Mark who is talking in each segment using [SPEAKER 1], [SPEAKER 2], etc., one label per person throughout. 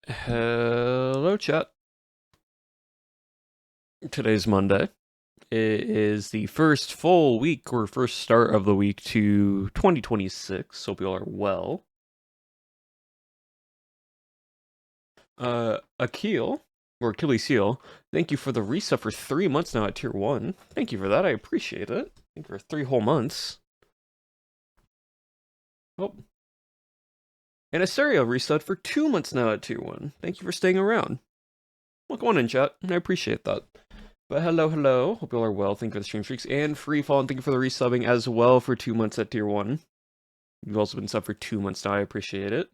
[SPEAKER 1] Hello, chat. Today's Monday. It is the first full week or first start of the week to 2026. Hope you all are well. Akil, or Achilles Heel, thank you for the resub for 3 months now at Tier 1. Thank you for that. I appreciate it. Thank you for 3 whole months. Oh. And Asterio resubbed for 2 months now at Tier 1. Thank you for staying around. Welcome on in, chat. I appreciate that. But hello. Hope you all are well. Thank you for the stream streaks. And Freefall, and thank you for the resubbing as well for 2 months at Tier 1. You've also been sub for 2 months now. I appreciate it.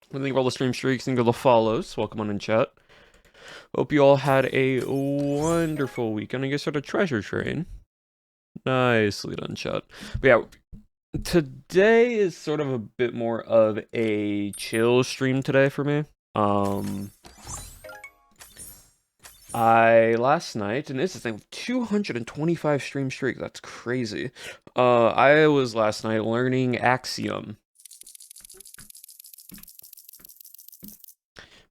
[SPEAKER 1] Thank you for all the stream streaks. Thank you for the follows. Welcome on in chat. Hope you all had a wonderful weekend. I guess sort of treasure train. Nicely done, chat. But yeah, today is sort of a bit more of a chill stream today for me. Last night, and this is the thing, 225 stream streak, that's crazy. I was last night learning Axiom.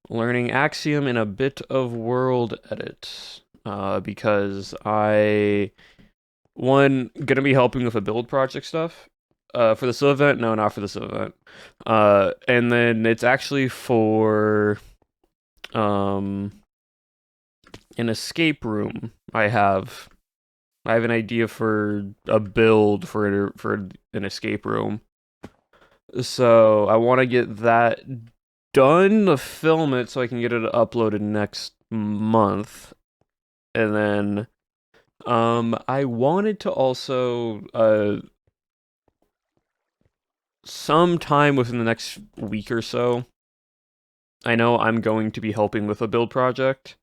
[SPEAKER 1] Learning Axiom in a bit of world edit. Because gonna be helping with a build project stuff. For the Civ event? No, not for the Civ event. And then it's actually for, an escape room. I have an idea for a build for an escape room. So I want to get that done to film it so I can get it uploaded next month. And then I wanted to also sometime within the next week or so, I know I'm going to be helping with a build project.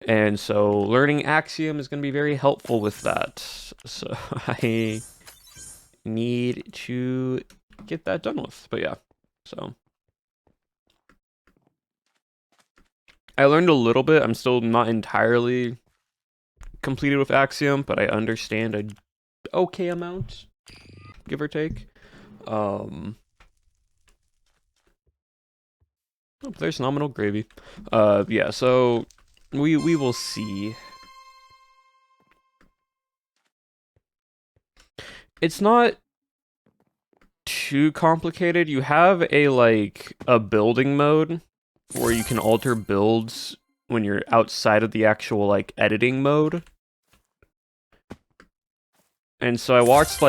[SPEAKER 1] And so learning Axiom is going to be very helpful with that. So I need to get that done with. But yeah, so I learned a little bit. I'm still not entirely completed with Axiom, but I understand a okay amount, give or take. Oh, there's nominal gravy. Yeah, so we will see. It's not too complicated. You have a building mode where you can alter builds when you're outside of the actual editing mode. And so I watched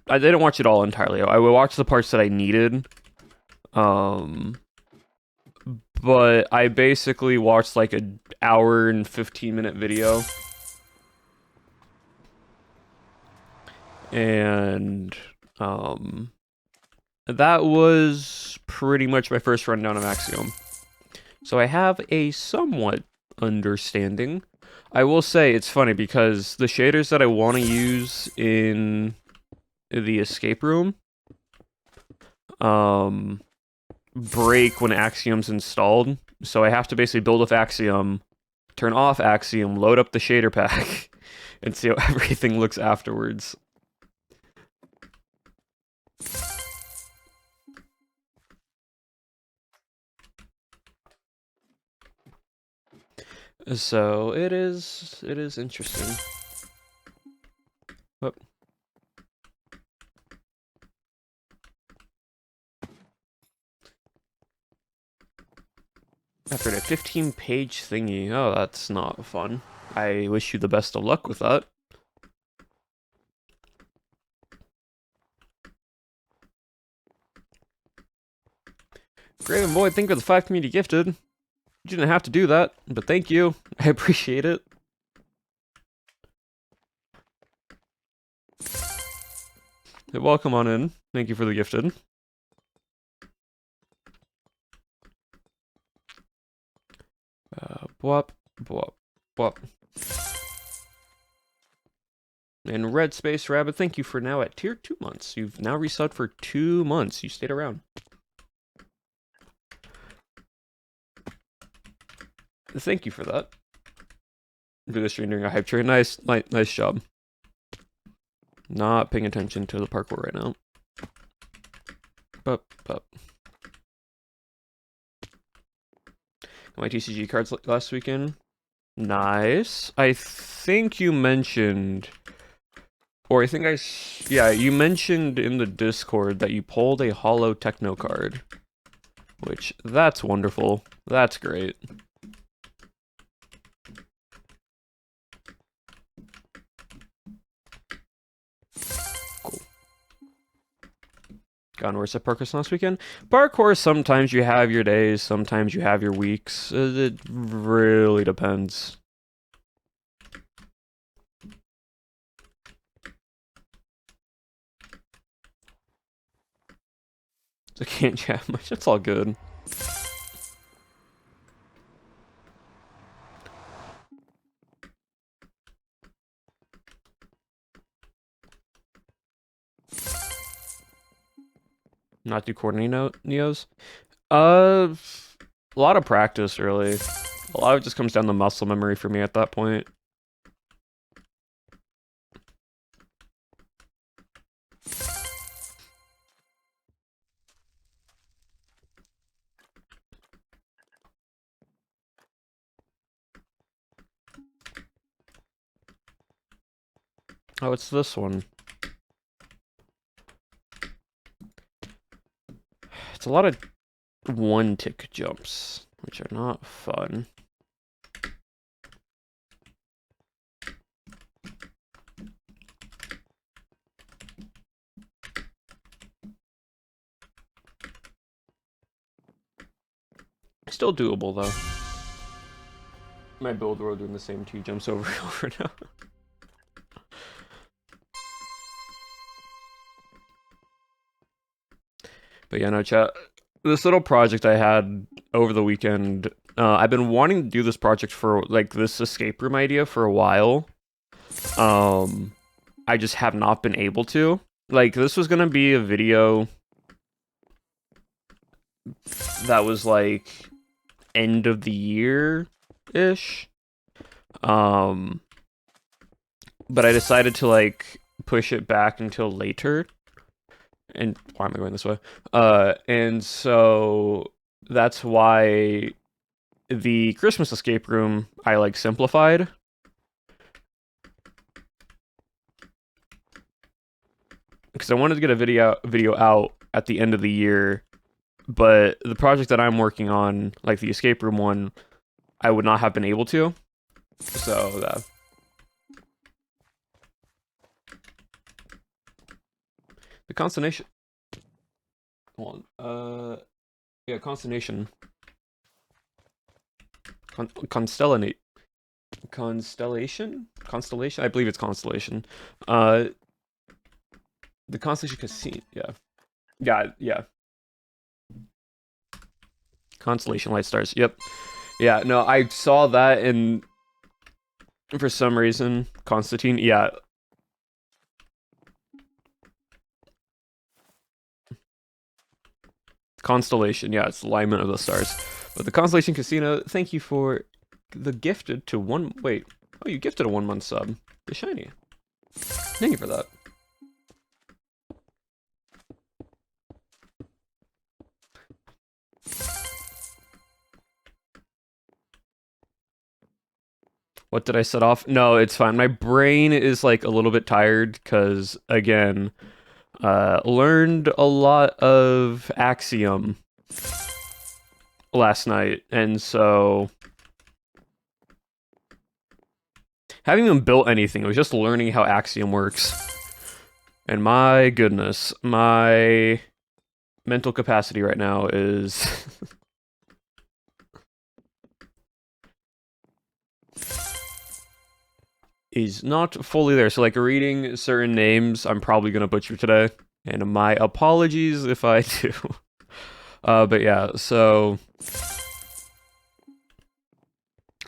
[SPEAKER 1] I didn't watch it all entirely. I watched the parts that I needed. But I basically watched an hour and 15-minute video. And that was pretty much my first rundown of Axiom. So I have a somewhat understanding. I will say it's funny because the shaders that I want to use in the escape room break when Axiom's installed. So I have to basically build with Axiom, turn off Axiom, load up the shader pack, and see how everything looks afterwards. So it is interesting. Whoop. After a 15-page thingy. Oh, that's not fun. I wish you the best of luck with that. Graven Void, thank you for the 5 community gifted. You didn't have to do that, but thank you. I appreciate it. Hey, welcome on in. Thank you for the gifted. Bwop, bwop, bwop. And Red Space Rabbit, thank you for now at tier 2 months. You've now resubbed for 2 months. You stayed around. Thank you for that. For the stream during a hype train. Nice job. Not paying attention to the parkour right now. Bup. My TCG cards last weekend. Nice. I think you mentioned, or I think yeah, you mentioned in the Discord that you pulled a Holo Techno card, which that's wonderful. That's great. Cool. Gone worse at parkour last weekend. Parkour, sometimes you have your days, sometimes you have your weeks. It really depends. I can't chat much. It's all good. Not do coordinating neos. A lot of practice, really. A lot of it just comes down to muscle memory for me at that point. Oh, it's this one. It's a lot of one-tick jumps, which are not fun. Still doable, though. My build world doing the same 2 jumps over and over now. But yeah, no, chat. This little project I had over the weekend, I've been wanting to do this project for, like, this escape room idea for a while. I just have not been able to. Like, this was gonna be a video that was, like, end of the year-ish. But I decided to, like, push it back until later. And why am I going this way? And so that's why the Christmas escape room I, like, simplified. Because I wanted to get a video out at the end of the year, but the project that I'm working on, like the escape room one, I would not have been able to. So the constellation. Hold on. Yeah, constellation. Constellation. Constellation. I believe it's constellation. The Constellation Casino. Yeah. Constellation Light Stars. Yep. Yeah. No, I saw that, and for some reason, Constantine. Yeah. Constellation. Yeah, it's alignment of the stars. But the Constellation Casino. Thank you for the gifted to one. Wait. Oh, you gifted a 1-month sub. The shiny. Thank you for that. What did I set off? No, it's fine. My brain is, like, a little bit tired because, again, learned a lot of Axiom last night, and so haven't even built anything. It was just learning how Axiom works. And my goodness, my mental capacity right now is is not fully there. So, like, reading certain names, I'm probably gonna butcher today, and my apologies if I do. But yeah, so,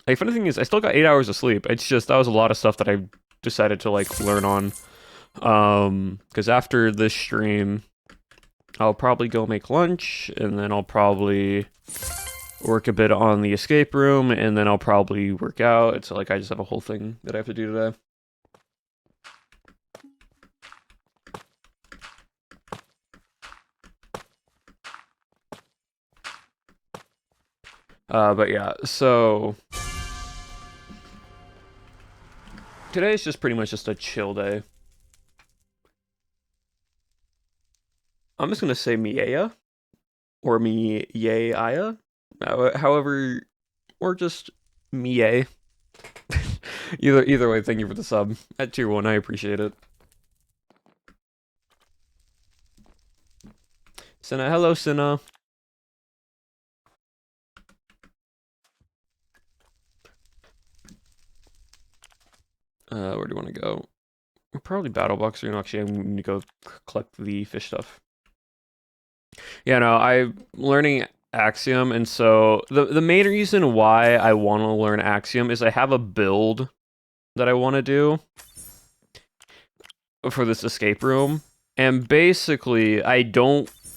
[SPEAKER 1] like, funny thing is, I still got 8 hours of sleep. It's just that was a lot of stuff that I decided to, like, learn on. Because after this stream, I'll probably go make lunch, and then I'll probably work a bit on the escape room, and then I'll probably work out. It's like I just have a whole thing that I have to do today. But yeah, so today is just pretty much just a chill day. I'm just gonna say Miea or Miea, however, or just Mie. Either way, thank you for the sub at tier 1. I appreciate it. Senna, hello Senna. Where do you want to go? Probably Battle Box, or actually I'm going to go collect the fish stuff. Yeah, no, I'm learning Axiom, and so the main reason why I want to learn Axiom is I have a build that I want to do for this escape room, and basically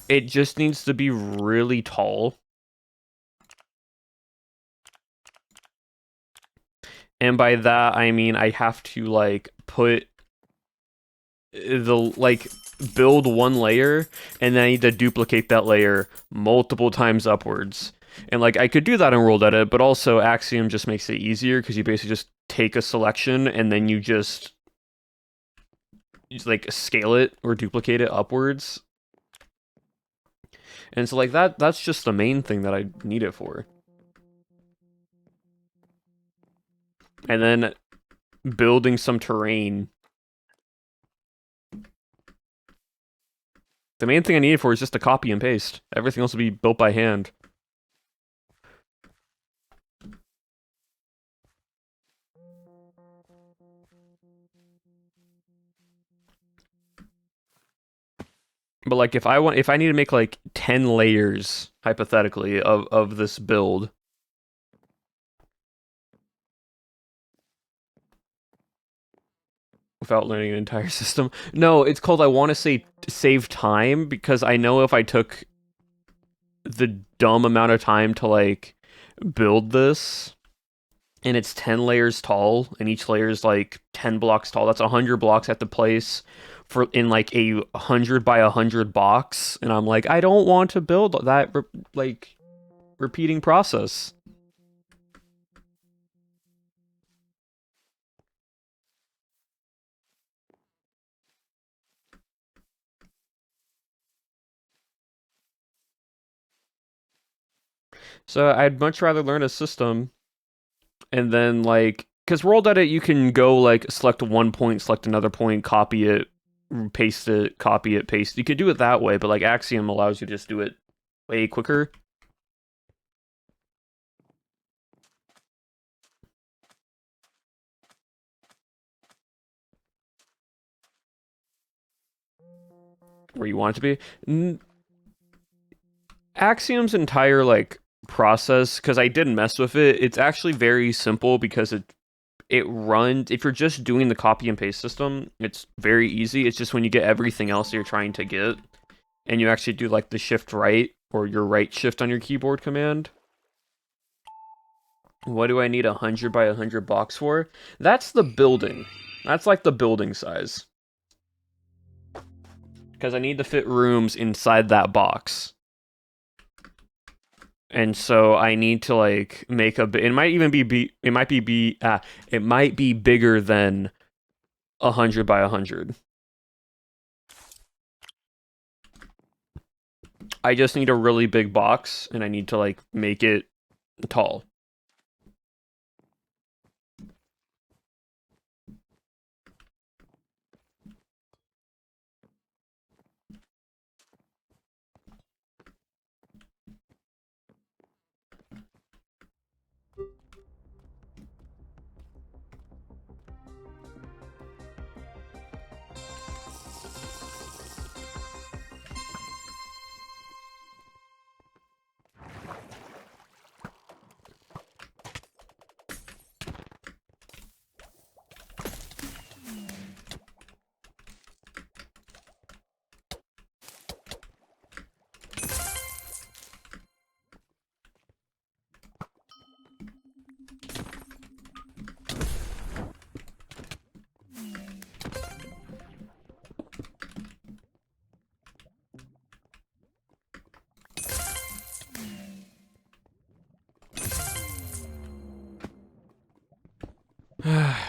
[SPEAKER 1] it just needs to be really tall. And by that I mean I have to like put build one layer, and then I need to duplicate that layer multiple times upwards. And like I could do that in World Edit, but also Axiom just makes it easier because you basically just take a selection and then you just like scale it or duplicate it upwards. And so like that's just the main thing that I need it for. And then building some terrain. The main thing I need it for is just to copy and paste. Everything else will be built by hand. But like if I need to make like 10 layers hypothetically of this build, without learning an entire system. No, it's called I want to say save time, because I know if I took the dumb amount of time to like build this, and it's 10 layers tall, and each layer is like 10 blocks tall, that's 100 blocks at the place for in like a 100 by 100 box, and I'm like, I don't want to build that like repeating process. So I'd much rather learn a system, and then like, because World Edit you can go like select one point, select another point, copy it, paste it, copy it, paste. You could do it that way, but like Axiom allows you to just do it way quicker. Where you want it to be. Axiom's entire like process, because I didn't mess with it, it's actually very simple because it runs, if you're just doing the copy and paste system, it's very easy. It's just when you get everything else that you're trying to get, and you actually do like the shift right or your right shift on your keyboard command. What do I need 100 by 100 box for? That's the building. That's like the building size. Because I need to fit rooms inside that box. And so I need to like make it might even be it might be bigger than 100 by 100. I just need a really big box, and I need to like make it tall.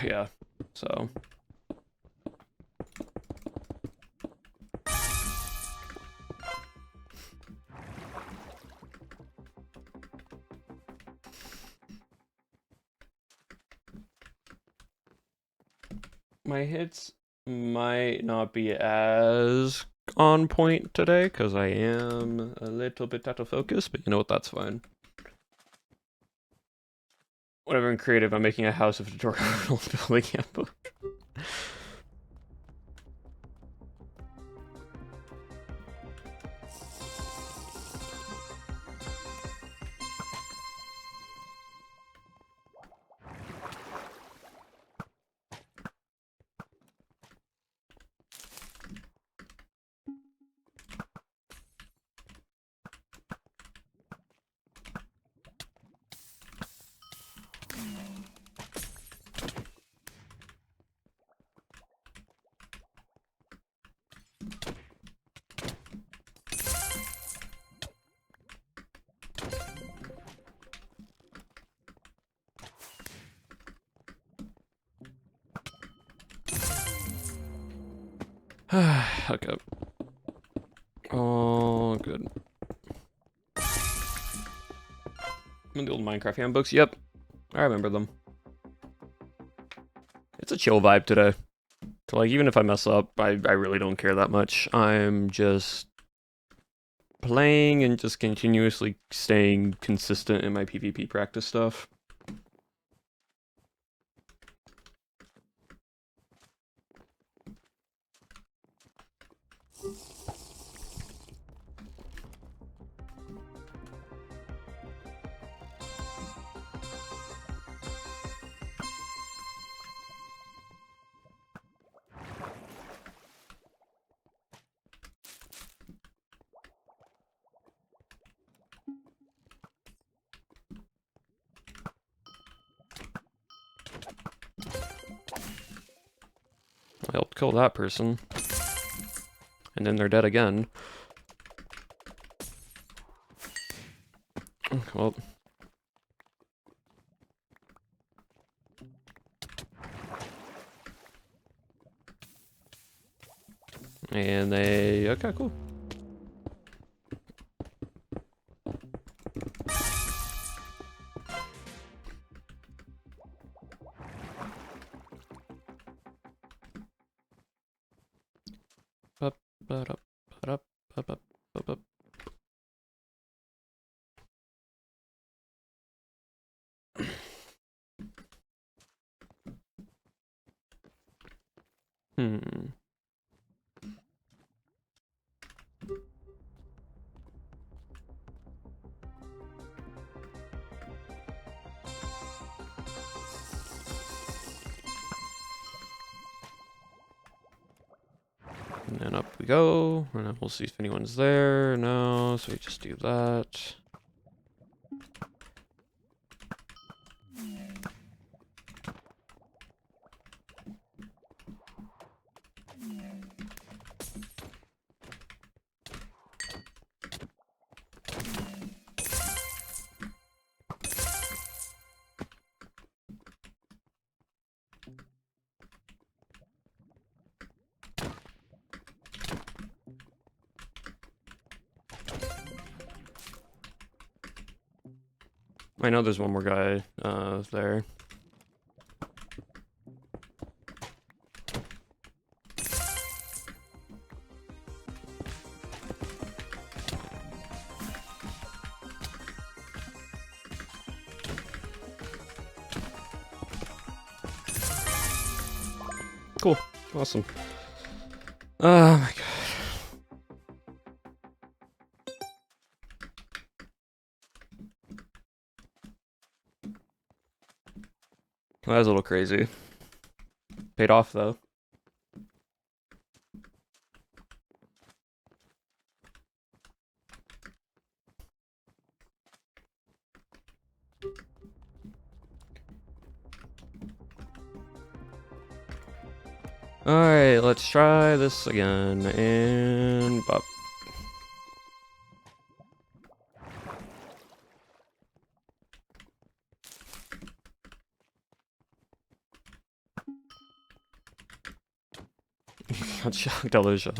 [SPEAKER 1] Yeah, so. My hits might not be as on point today because I am a little bit out of focus, but you know what, that's fine. Whenever I'm creative, I'm making a house of tutorial building handbook. Okay. Oh, good. In the old Minecraft handbooks, yep. I remember them. It's a chill vibe today. So, like, even if I mess up, I really don't care that much. I'm just playing and just continuously staying consistent in my PvP practice stuff. I helped kill that person. And then they're dead again. Well. And they... Okay, cool. Up, up, up, up, up, up, up, up. Hmm. And then up we go, and then we'll see if anyone's there. No, so we just do that. I know there's one more guy there. Cool. Awesome. Oh my god. That was a little crazy. Paid off though. Alright, let's try this again, and bop. Got shocked out of the shop.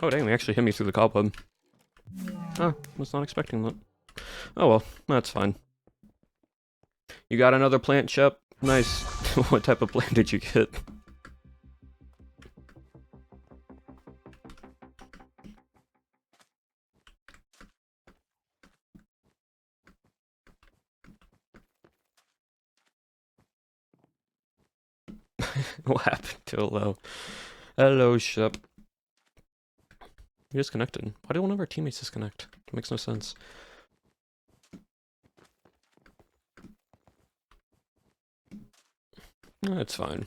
[SPEAKER 1] Oh dang, they actually hit me through the cobweb. Oh, was not expecting that. Oh well, that's fine. You got another plant, Shep? Nice. What type of plant did you get? What happened to hello? Hello, Shep. You disconnected. Why did one of our teammates disconnect? It makes no sense. That's fine.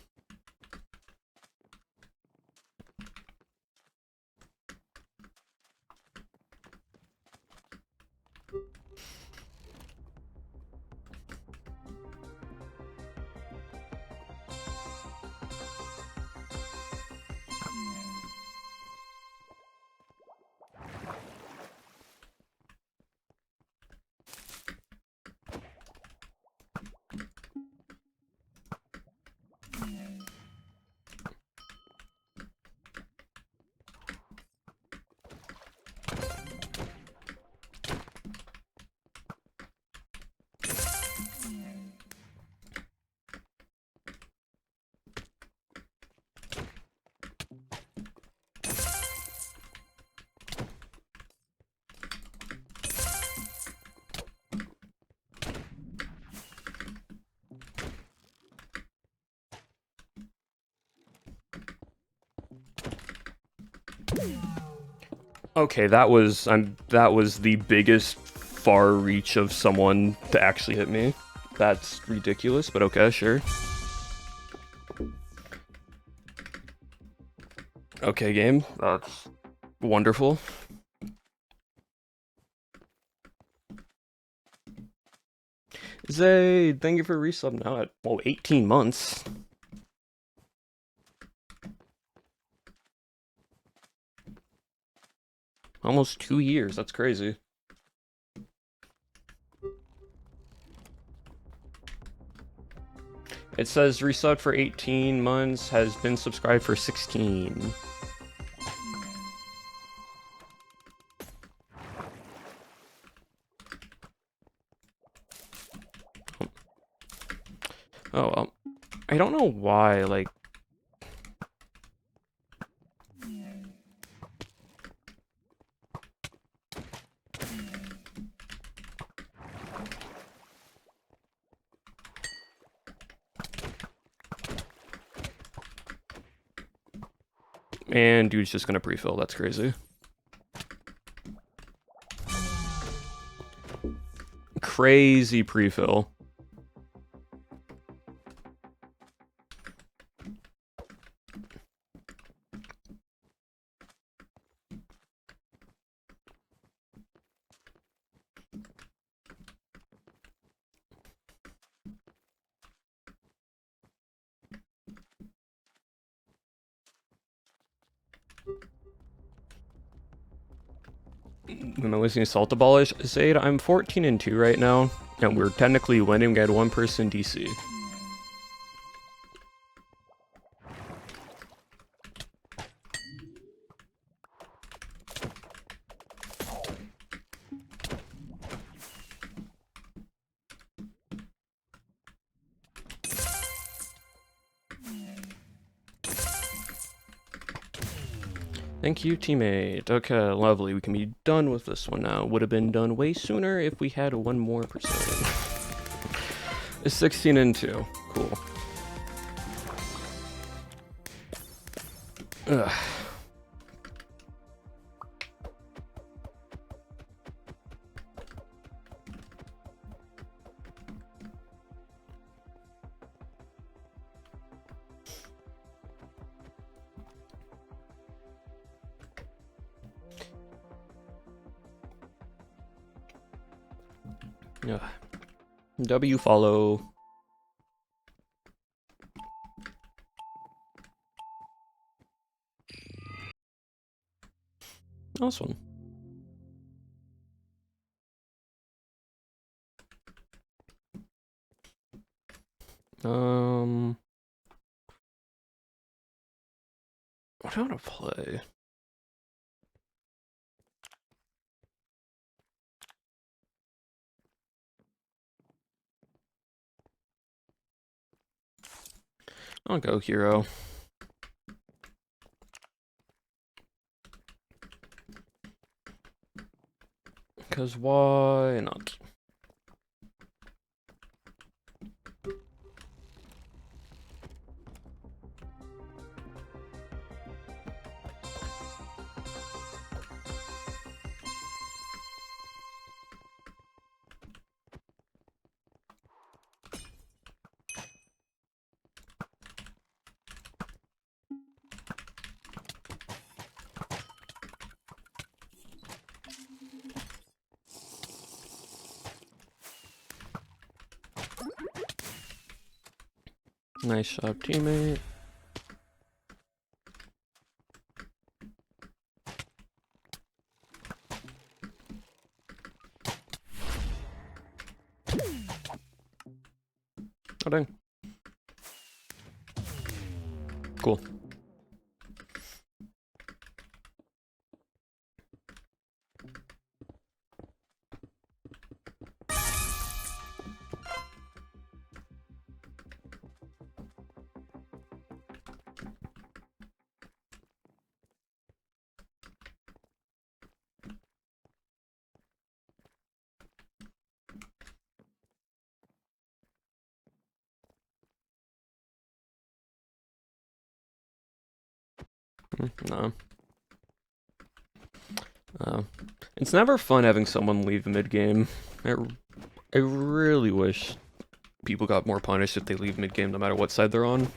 [SPEAKER 1] Okay, that was the biggest far reach of someone to actually hit me. That's ridiculous, but okay, sure. Okay, game. That's wonderful. Zay, thank you for resub now at, well, 18 months. Almost 2 years, that's crazy. It says resubbed for 18 months, has been subscribed for 16. Oh, well. I don't know why, like... And dude's just gonna pre-fill, that's crazy. Crazy pre-fill. Am I listening to Salt Abolish? Zaid, I'm 14-2 right now, and we're technically winning. We had one person DC. Thank you, teammate. Okay, lovely. We can be done with this one now. Would have been done way sooner if we had one more person. It's 16-2. Cool. Ugh. Ugh. W follow. Nice one. What do I want to play? I'll go hero. Because why not? Nice shot, teammate. Oh dang. Cool. No. It's never fun having someone leave mid-game. I really wish people got more punished if they leave mid-game no matter what side they're on.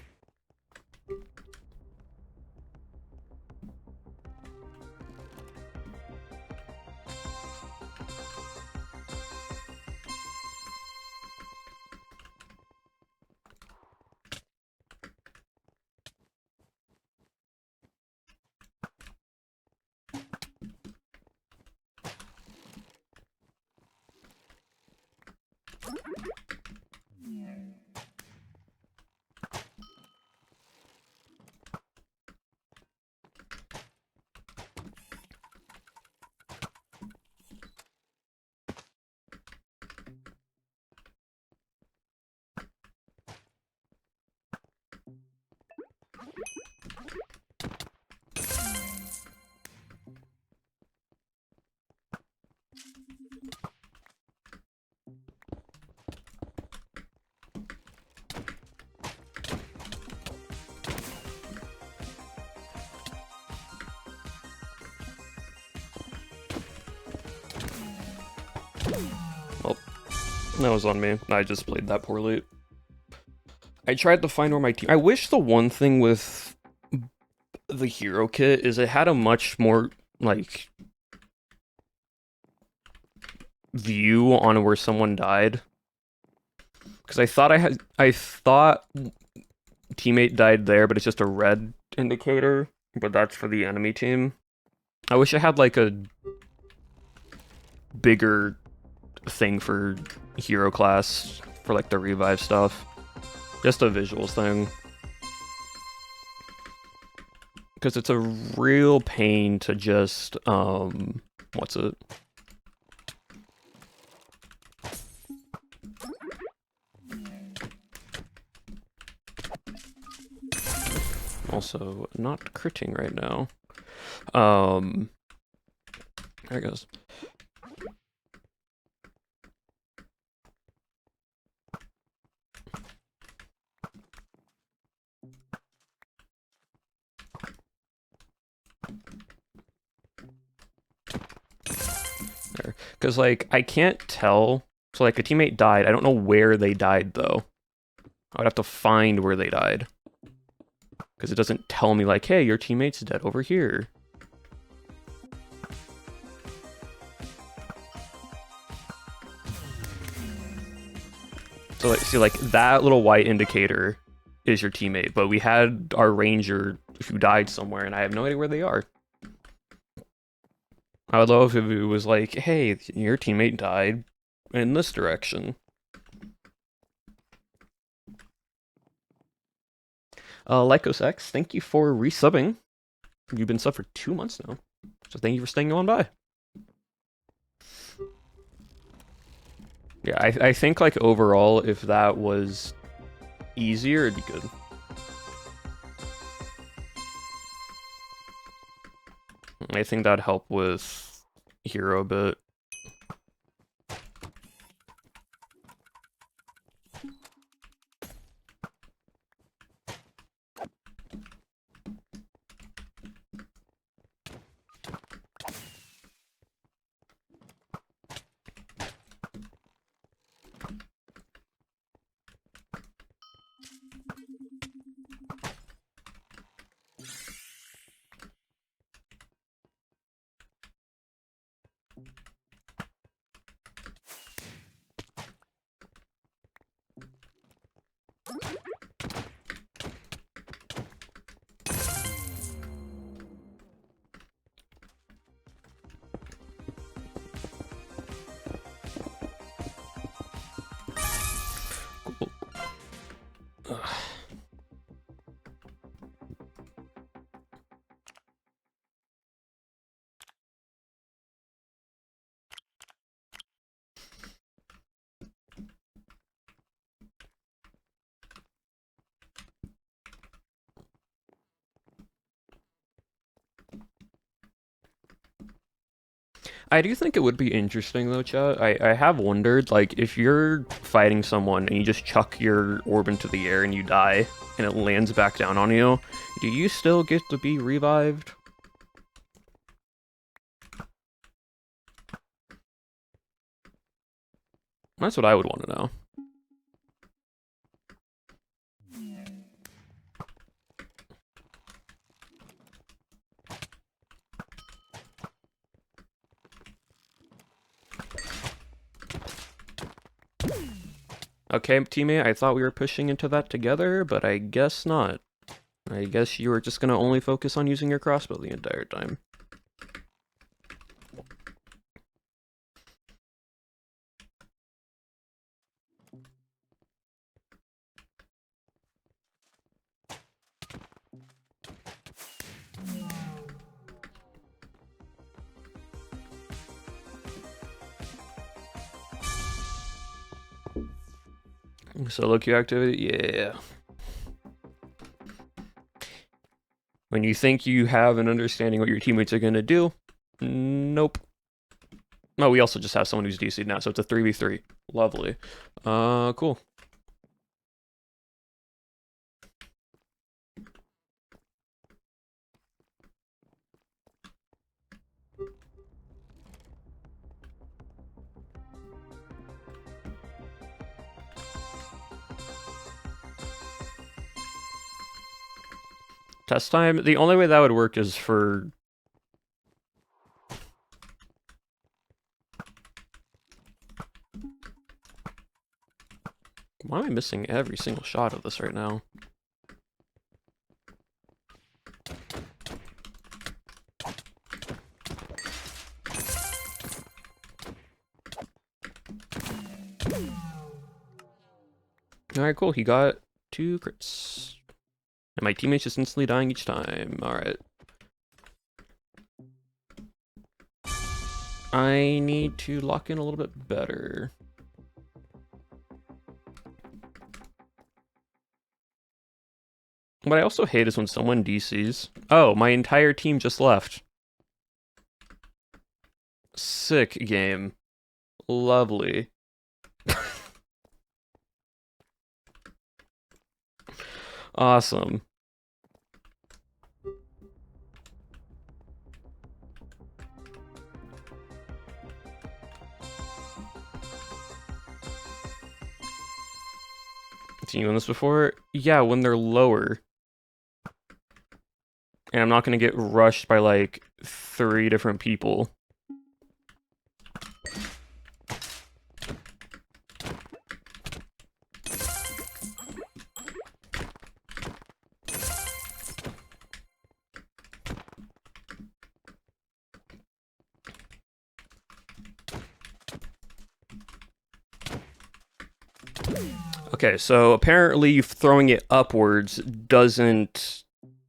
[SPEAKER 1] Well, that was on me. I just played that poorly. I tried to find where my team... I wish the one thing with the hero kit is it had a much more, like, view on where someone died. Because I thought teammate died there, but it's just a red indicator, but that's for the enemy team. I wish I had, like, a bigger thing for hero class for, like, the revive stuff. Just a visuals thing. Because it's a real pain to just, what's it? Also, not critting right now. There it goes. There. Because, like, I can't tell. So, like, a teammate died. I don't know where they died, though. I would have to find where they died. Because it doesn't tell me, like, hey, your teammate's dead over here. So, like, see, like, that little white indicator is your teammate, but we had our ranger who died somewhere, and I have no idea where they are. I would love if it was like, hey, your teammate died in this direction. Lycos X, thank you for resubbing. You've been sub for 2 months now, so thank you for staying on by. Yeah, I think like overall, if that was easier, it'd be good. I think that'd help with hero a bit. I do think it would be interesting though, chat. I have wondered, like, if you're fighting someone and you just chuck your orb into the air and you die, and it lands back down on you, do you still get to be revived? That's what I would want to know. Okay, teammate, I thought we were pushing into that together, but I guess not. I guess you were just gonna only focus on using your crossbow the entire time. Solo queue activity? Yeah. When you think you have an understanding what your teammates are gonna do, nope. Oh, we also just have someone who's DC'd now, so it's a 3v3. Lovely. Cool. Test time, the only way that would work is for... Why am I missing every single shot of this right now? Alright, cool. He got 2 crits. And my teammate's just instantly dying each time. Alright. I need to lock in a little bit better. What I also hate is when someone DCs. Oh, my entire team just left. Sick game. Lovely. Awesome. Seen you on this before? Yeah, when they're lower. And I'm not gonna get rushed by like 3 different people. Okay, so apparently throwing it upwards doesn't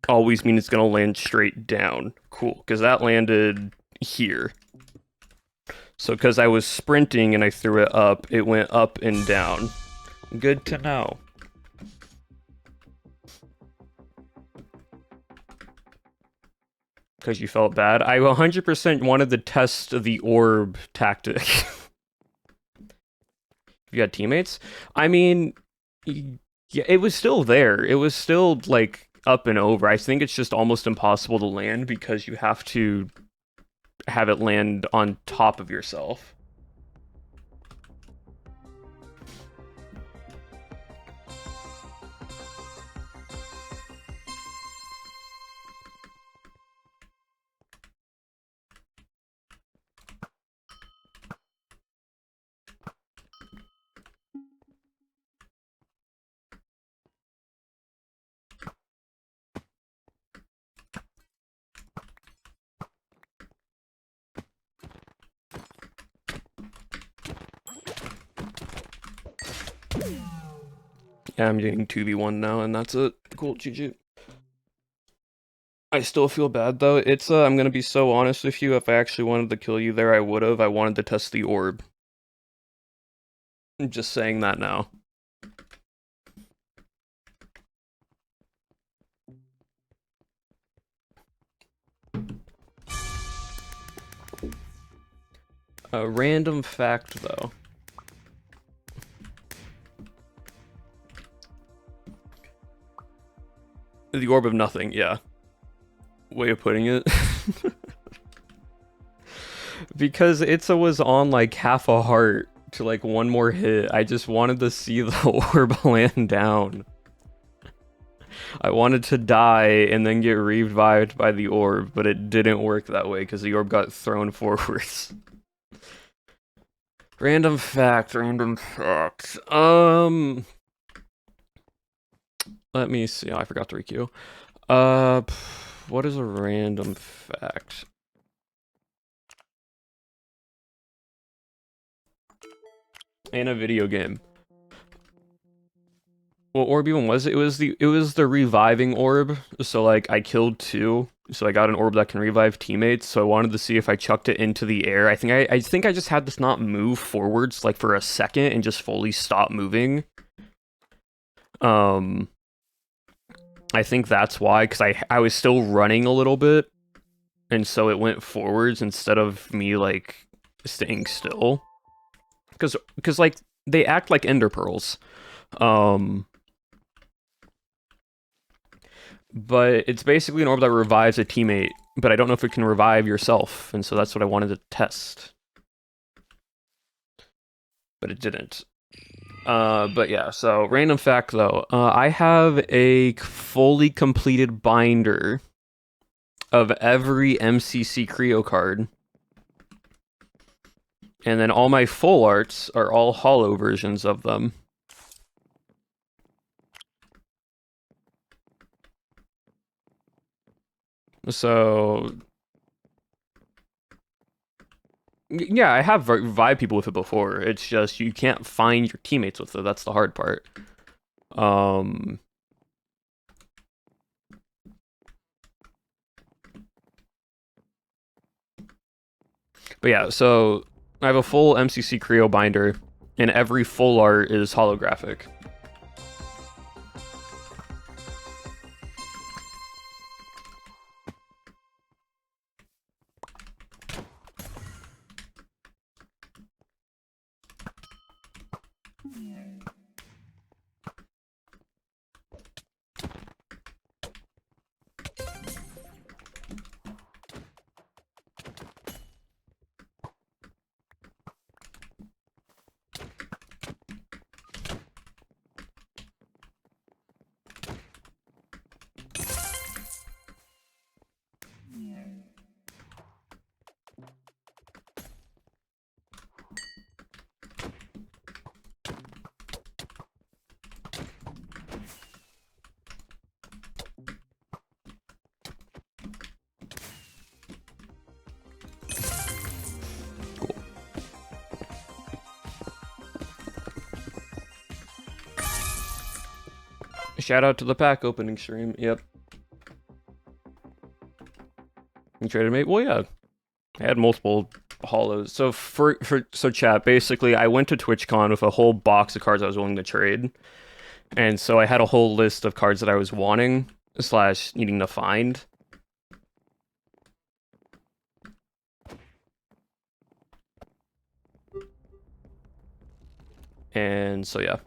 [SPEAKER 1] always mean it's gonna land straight down. Cool, because that landed here. So because I was sprinting and I threw it up, it went up and down. Good to know. Because you felt bad. I 100% wanted to test the orb tactic. You had teammates? I mean, yeah, it was still there. It was still, like, up and over. I think it's just almost impossible to land because you have to have it land on top of yourself. Yeah, I'm getting 2v1 now, and that's it. Cool, GG. I still feel bad, though. It's, I'm gonna be so honest with you, if I actually wanted to kill you there, I would've. I wanted to test the orb. I'm just saying that now. A random fact, though. The orb of nothing, yeah. Way of putting it. Because Itza was on like half a heart to like one more hit. I just wanted to see the orb land down. I wanted to die and then get revived by the orb, but it didn't work that way because the orb got thrown forwards. Random fact, random fact. Let me see. Oh, I forgot to requeue. What is a random fact? In a video game. What orb even was it? It was the reviving orb. So like I killed two, so I got an orb that can revive teammates. So I wanted to see if I chucked it into the air. I think I just had to not move forwards like for a second and just fully stop moving. I think that's why, because I was still running a little bit, and so it went forwards instead of me like staying still. Because like they act like ender pearls. But it's basically an orb that revives a teammate, but I don't know if it can revive yourself, and so that's what I wanted to test. But it didn't. But yeah, so random fact though, I have a fully completed binder of every MCC Creo card. And then all my full arts are all hollow versions of them. So yeah, I have revived people with it before. It's just you can't find your teammates with it. That's the hard part. But yeah, so I have a full MCC Creo binder, and every full art is holographic. Shout out to the pack opening stream. Yep. You traded mate? Well, yeah. I had multiple hollows. So so chat, basically I went to TwitchCon with a whole box of cards I was willing to trade. And so I had a whole list of cards that I was wanting / needing to find. And so yeah.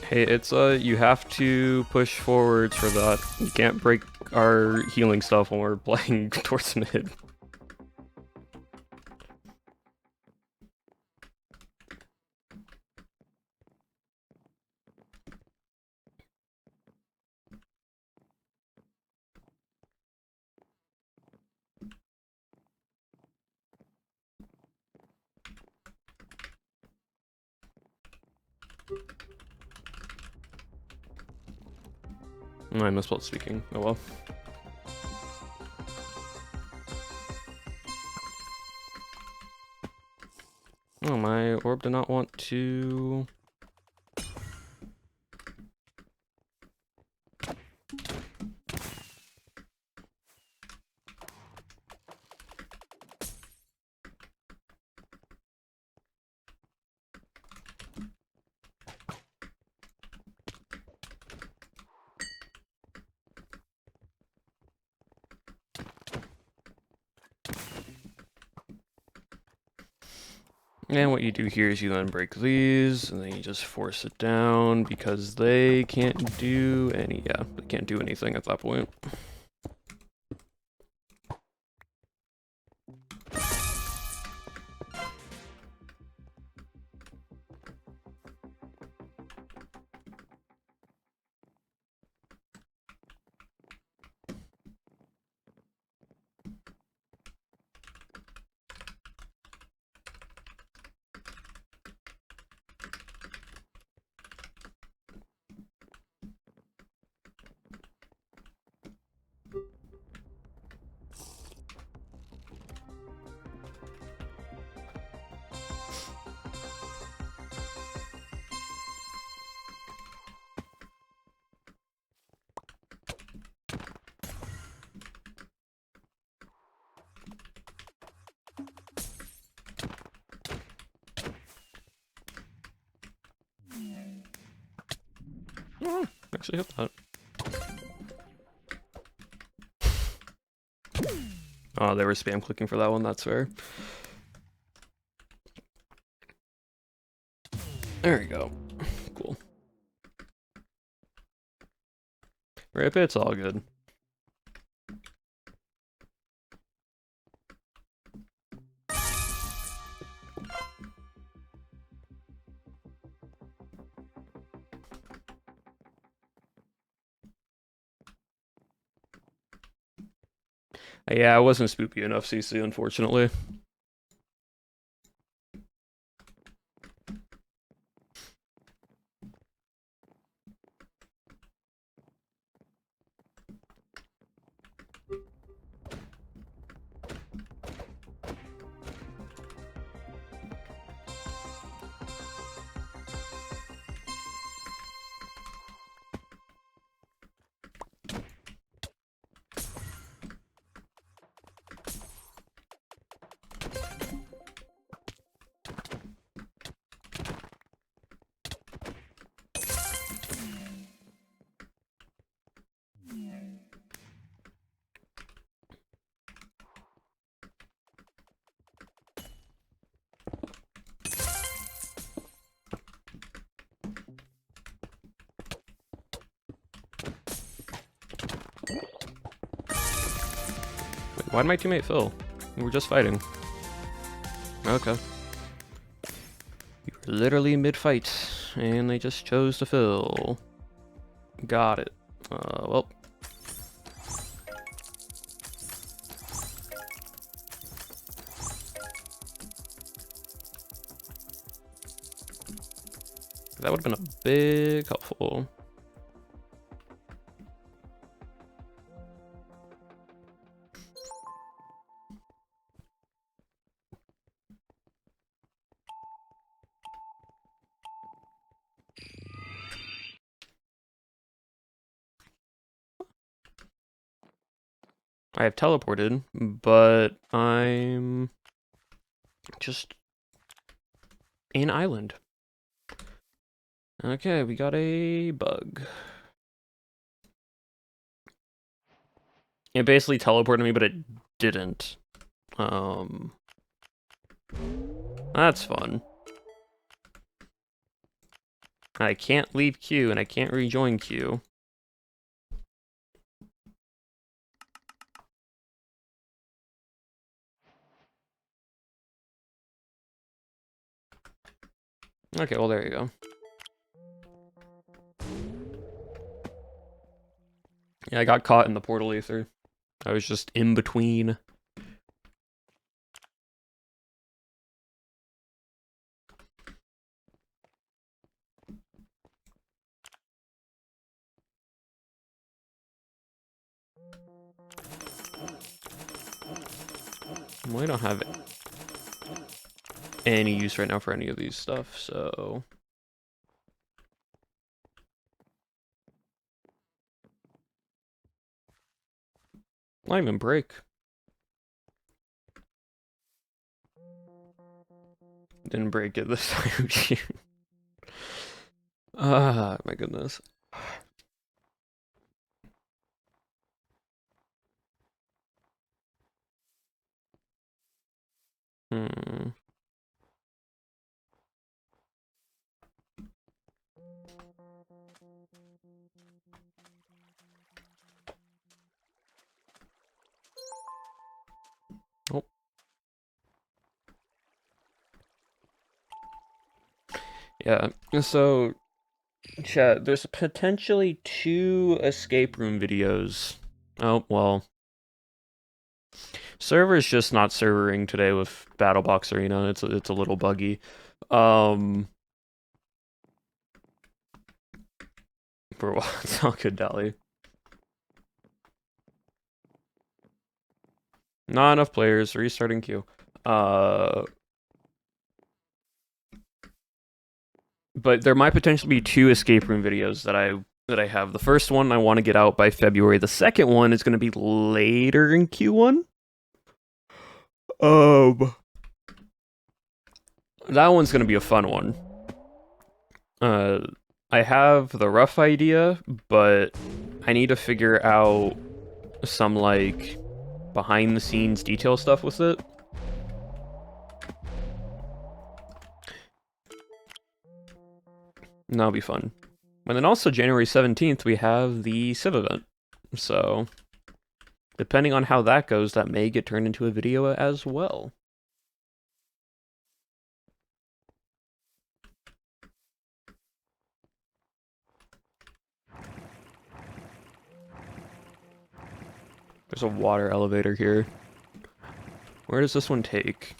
[SPEAKER 1] Hey, it's you have to push forwards for that. You can't break our healing stuff when we're playing towards mid. I misspelled speaking. Oh well. Oh, my orb did not want to... And what you do here is you then break these, and then you just force it down, because they can't do any... yeah, they can't do anything at that point. Oh, actually hit that. Oh, they were spam clicking for that one, that's fair. There we go. Cool. Rip, it's all good. Yeah, I wasn't spoopy enough, CC, unfortunately. Why'd my teammate fill? We were just fighting. Okay. We were literally mid-fight, and they just chose to fill. Got it. Well. That would have been a big helpful. I have teleported, but I'm just in island. Okay, we got a bug. It basically teleported me, but it didn't. That's fun. I can't leave queue, and I can't rejoin queue. Okay, well, there you go. Yeah, I got caught in the portal ether. I was just in between. Well, I don't have any use right now for any of these stuff, so... Not even break. Didn't break it this time. Ah, my goodness. Hmm. Oh. Yeah, so, chat, there's potentially 2 escape room videos. Oh, well. Server's just not servering today with BattleBox Arena. It's a little buggy. For a while, it's all good, Dolly. Not enough players. Restarting queue. But there might potentially be 2 escape room videos that I have. The first one I want to get out by February. The second one is going to be later in Q1. That one's going to be a fun one. I have the rough idea, but I need to figure out some, like, behind-the-scenes detail stuff with it. And that'll be fun. And then also January 17th, we have the Civ event. So, depending on how that goes, that may get turned into a video as well. There's a water elevator here. Where does this one take?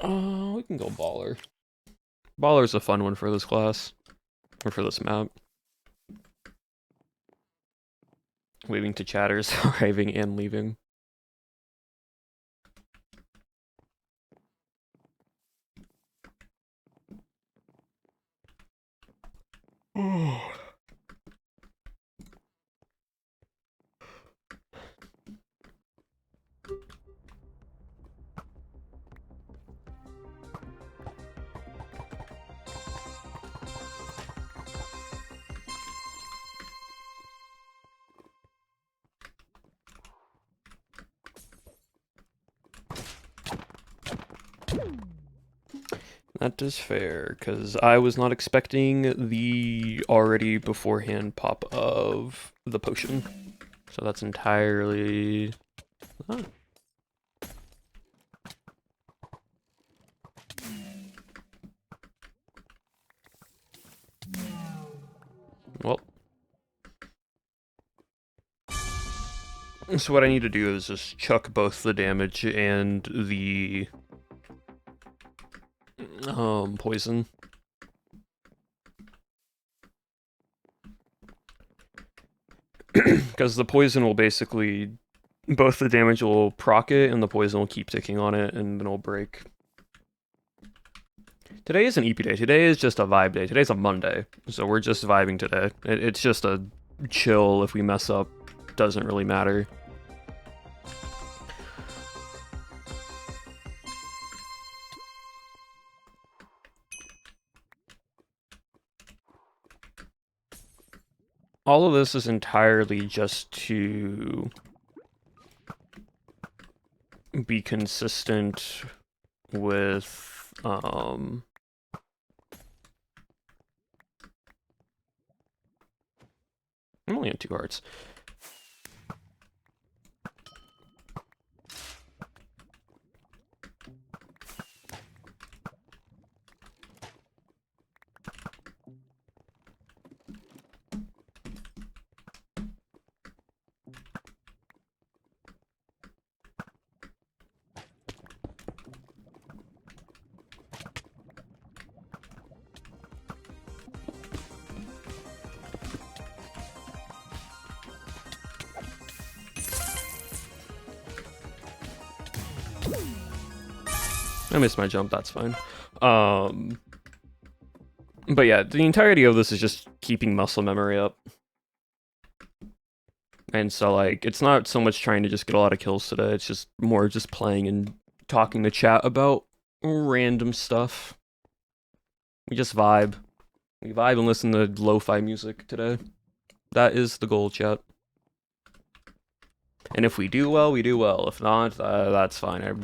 [SPEAKER 1] Oh, we can go Baller. Baller's a fun one for this class. Or for this map. Waving to chatters, arriving and leaving. That is fair, because I was not expecting the already beforehand pop of the potion. So that's entirely... Huh. Well. So what I need to do is just chuck both the damage and the poison. Because the poison will basically... Both the damage will proc it, and the poison will keep ticking on it, and then it'll break. Today is an EP day. Today is just a vibe day. Today's a Monday, so we're just vibing today. It's just a chill. If we mess up, doesn't really matter. All of this is entirely just to be consistent with I'm only at 2 hearts. I missed my jump, that's fine. But yeah, the entirety of this is just keeping muscle memory up. And so, like, it's not so much trying to just get a lot of kills today, it's just more just playing and talking to chat about random stuff. We just vibe. We vibe and listen to lo-fi music today. That is the goal, chat. And if we do well, we do well. If not, that's fine.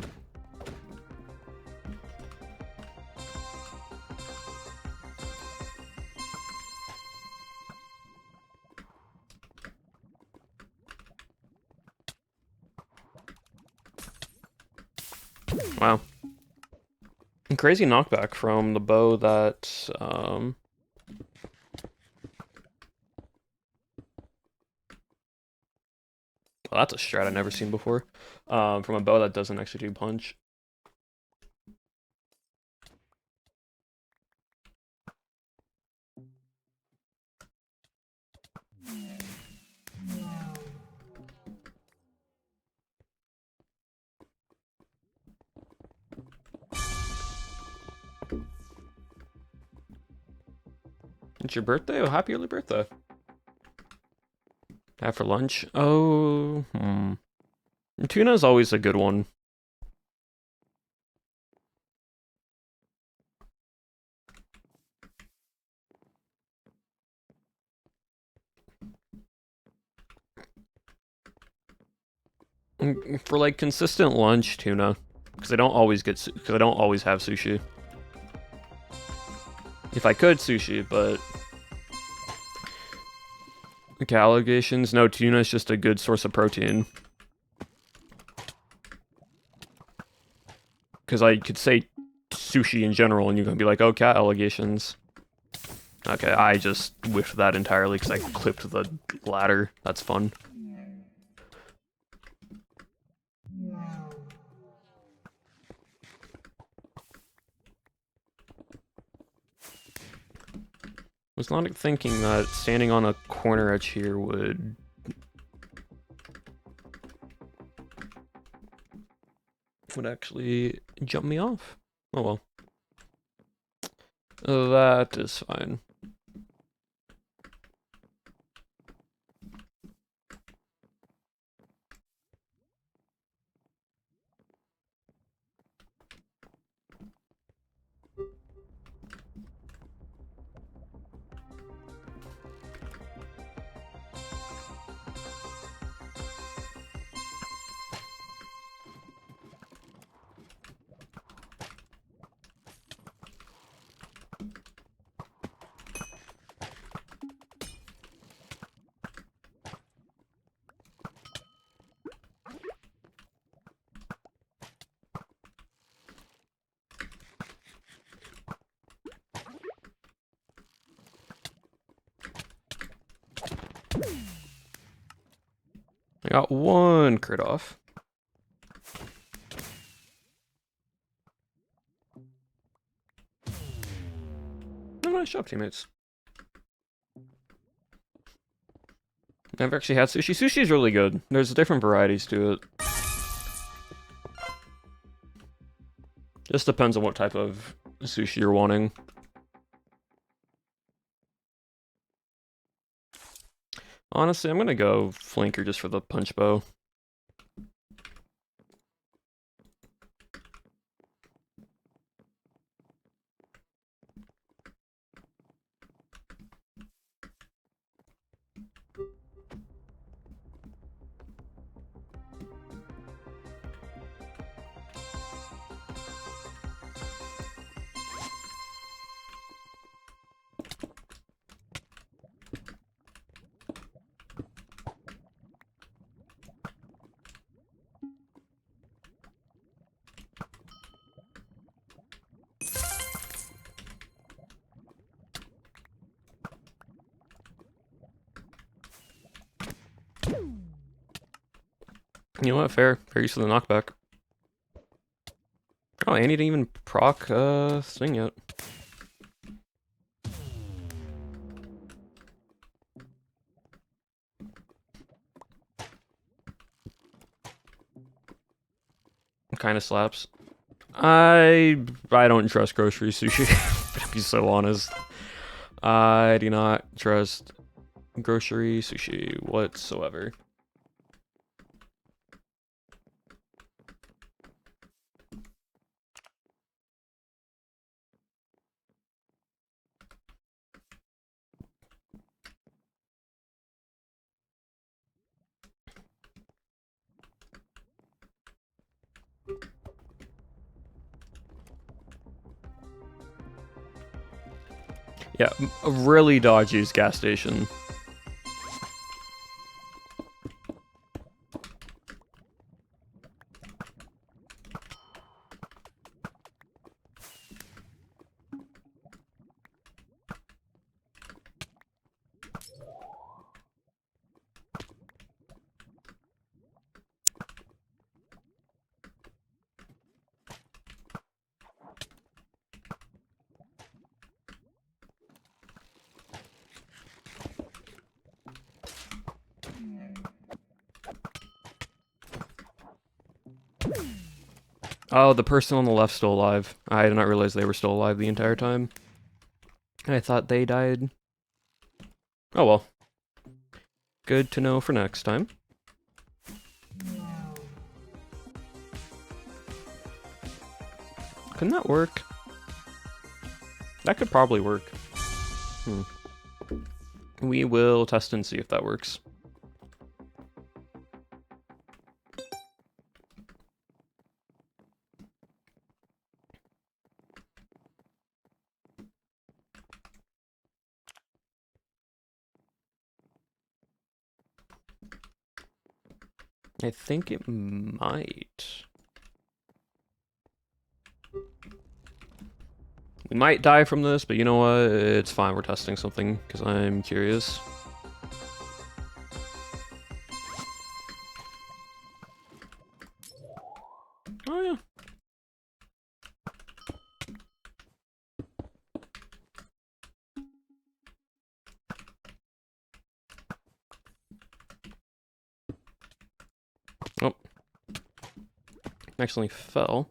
[SPEAKER 1] Wow. Crazy knockback from the bow that, well, that's a strat I've never seen before. From a bow that doesn't actually do punch. It's your birthday? Oh, happy early birthday. After lunch? Oh, Tuna is always a good one. For like consistent lunch, tuna, because I don't always have sushi. If I could, sushi, but okay, allegations. No, tuna is just a good source of protein. Because I could say sushi in general, and you're gonna be like, "Oh, cat allegations." Okay, I just whiffed that entirely because I clipped the ladder. That's fun. Was not thinking that standing on a corner edge here would actually jump me off. Oh well. That is fine. I got one crit off. Oh, nice job, teammates. Never actually had sushi. Sushi is really good. There's different varieties to it. Just depends on what type of sushi you're wanting. Honestly, I'm gonna go flanker just for the punch bow. You know what? Fair use of the knockback. Oh, and he didn't even proc thing yet. Kind of slaps. I don't trust grocery sushi. To be so honest, I do not trust grocery sushi whatsoever. Yeah, a really dodgy gas station. Oh, the person on the left's still alive. I did not realize they were still alive the entire time. I thought they died. Oh well. Good to know for next time. Couldn't that work? That could probably work. We will test and see if that works. I think it might. We might die from this, but you know what? It's fine. We're testing something because I'm curious. Oh yeah. Oh. Actually fell.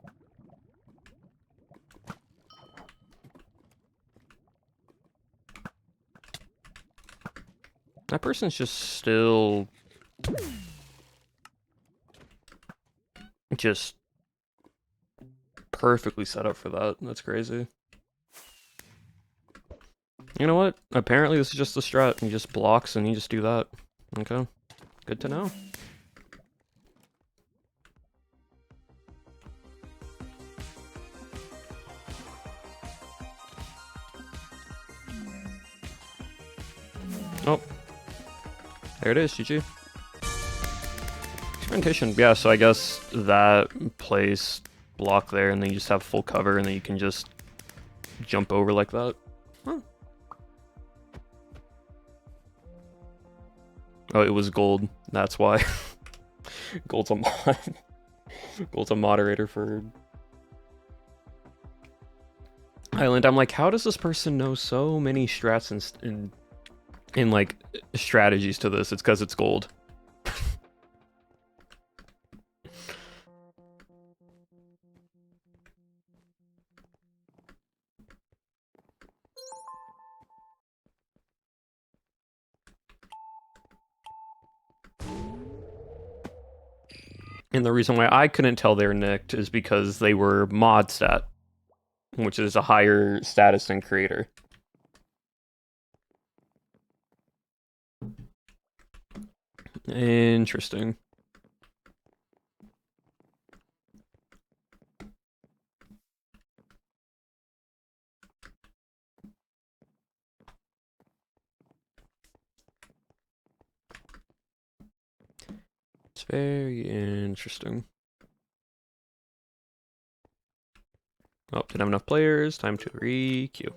[SPEAKER 1] That person's just still... just perfectly set up for that. That's crazy. You know what? Apparently this is just the strat. He just blocks and you just do that. Okay. Good to know. Oh. There it is, GG. Experimentation. Yeah, so I guess that place block there and then you just have full cover and then you can just jump over like that. Huh. Oh, it was gold. That's why. Gold's a mod. Gold's a moderator for Island. I'm like, how does this person know so many strats and like strategies to this? It's because it's Gold. And the reason why I couldn't tell they were nicked is because they were mod stat, which is a higher status than creator. Interesting. It's very interesting. Oh, didn't have enough players. Time to re-queue.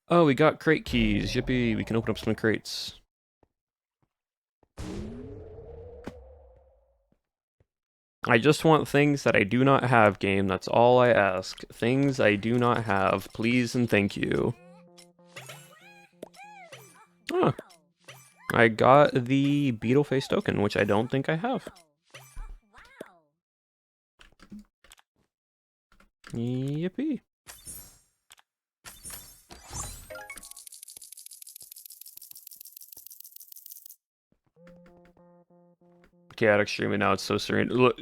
[SPEAKER 1] Oh, we got crate keys. Yippee, we can open up some crates. I just want things that I do not have, game. That's all I ask. Things I do not have. Please and thank you. Oh. I got the beetle face token, which I don't think I have. Yippee. Chaotic streaming now, it's so serene. Look,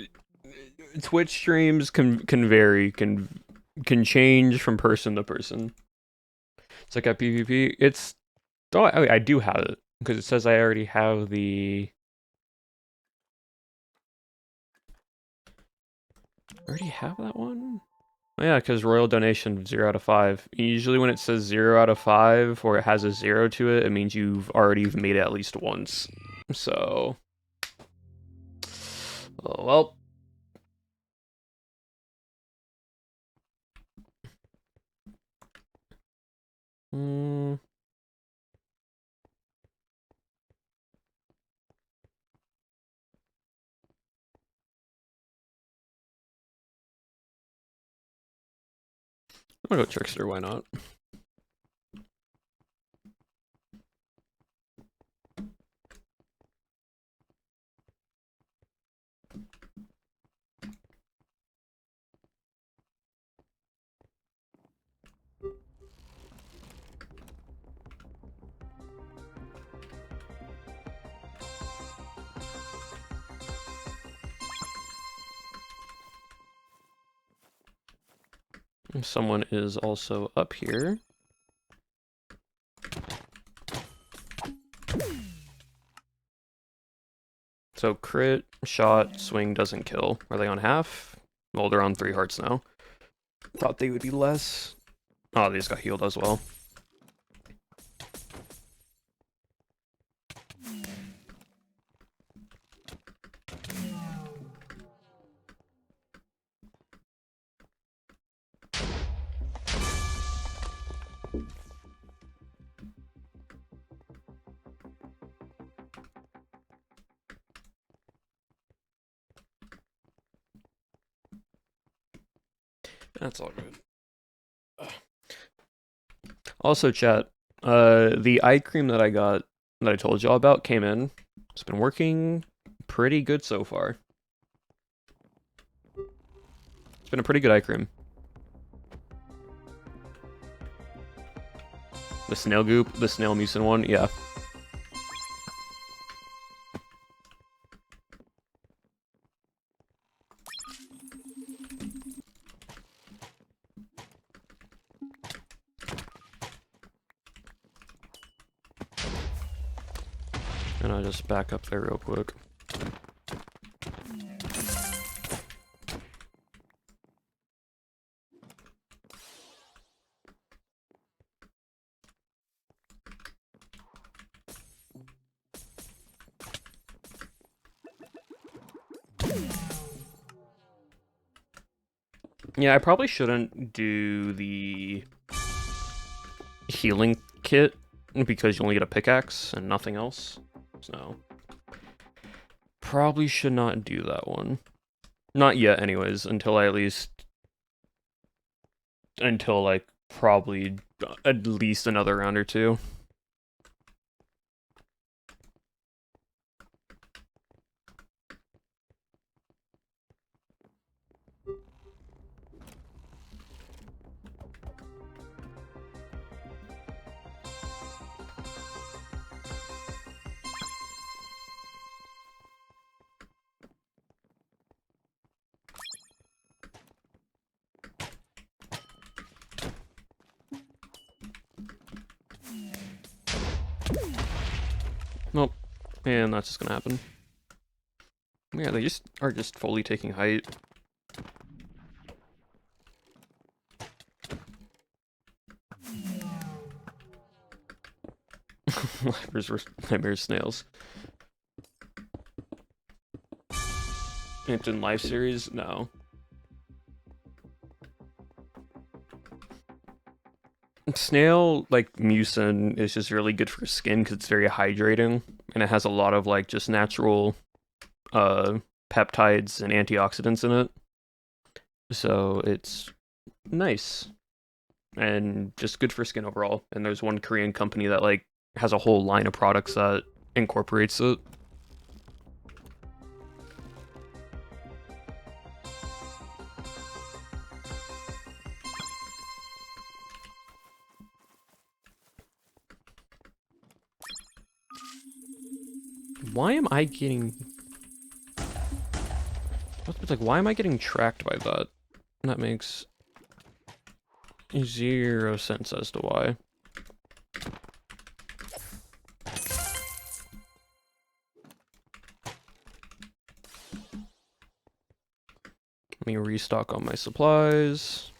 [SPEAKER 1] Twitch streams can vary, can change from person to person. It's like at PvP. It's oh, I do have it because it says I already have the. I already have that one. Oh, yeah, because royal donation 0 out of 5. Usually when it says 0 out of 5 or it has a 0 to it, it means you've already made it at least once. So, oh, well. I'm gonna go Trickster, why not? Someone is also up here. So crit, shot, swing doesn't kill. Are they on half? Well, they're on 3 hearts now. Thought they would be less. Oh, they just got healed as well. That's all good. Also, chat, the eye cream that I got, that I told y'all about, came in. It's been working pretty good so far. It's been a pretty good eye cream. The snail goop, the snail mucin one, yeah. And I'll just back up there real quick. Yeah, I probably shouldn't do the healing kit because you only get a pickaxe and nothing else. So probably should not do that one. Not yet, anyways, until like probably at least another round or two. Nope. And that's just gonna happen. Yeah, they just are just fully taking height. Nightmares snails. Hampton Life series? No. Snail, like mucin, is just really good for skin because it's very hydrating, and it has a lot of like just natural peptides and antioxidants in it. So it's nice and just good for skin overall. And there's one Korean company that like has a whole line of products that incorporates it. Why am I getting... It's like, why am I getting tracked by that? That makes 0 sense as to why. Let me restock all my supplies.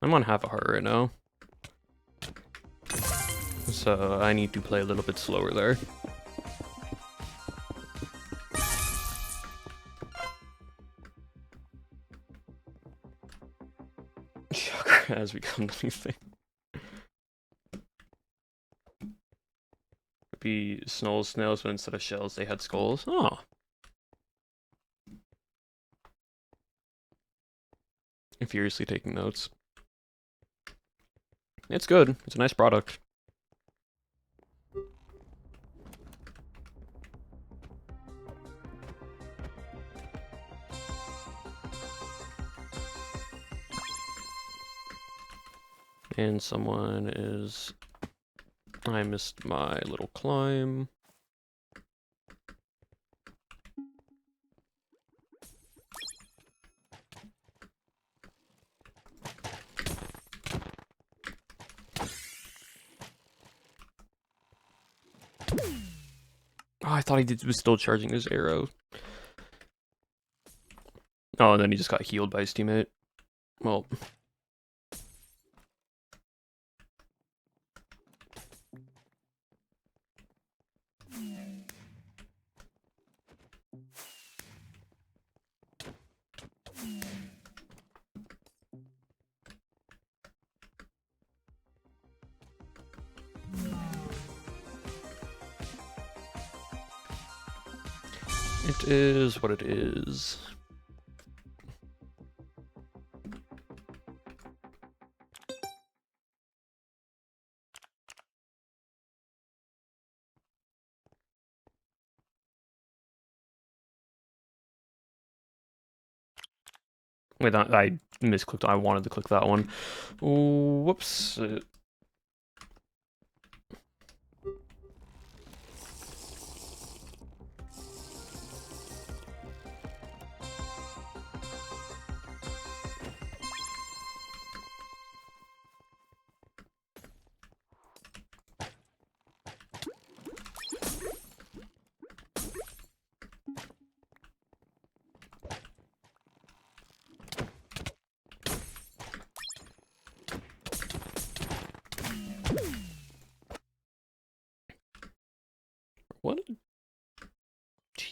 [SPEAKER 1] I'm on half a heart right now. So I need to play a little bit slower there. Chakra has become the new thing. Could be snails, but instead of shells, they had skulls. Oh. I'm furiously taking notes. It's good. It's a nice product. And someone is... I missed my little climb. Oh, I thought he was still charging his arrow. Oh, and then he just got healed by his teammate. Well... It is what it is. Wait, I misclicked. I wanted to click that one. Oh, whoops.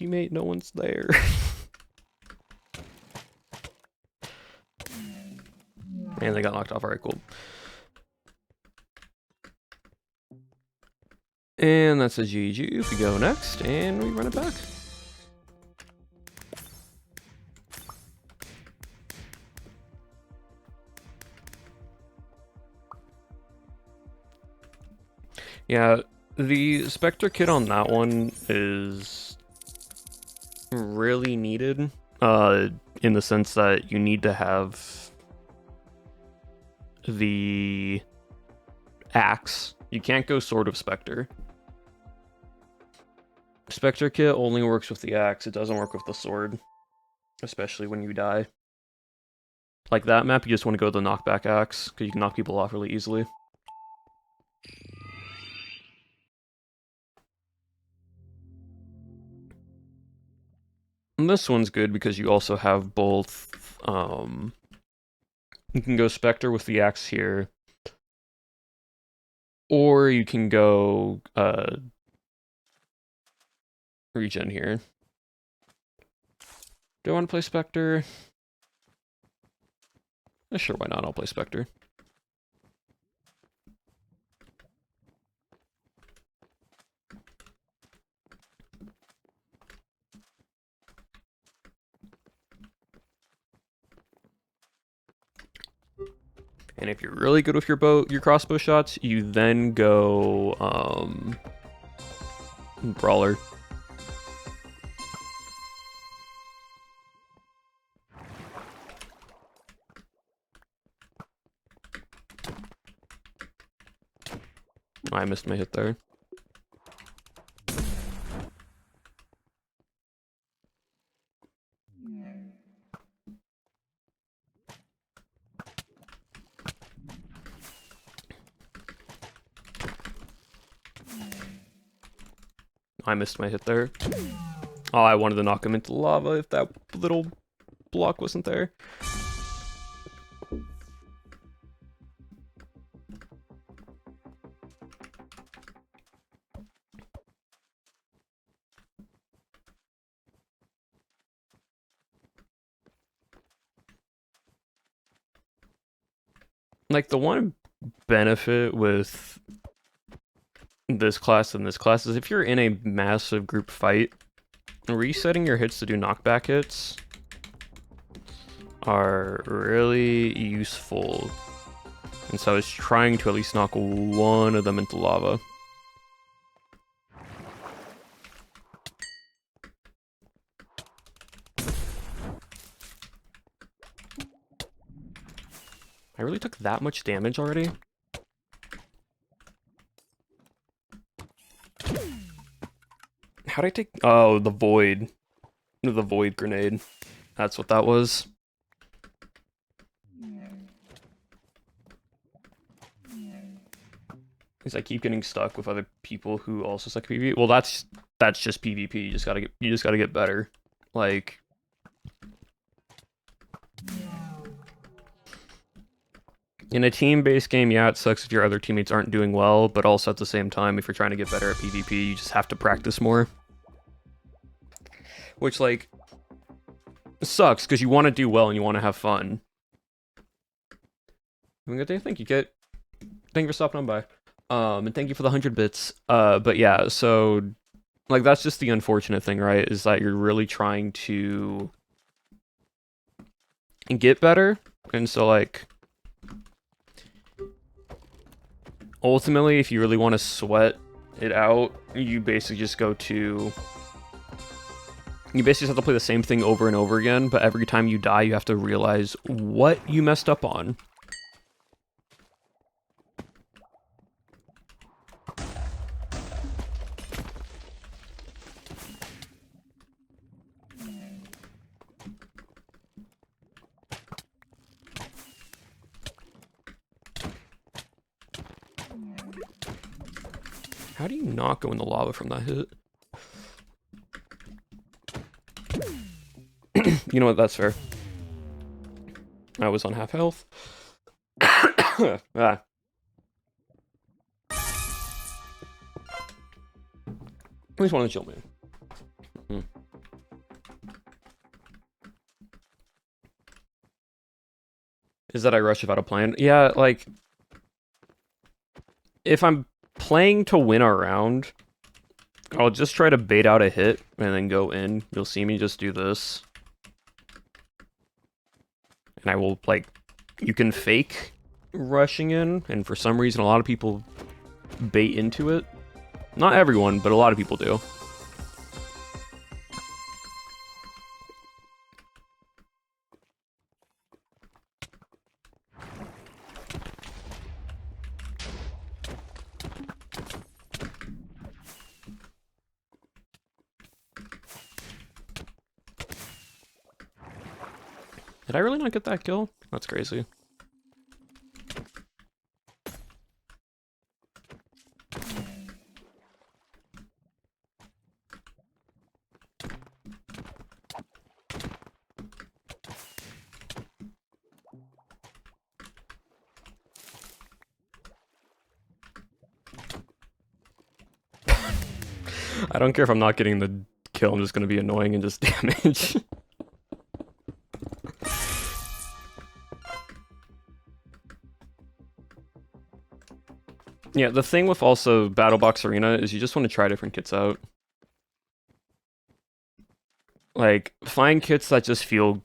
[SPEAKER 1] teammate, no one's there. And they got knocked off. Alright, cool. And that's a GG. We go next, and we run it back. Yeah, the Spectre kit on that one is really needed, in the sense that you need to have the axe. You can't go Sword of Spectre. Spectre kit only works with the axe, it doesn't work with the sword, especially when you die. Like that map, you just want to go the knockback axe, because you can knock people off really easily. And this one's good because you also have both, you can go Spectre with the axe here, or you can go, regen here. Do I want to play Spectre? Sure, why not? I'll play Spectre. And if you're really good with your crossbow shots, you then go, Brawler. Oh, I missed my hit there. I missed my hit there. Oh, I wanted to knock him into lava if that little block wasn't there. Like, the one benefit with this class and this class is if you're in a massive group fight, resetting your hits to do knockback hits are really useful. And so I was trying to at least knock one of them into lava. I really took that much damage already? How'd I take... Oh, the void. The void grenade. That's what that was. Because I keep getting stuck with other people who also suck at PvP. Well, that's just PvP. You just gotta get better. Like... In a team-based game, yeah, it sucks if your other teammates aren't doing well, but also at the same time, if you're trying to get better at PvP, you just have to practice more. Which, like, sucks, because you want to do well and you want to have fun. Have a good day. Thank you, Kit. Thank you for stopping on by. And thank you for the 100 bits. But yeah, so, like, that's just the unfortunate thing, right? Is that you're really trying to get better, and so, like... Ultimately, if you really want to sweat it out, you basically just go to... You basically just have to play the same thing over and over again, but every time you die, you have to realize what you messed up on. How do you not go in the lava from that hit? You know what, that's fair. I was on half health. Ah. At least want to chill, man. is that I rush without a plan. Yeah, like, if I'm playing to win a round, I'll just try to bait out a hit and then go in. You'll see me just do this. And I will, like, you can fake rushing in, and for some reason a lot of people bait into it. Not everyone, but a lot of people do. Did I really not get that kill? That's crazy. I don't care if I'm not getting the kill, I'm just gonna be annoying and just damage. Yeah, the thing with also Battle Box Arena is you just want to try different kits out. Like, find kits that just feel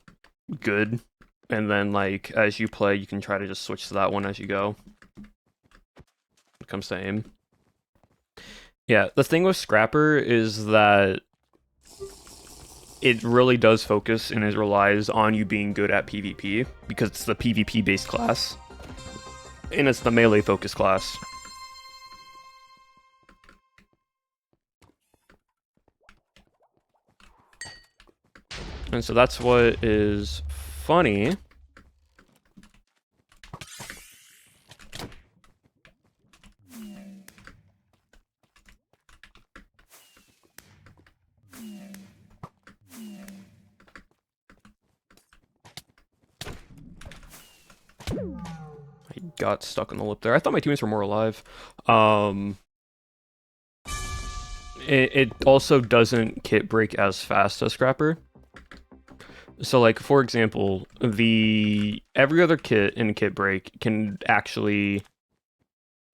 [SPEAKER 1] good, and then, like, as you play, you can try to just switch to that one as you go. When it comes to aim. Yeah, the thing with Scrapper is that it really does focus and it relies on you being good at PvP, because it's the PvP-based class. And it's the melee-focused class. And so that's what is funny. I got stuck on the lip there. I thought my teammates were more alive. It also doesn't kit break as fast as Scrapper. So, like, for example, every other kit in Kit Break can actually,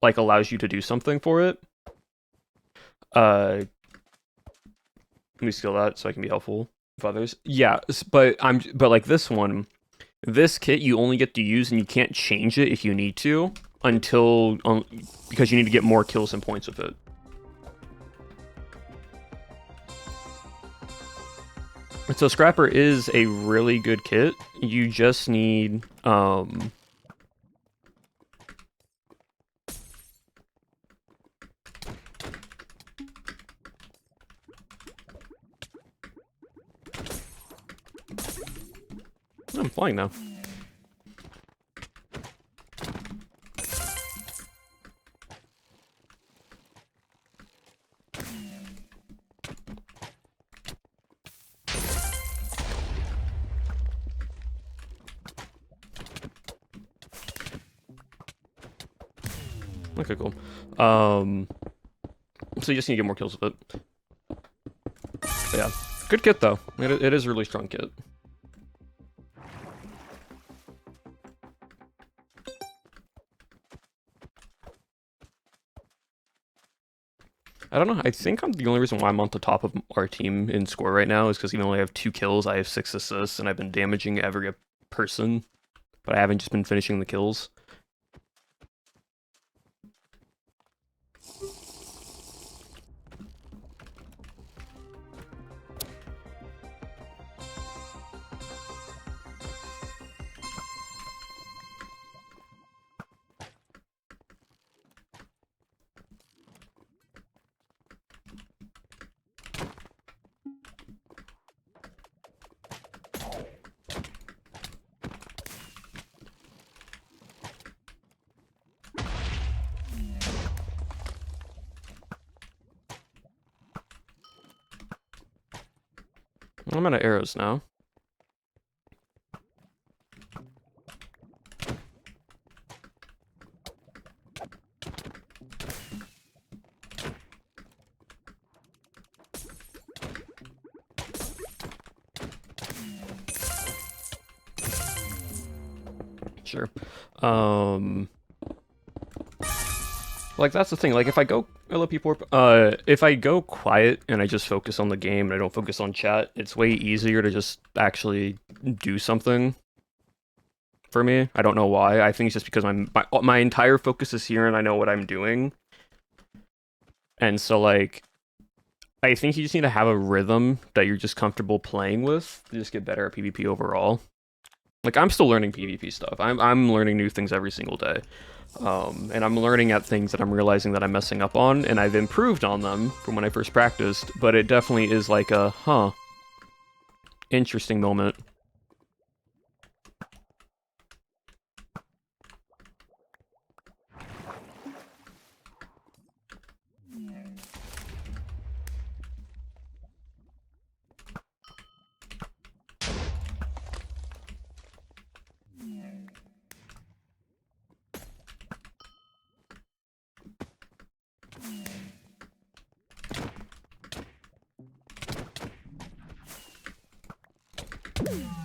[SPEAKER 1] like, allows you to do something for it. Let me skill that so I can be helpful with others. Yeah, but like this one, this kit you only get to use and you can't change it if you need to until because you need to get more kills and points with it. So Scrapper is a really good kit. You just need I'm flying now. Okay, cool. So you just need to get more kills with it. But yeah, good kit though. It is a really strong kit. I don't know. I think the only reason why I'm on the top of our team in score right now is because even though I have 2 kills, I have 6 assists, and I've been damaging every person, but I haven't just been finishing the kills. I'm out of arrows now. Sure. Like, that's the thing. Like, if I go... Hello, people. If I go quiet and I just focus on the game and I don't focus on chat, it's way easier to just actually do something for me. I don't know why. I think it's just because my entire focus is here and I know what I'm doing. And so, like, I think you just need to have a rhythm that you're just comfortable playing with to just get better at PvP overall. Like, I'm still learning PvP stuff. I'm learning new things every single day. And I'm learning at things that I'm realizing that I'm messing up on, and I've improved on them from when I first practiced, but it definitely is like a, interesting moment.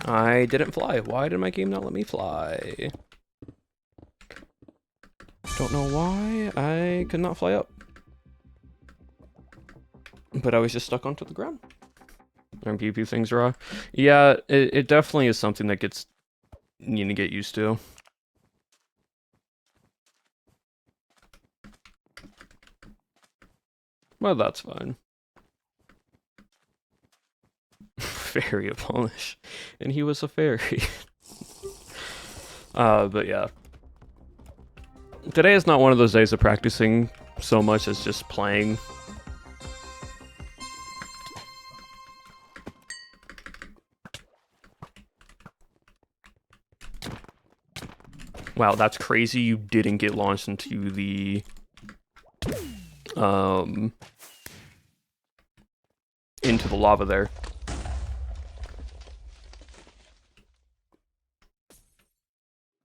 [SPEAKER 1] I didn't fly. Why did my game not let me fly? Don't know why I could not fly up. But I was just stuck onto the ground. And PvP things raw. Yeah, it definitely is something that you need to get used to. Well, that's fine. Fairy of Polish. And he was a fairy. But yeah. Today is not one of those days of practicing so much as just playing. Wow, that's crazy you didn't get launched into the... into the lava there.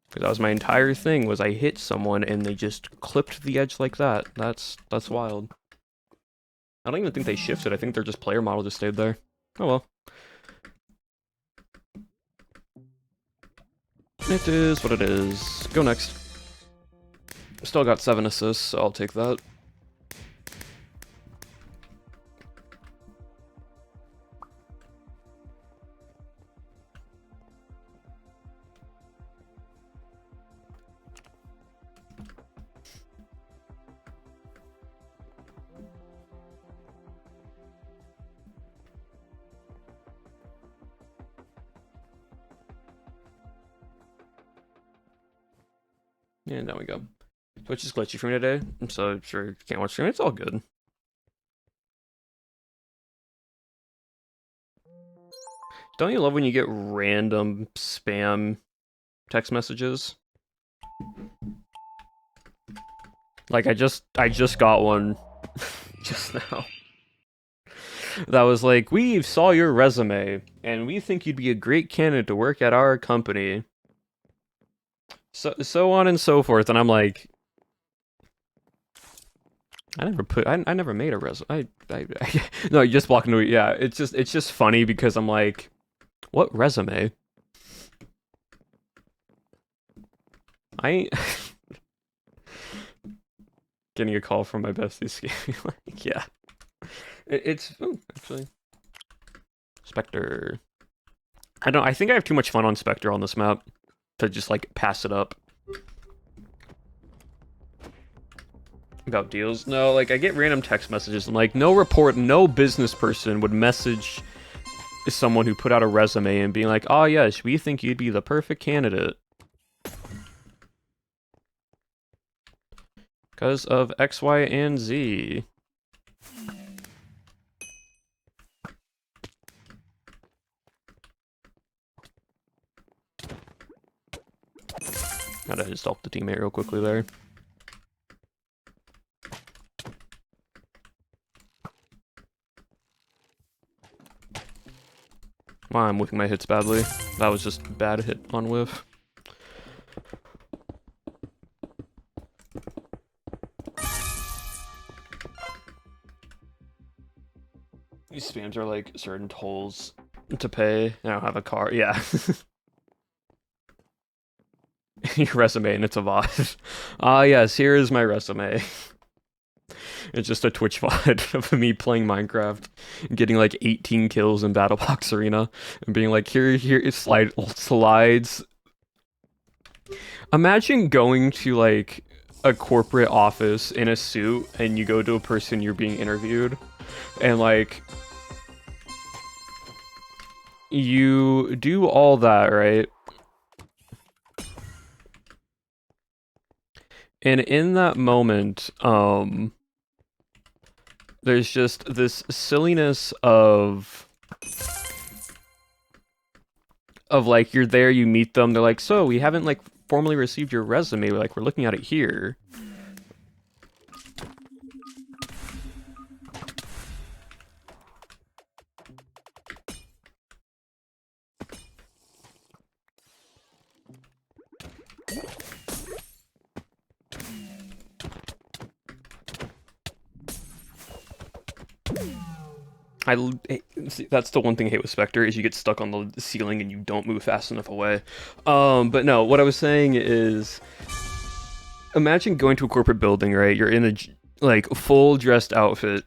[SPEAKER 1] Because that was my entire thing, was I hit someone and they just clipped the edge like that. That's wild. I don't even think they shifted. I think their just player model just stayed there. Oh well. It is what it is. Go next. Still got 7 assists, so I'll take that. And there we go. Twitch is glitchy for me today, so I'm sure you can't watch stream. It's all good. Don't you love when you get random spam text messages? Like I just got one just now. That was like, we saw your resume and we think you'd be a great candidate to work at our company. So on and so forth, and I'm like, I never made a resume. No, you just walk into it. Yeah, it's just funny because I'm like, what resume? I ain't getting a call from my bestie. Like, yeah, it's actually Spectre. I think I have too much fun on Spectre on this map to just like pass it up. About deals? No, like I get random text messages. I'm like, no business person would message someone who put out a resume and being like, oh yes, we think you'd be the perfect candidate. Because of X, Y, and Z. Gotta just ult the teammate real quickly there. Wow, I'm whiffing my hits badly. That was just bad hit on whiff. These spams are like certain tolls to pay. I don't have a car. Yeah. Your resume, and it's a VOD. Ah, yes, here is my resume. It's just a Twitch VOD of me playing Minecraft, and getting like 18 kills in Battle Box Arena, and being like, here is slides. Imagine going to like a corporate office in a suit, and you go to a person you're being interviewed, and like you do all that, right? And in that moment, there's just this silliness of like you're there, you meet them, they're like, so we haven't like formally received your resume, we're looking at it here. See, that's the one thing I hate with Spectre is you get stuck on the ceiling and you don't move fast enough away. But no, what I was saying is, imagine going to a corporate building, right? You're in a like full dressed outfit,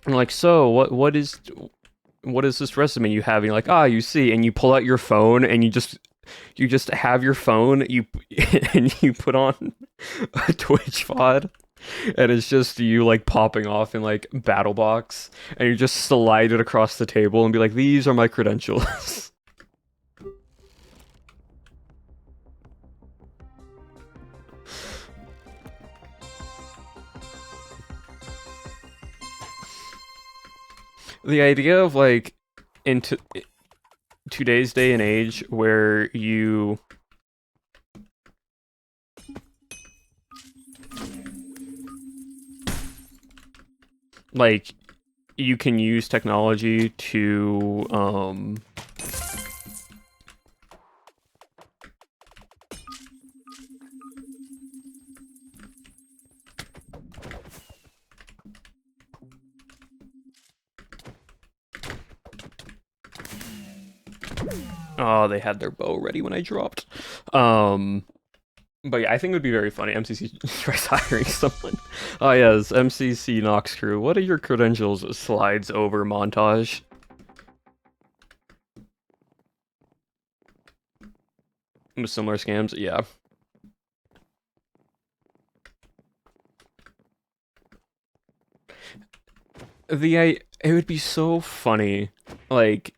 [SPEAKER 1] and like, so what is this resume you have? And you're like, you see, and you pull out your phone and you just have your phone, and you put on a Twitch VOD. And it's just you like popping off in like battle box, and you just slide it across the table and be like, these are my credentials. The idea of like into today's day and age where you like you can use technology to oh, they had their bow ready when I dropped. But yeah, I think it would be very funny. MCC tries hiring someone. Oh yes, MCC Nox crew. What are your credentials? Slides over montage. Similar scams, yeah. It would be so funny, like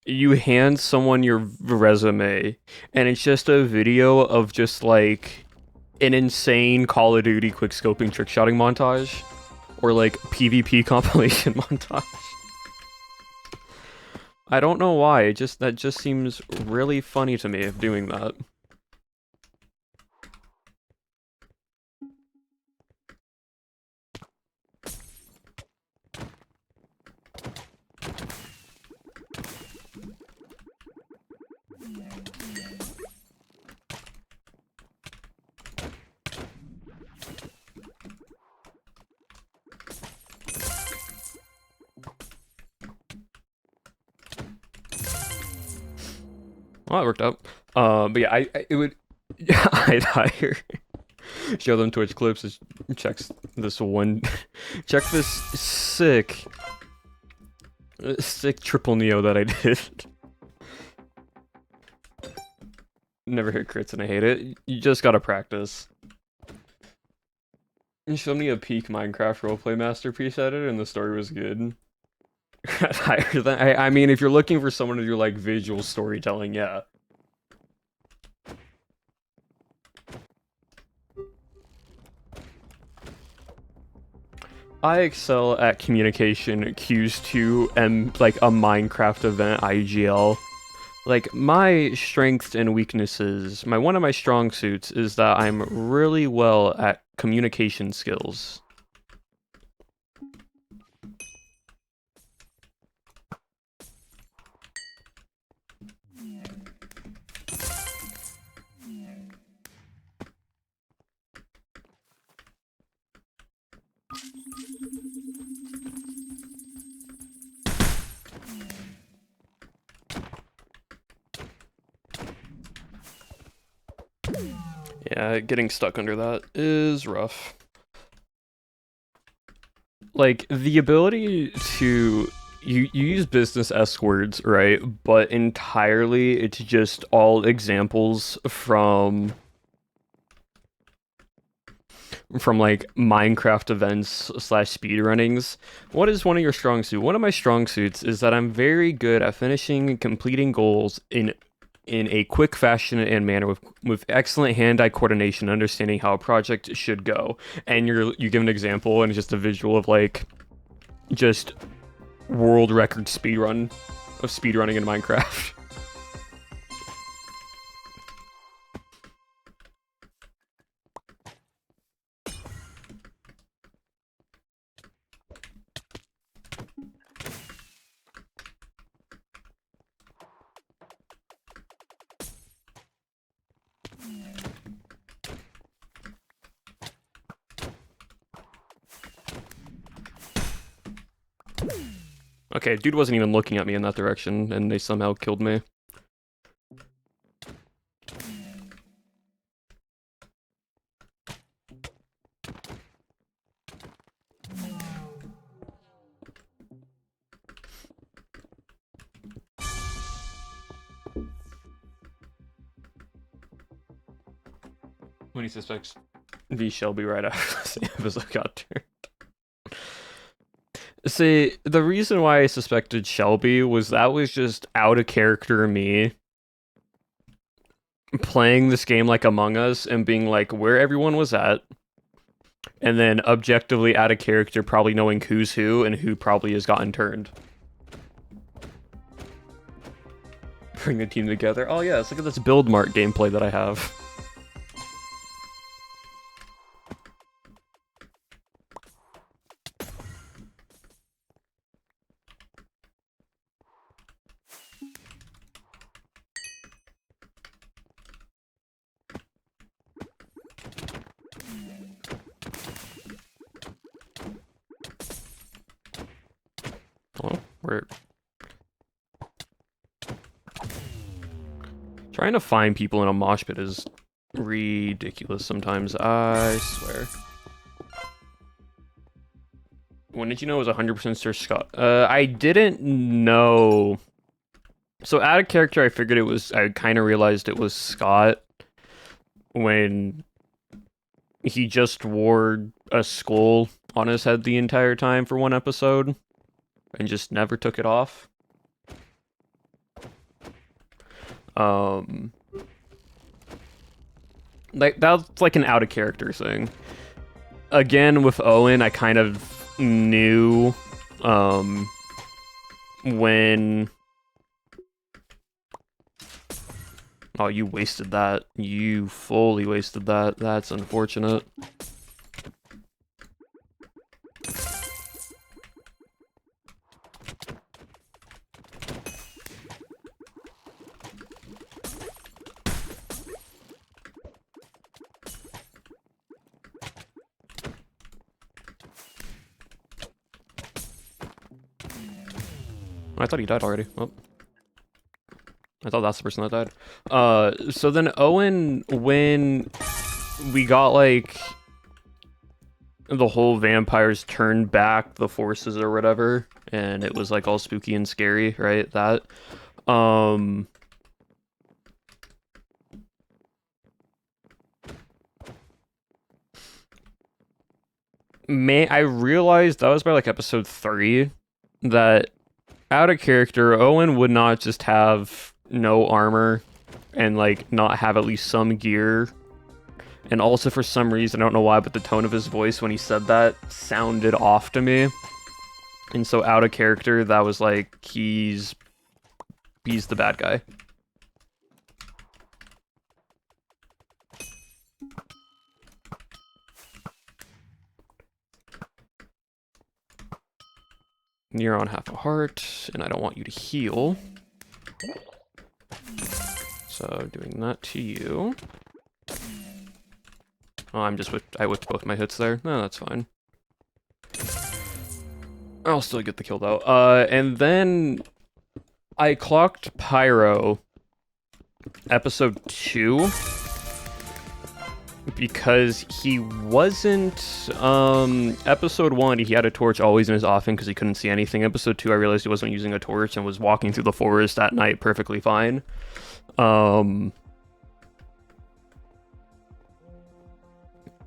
[SPEAKER 1] you hand someone your resume, and it's just a video of just like an insane Call of Duty quickscoping trickshotting montage, or like PvP compilation montage. I don't know why. That just seems really funny to me of doing that. Well, that worked out. But yeah, it would. I'd hire. Show them Twitch clips. Checks this one. Check this sick triple neo that I did. Never hit crits and I hate it. You just gotta practice. You showed me a peak Minecraft roleplay masterpiece editor, and the story was good. Higher than I mean, if you're looking for someone to do like visual storytelling, yeah. I excel at communication cues to like a Minecraft event IGL. Like my strengths and weaknesses, one of my strong suits is that I'm really well at communication skills. Yeah, getting stuck under that is rough. Like, the ability to... You use business S words, right? But entirely, it's just all examples from like Minecraft events slash speedrunnings. What is one of your strong suits? One of my strong suits is that I'm very good at finishing and completing goals in a quick fashion and manner with excellent hand-eye coordination, understanding how a project should go. And you give an example and it's just a visual of like just world record speedrunning in Minecraft. Okay, dude wasn't even looking at me in that direction, and they somehow killed me. When he suspects V Shelby right after the episode got turned. See, the reason why I suspected Shelby was that was just out of character me playing this game like Among Us and being like where everyone was at, and then objectively out of character probably knowing who's who and who probably has gotten turned. Bring the team together. Oh yes, look at this build mart gameplay that I have. Oh, we're trying to find people in a mosh pit is ridiculous sometimes, I swear. When did you know it was 100% Sir Scott? I didn't know. So out of character, I figured it was, I kind of realized it was Scott when he just wore a skull on his head the entire time for one episode and just never took it off. Like that's like an out of character thing. Again, with Owen, I kind of knew when... Oh, you wasted that. You fully wasted that. That's unfortunate. I thought he died already. Oh. I thought that's the person that died. So then Owen, when we got, like, the whole vampires turned back the forces or whatever, and it was, like, all spooky and scary, right? That. I realized that was by, like, episode 3, that out of character, Owen would not just have no armor and like not have at least some gear. And also for some reason, I don't know why, but the tone of his voice when he said that sounded off to me. And so out of character, that was like, he's the bad guy. You're on half a heart, and I don't want you to heal. So doing that to you. Oh, I whipped both my hits there. No, that's fine. I'll still get the kill though. And then I clocked Pyro episode 2 because he wasn't episode 1 he had a torch always in his offing because he couldn't see anything. Episode 2 I realized he wasn't using a torch and was walking through the forest at night perfectly fine.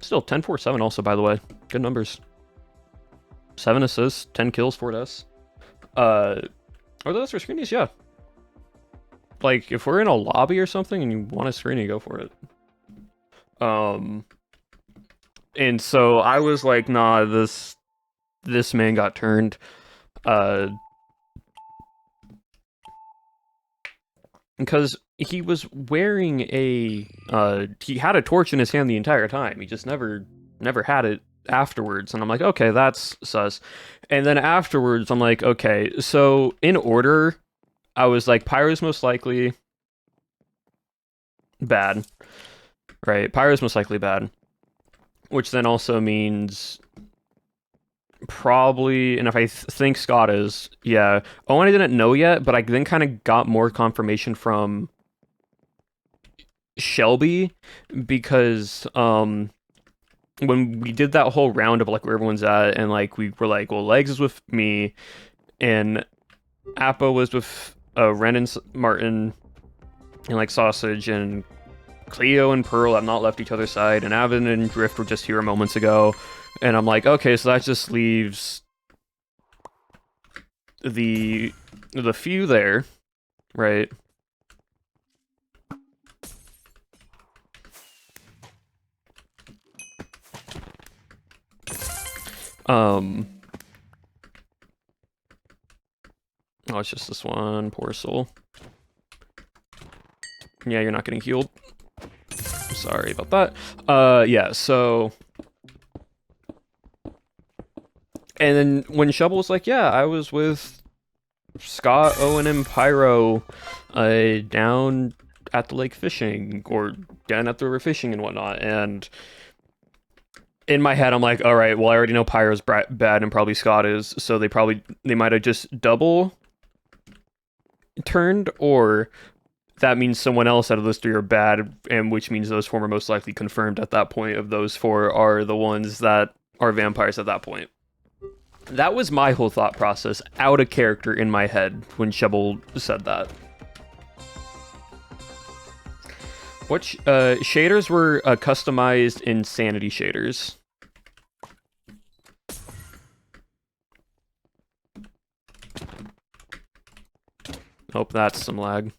[SPEAKER 1] Still 10-4-7 also, by the way, good numbers. 7 assists, 10 kills, 4 deaths. Are those for screenies? Yeah. Like, if we're in a lobby or something and you want a screenie, go for it. And so I was like, nah, this man got turned. Because he was wearing he had a torch in his hand the entire time. He just never had it afterwards. And I'm like, okay, that's sus. And then afterwards, I'm like, okay, so in order, I was like, Pyro's most likely bad. Right, Pyro's most likely bad. Which then also means probably, and if I think Scott is, yeah. Owen I didn't know yet, but I then kind of got more confirmation from Shelby, because when we did that whole round of like where everyone's at, and like we were like, well, Legs is with me, and Appa was with Ren and Martin, and like Sausage, and Cleo and Pearl have not left each other's side, and Avin and Drift were just here moments ago. And I'm like, okay, so that just leaves the few there, right? Oh, it's just this one, poor soul. Yeah, you're not getting healed. Sorry about that. Yeah, so... And then when Shovel was like, yeah, I was with Scott, Owen, and Pyro down at the lake fishing, or down at the river fishing and whatnot, and in my head, I'm like, all right, well, I already know Pyro's bad and probably Scott is, so they might have just double turned, or that means someone else out of those 3 are bad, and which means those 4 are most likely confirmed at that point. Of those 4 are the ones that are vampires at that point. That was my whole thought process, out of character in my head, when Shovel said that. What shaders were customized insanity shaders? Hope that's some lag.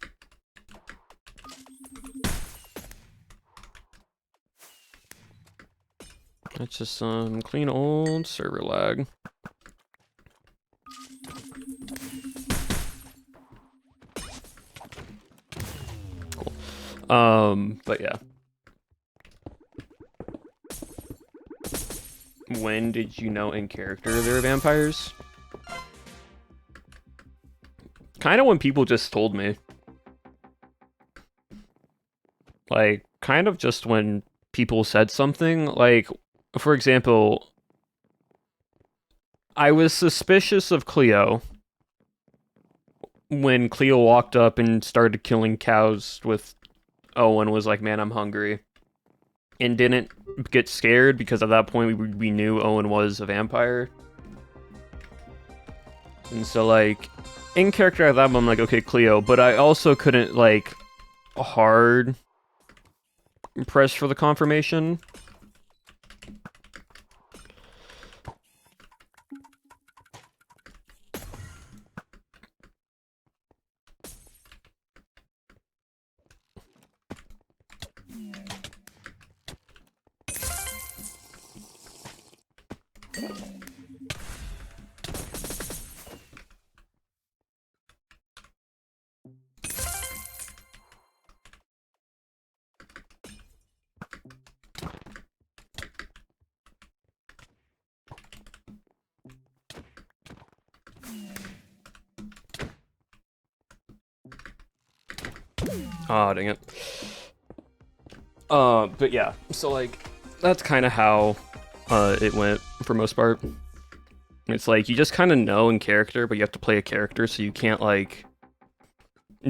[SPEAKER 1] That's just some clean old server lag. But yeah. When did you know in character they were vampires? Kind of when people just told me. Like, kind of just when people said something. Like, for example, I was suspicious of Cleo when Cleo walked up and started killing cows with Owen, was like, man, I'm hungry. And didn't get scared because at that point we knew Owen was a vampire. And so, like, in character at that moment, I'm like, okay, Cleo. But I also couldn't, like, hard press for the confirmation. Oh, dang it. But yeah, so, like, that's kind of how it went for most part. It's like, you just kind of know in character, but you have to play a character, so you can't, like,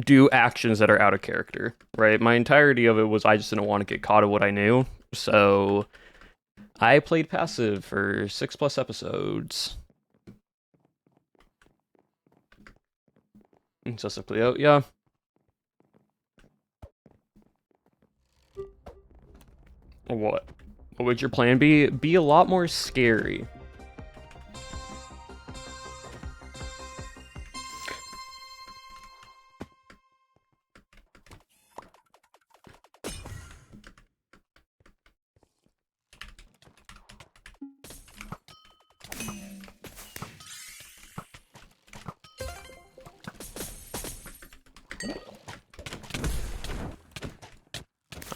[SPEAKER 1] do actions that are out of character, right? My entirety of it was I just didn't want to get caught at what I knew, So I played passive for 6+ episodes. Incessantly out, yeah. What? What would your plan be? Be a lot more scary.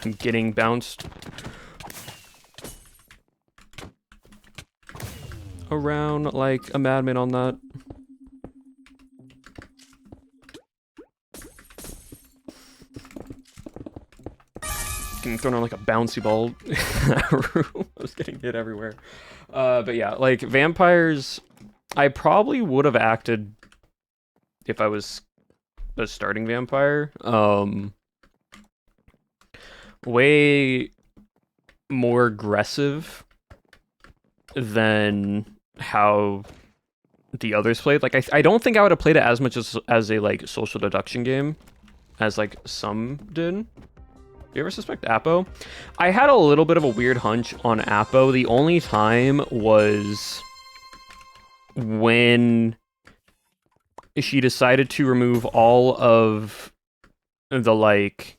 [SPEAKER 1] I'm getting bounced around like a madman on that. Getting thrown on like a bouncy ball. I was getting hit everywhere. But yeah, like vampires, I probably would have acted if I was a starting vampire. Way more aggressive than how the others played. Like I don't think I would have played it as much as a like social deduction game as like some did. Do you ever suspect Apo? I had a little bit of a weird hunch on Apo. The only time was when she decided to remove all of the like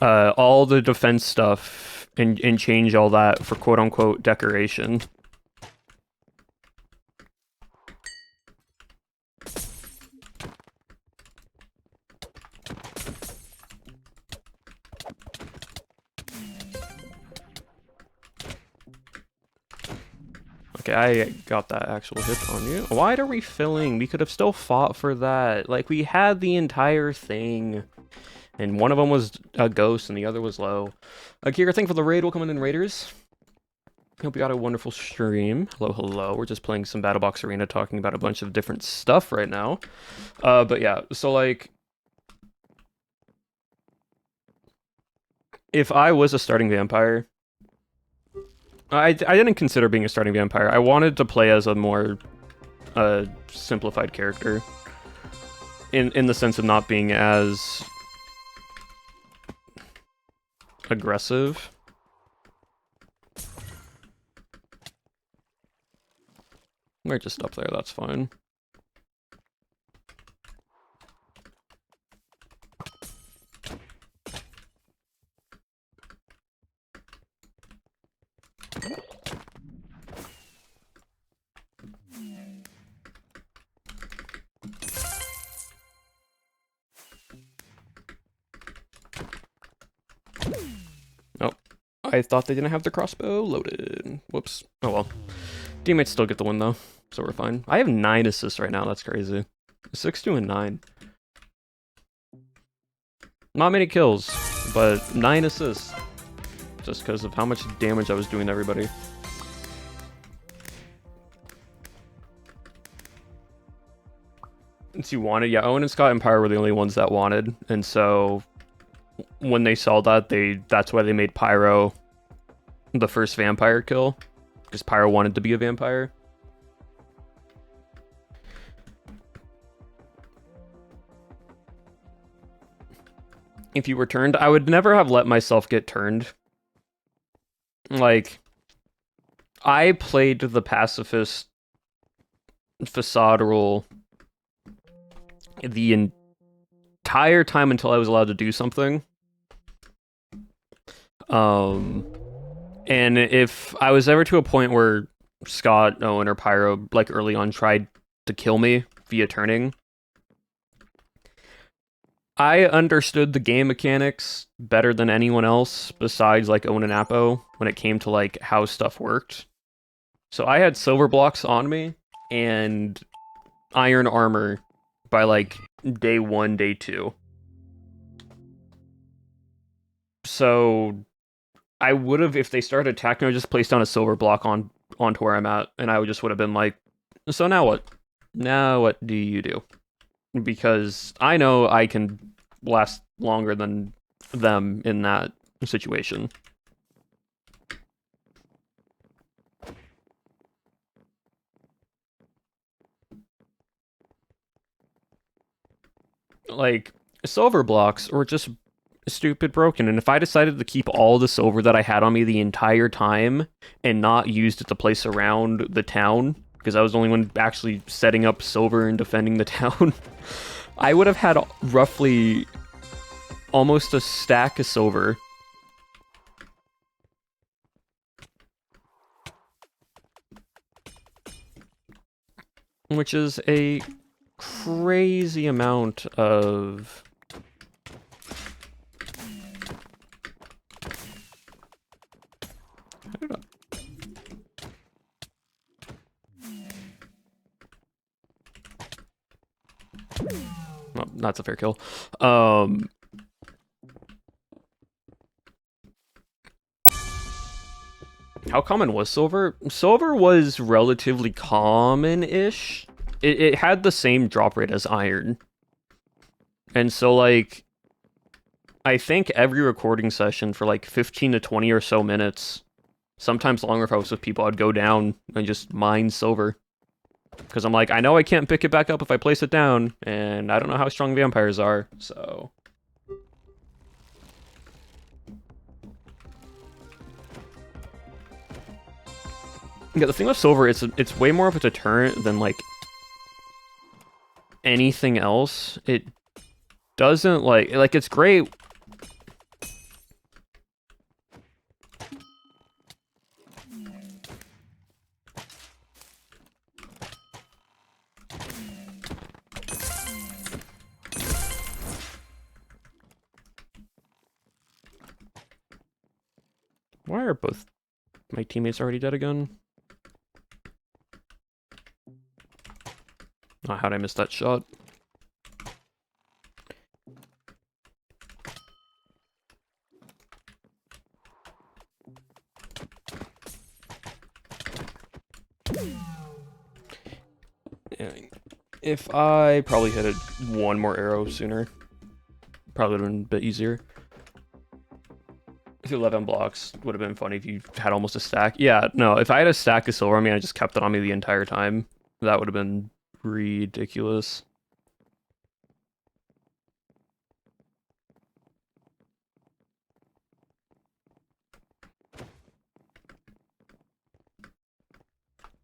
[SPEAKER 1] all the defense stuff and change all that for quote-unquote decoration. Okay, I got that actual hit on you. Why are we filling? We could have still fought for that. Like, we had the entire thing. And one of them was a ghost and the other was low. Akira, thank you for the raid. Welcome in, Raiders. Hope you had a wonderful stream. Hello, hello. We're just playing some BattleBox Arena, talking about a bunch of different stuff right now. But yeah, so like, if I was a starting vampire, I didn't consider being a starting vampire. I wanted to play as a more simplified character, in the sense of not being as aggressive. Might just stop there, that's fine. Oh, I thought they didn't have the crossbow loaded. Whoops. Oh well. Teammates still get the win though, so we're fine. I have 9 assists right now, that's crazy. 6, 2, and 9. Not many kills, but 9 assists. Just because of how much damage I was doing to everybody. Since you wanted, yeah, Owen and Scott and Pyro were the only ones that wanted, and so when they saw that, that's why they made Pyro the first vampire kill, because Pyro wanted to be a vampire. If you were turned, I would never have let myself get turned. Like, I played the pacifist facade role the entire time until I was allowed to do something. And if I was ever to a point where Scott, Owen, or Pyro, like early on, tried to kill me via turning, I understood the game mechanics better than anyone else besides like Owen and Apo when it came to like how stuff worked. So I had silver blocks on me and iron armor by like day 1, day 2. So I would have, if they started attacking, I would just place down a silver block onto where I'm at, and I just would have been like, so now what? Now what do you do? because I know I can last longer than them in that situation. Like, silver blocks were just stupid broken, and if I decided to keep all the silver that I had on me the entire time and not used it to place around the town, because I was the only one actually setting up silver and defending the town, I would have had roughly almost a stack of silver. Which is a crazy amount of... Well, that's a fair kill. How common was silver? Silver was relatively common-ish. It had the same drop rate as iron. And so, like, I think every recording session for like 15 to 20 or so minutes, sometimes longer if I was with people, I'd go down and just mine silver. Because I'm like, I know I can't pick it back up if I place it down, and I don't know how strong vampires are, so... Yeah, the thing with silver, it's way more of a deterrent than, like, anything else. It doesn't, like, it's great. Why are both my teammates already dead again? Oh, how'd I miss that shot? Yeah, if I probably hit it one more arrow sooner, probably would have been a bit easier. 11 blocks would have been funny if you had almost a stack. Yeah, no, if I had a stack of silver, I mean, I just kept it on me the entire time. That would have been ridiculous.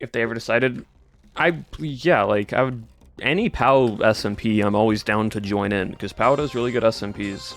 [SPEAKER 1] If they ever decided, yeah, like, I would, any POW SMP, I'm always down to join in, because POW does really good SMPs.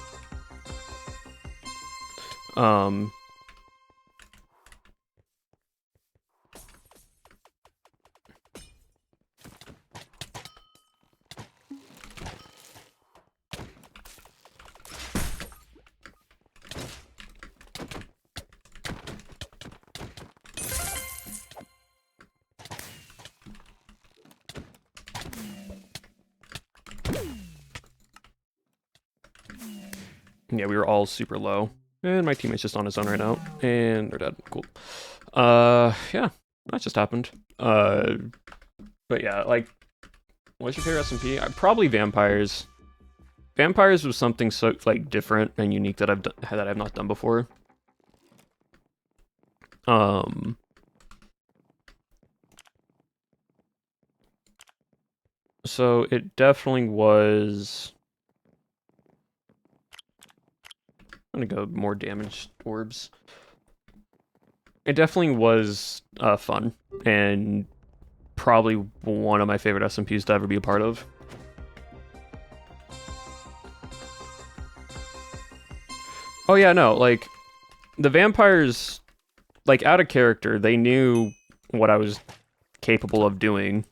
[SPEAKER 1] Yeah, we were all super low. And my teammate's just on his own right now. And they're dead. Cool. Yeah. That just happened. But yeah, like, what's your favorite SMP? Probably vampires. Vampires was something so, like, different and unique that I've not done before. So it definitely was... I'm gonna go more damaged orbs. It definitely was fun, and probably one of my favorite SMPs to ever be a part of. Oh yeah, no, like, the vampires, like, out of character, they knew what I was capable of doing.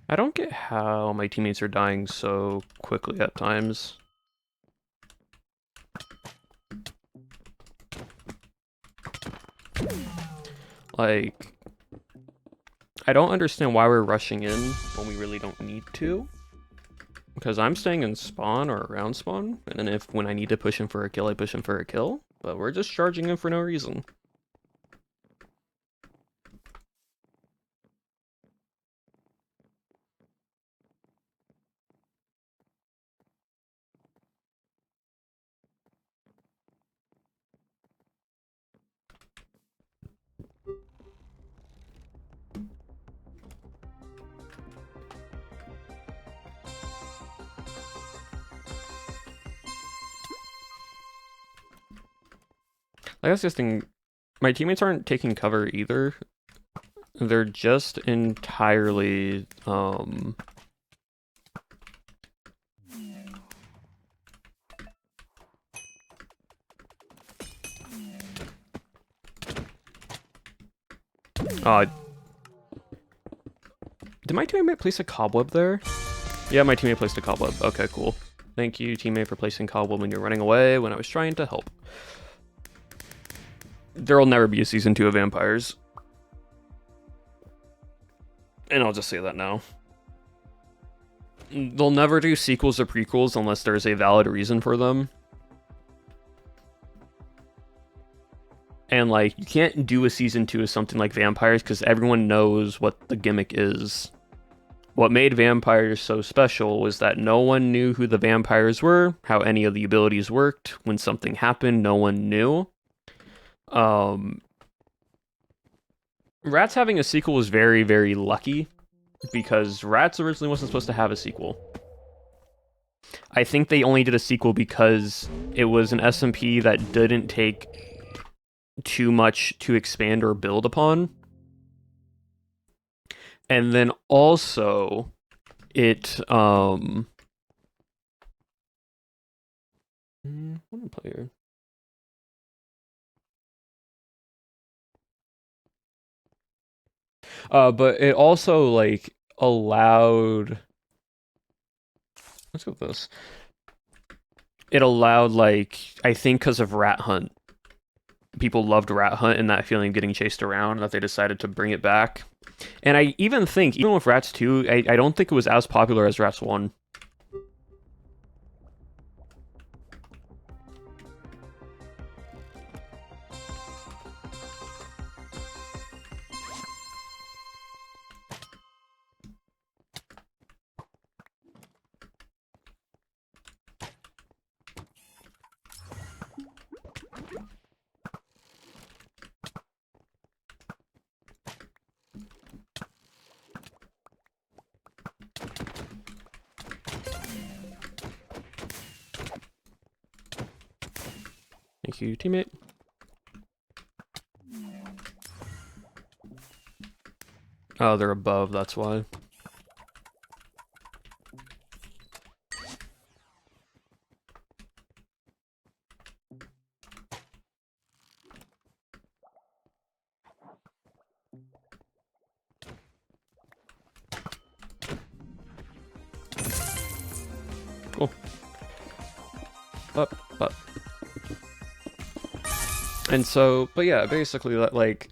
[SPEAKER 1] I don't get how my teammates are dying so quickly at times. Like, I don't understand why we're rushing in when we really don't need to. Because I'm staying in spawn or around spawn, and then if when I need to push him for a kill, I push him for a kill. But we're just charging him for no reason. I guess this thing, my teammates aren't taking cover either. They're just entirely, did my teammate place a cobweb there? Yeah, my teammate placed a cobweb. Okay, cool. Thank you, teammate, for placing cobweb when you're running away when I was trying to help. There'll never be a season 2 of Vampires. And I'll just say that now. They'll never do sequels or prequels unless there's a valid reason for them. And, like, you can't do a season 2 of something like Vampires because everyone knows what the gimmick is. What made Vampires so special was that no one knew who the vampires were, how any of the abilities worked. When something happened, no one knew. Rats having a sequel was very, very lucky because Rats originally wasn't supposed to have a sequel. I think they only did a sequel because it was an SMP that didn't take too much to expand or build upon. And then also it one player. But it also like allowed, let's go with this. It allowed, like, I think because of Rat Hunt, people loved Rat Hunt and that feeling of getting chased around, that they decided to bring it back. And I even think, even with Rats 2, I don't think it was as popular as Rats 1. Thank you, teammate. Oh, they're above, that's why. Cool. Up. And so, but yeah, basically, like,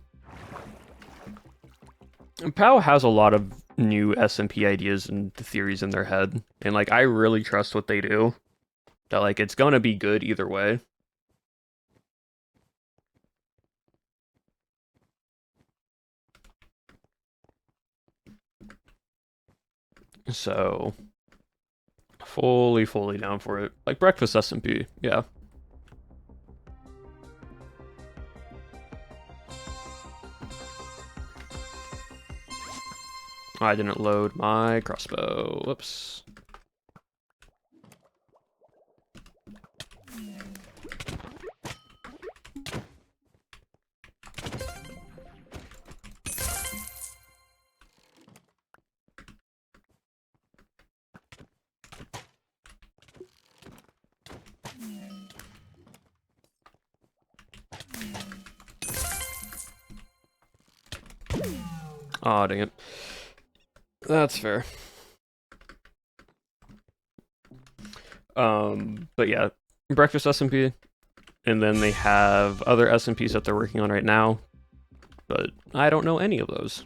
[SPEAKER 1] POW has a lot of new SMP ideas and theories in their head, and, like, I really trust what they do. That, like, it's gonna be good either way. So, fully down for it. Like, Breakfast SMP, yeah. I didn't load my crossbow. Whoops. Aw, dang it. That's fair. But yeah, Breakfast SMP, and then they have other SMPs that they're working on right now, but I don't know any of those.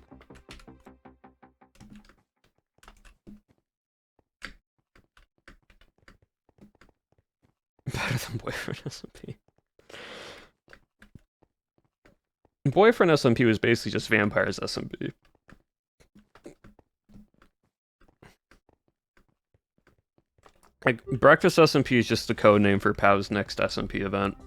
[SPEAKER 1] than Boyfriend SMP. Boyfriend SMP was basically just Vampires SMP. Like, Breakfast SMP is just the code name for Pow's next SMP event.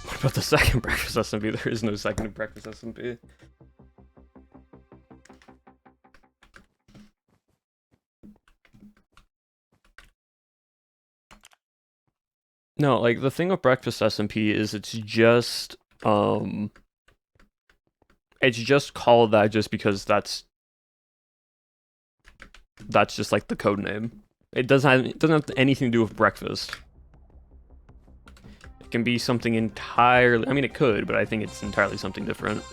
[SPEAKER 1] What about the second Breakfast SMP? There is no second Breakfast SMP. No, like, the thing with Breakfast SMP is it's just called that just because that's just like the code name. It doesn't have anything to do with breakfast. It can be something entirely, I mean it could, but I think it's entirely something different.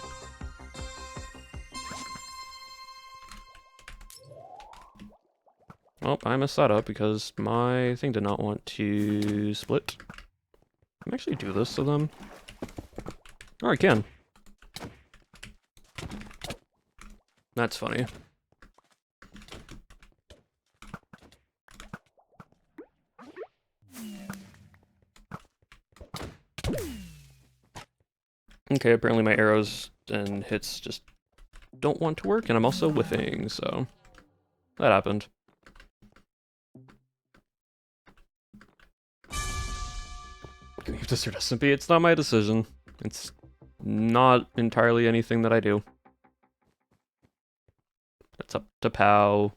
[SPEAKER 1] Oh, I messed that up because my thing did not want to split. Can I actually do this to them? Oh, I can. That's funny. Okay, apparently my arrows and hits just don't want to work, and I'm also whiffing, so that happened. Can you have this SMP? It's not my decision. It's not entirely anything that I do. It's up to Pow.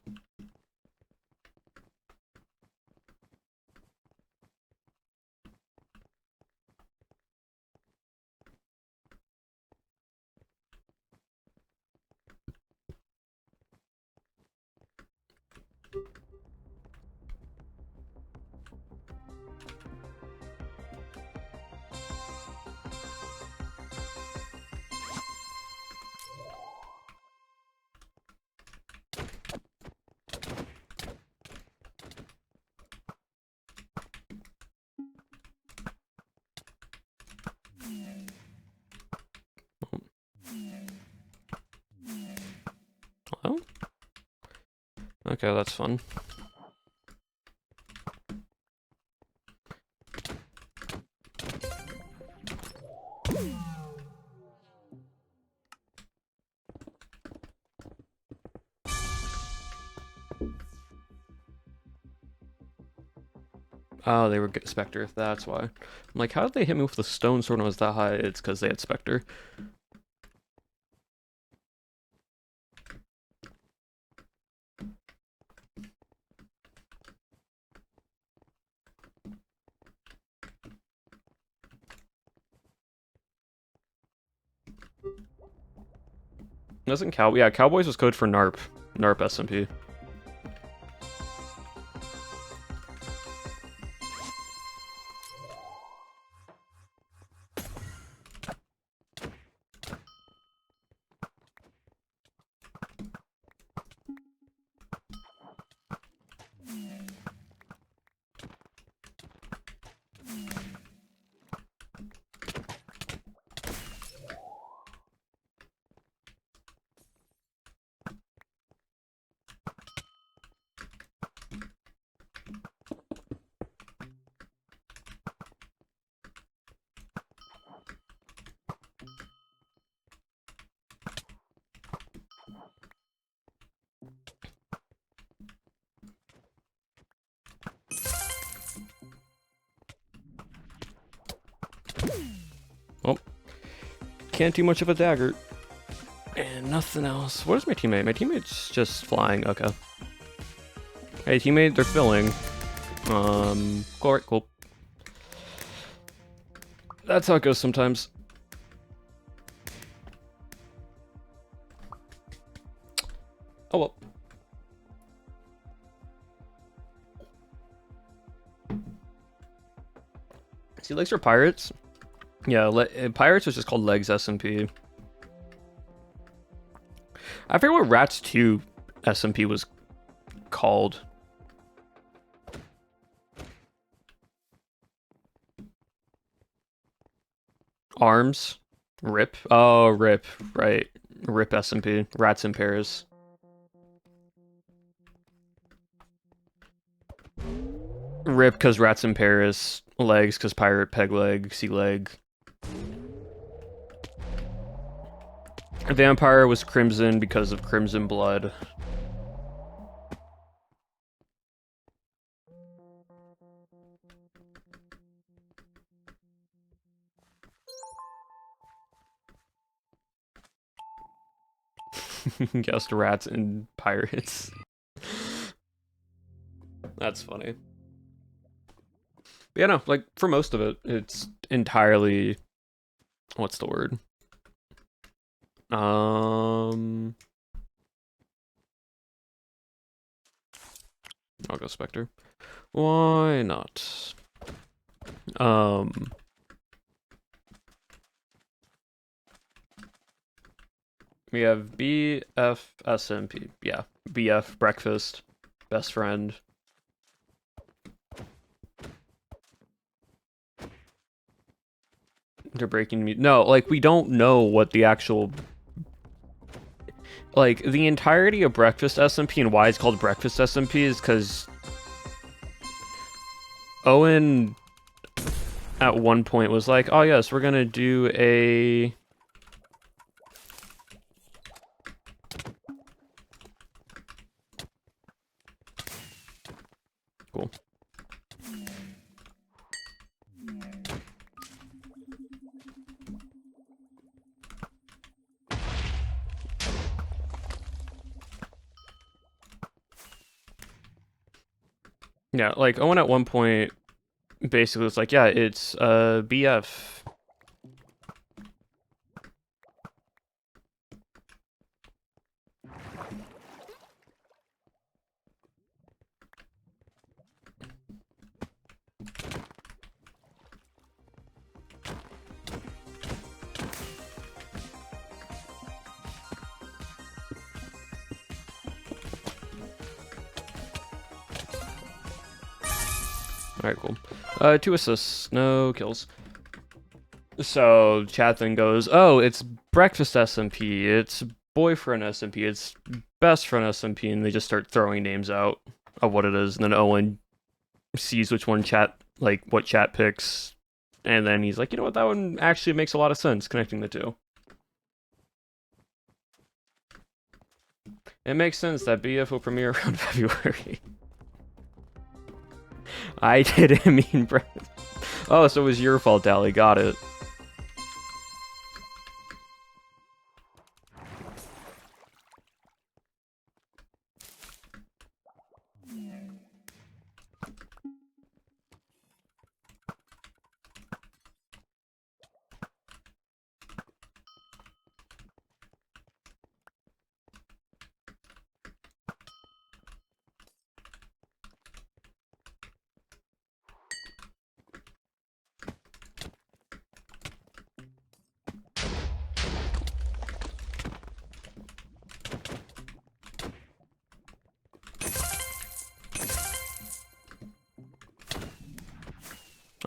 [SPEAKER 1] Hello? Okay, that's fun. Oh, they were Spectre, that's why. I'm like, how did they hit me with the stone sword when I was that high? It's because they had Spectre. Doesn't yeah, Cowboys was code for NARP. NARP SMP. Well, can't do much of a dagger. And nothing else. What is my teammate? My teammate's just flying. Okay. Hey, teammate, they're filling. Cool. That's how it goes sometimes. Oh well. See, legs are pirates. Yeah, pirates was just called legs SMP. I forget what Rats 2 SMP was called. Arms? Rip? Oh, Rip. Right. Rip SMP. Rats in Paris. Rip because Rats in Paris. Legs because pirate, peg leg, sea leg. Vampire was Crimson because of Crimson Blood. Guessed rats and pirates. That's funny. But yeah, no, like for most of it, it's entirely what's the word? I'll go Spectre. Why not? We have BFSMP. Yeah, BF breakfast, best friend. They're breaking me. No, like we don't know what the actual. Like the entirety of breakfast SMP and why it's called breakfast SMP is because Owen at one point was like, "Oh yes, we're gonna do a." Cool. Yeah, like Owen at one point basically was like, yeah, it's BF. Alright, cool. 2 assists, no kills. So chat then goes, oh, it's breakfast SMP, it's boyfriend SMP, it's best friend SMP, and they just start throwing names out of what it is, and then Owen sees which one chat, like what chat picks, and then he's like, you know what, that one actually makes a lot of sense, connecting the two. It makes sense that BF will premiere around February. I didn't mean breakfast. Oh, so it was your fault, Dally, got it.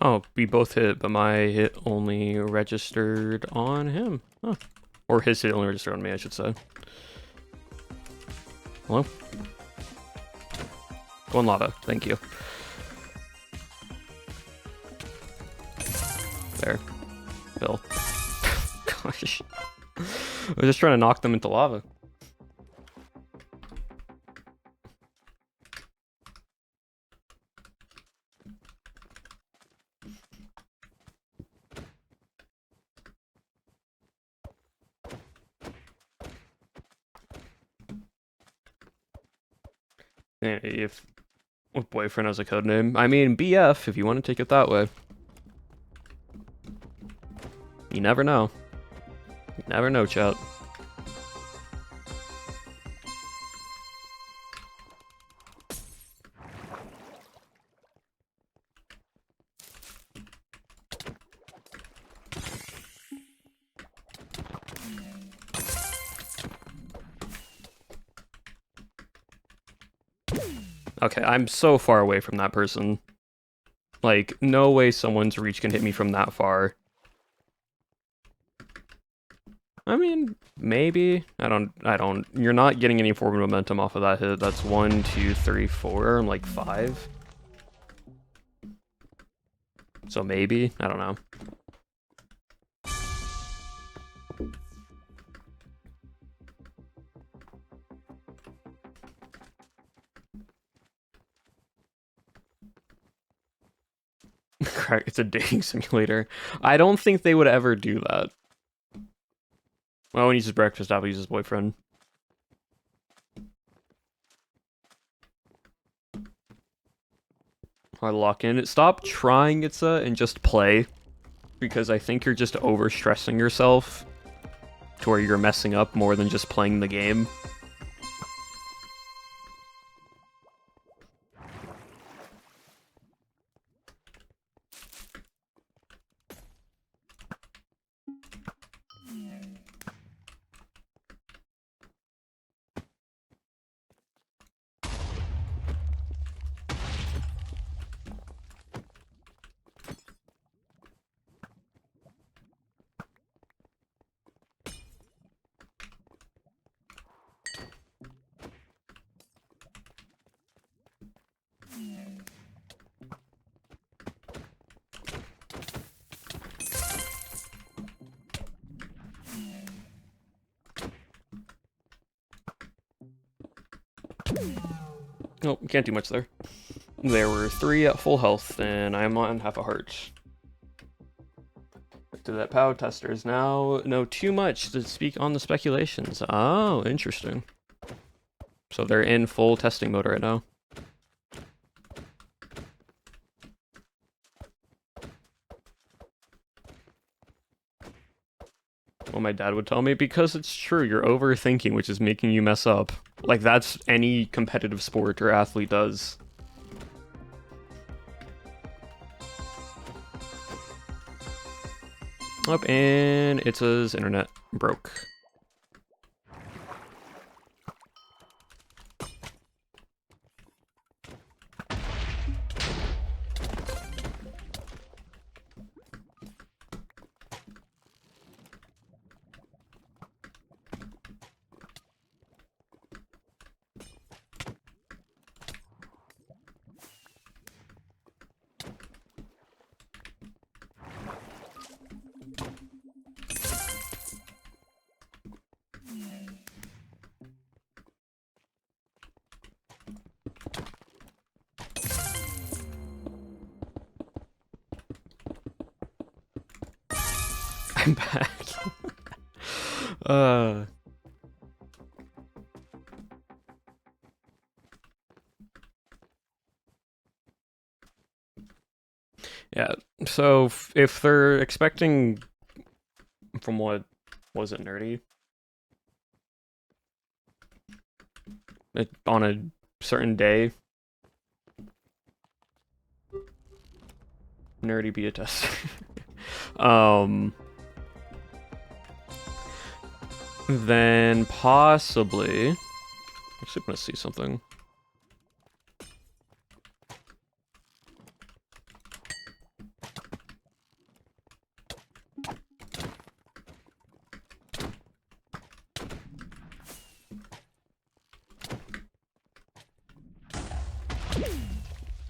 [SPEAKER 1] Oh, we both hit, but my hit only registered on him. Huh. Or his hit only registered on me, I should say. Hello? Go on lava, thank you. There. Bill. Gosh. I was just trying to knock them into lava. If With boyfriend as a code name. I mean, BF, if you want to take it that way. You never know. You never know, chat. Okay, I'm so far away from that person. Like, no way someone's reach can hit me from that far. I mean, maybe. I don't. You're not getting any forward momentum off of that hit. That's 1, 2, 3, 4, and like 5. So maybe. I don't know. It's a dating simulator. I don't think they would ever do that. Well, when he uses breakfast, Apple uses boyfriend. I lock in. Stop trying, Itza, and just play. Because I think you're just overstressing yourself to where you're messing up more than just playing the game. Nope, can't do much there. There were 3 at full health, and I'm on half a heart. To that POW testers now know too much to speak on the speculations. Oh, interesting. So they're in full testing mode right now. Well, my dad would tell me, because it's true, you're overthinking, which is making you mess up. Like, that's any competitive sport or athlete does. Up, and Itza's internet broke. I'm back. Yeah, so if they're expecting, from what was it, nerdy? On a certain day, nerdy be a tester. Then possibly, I'm actually gonna see something.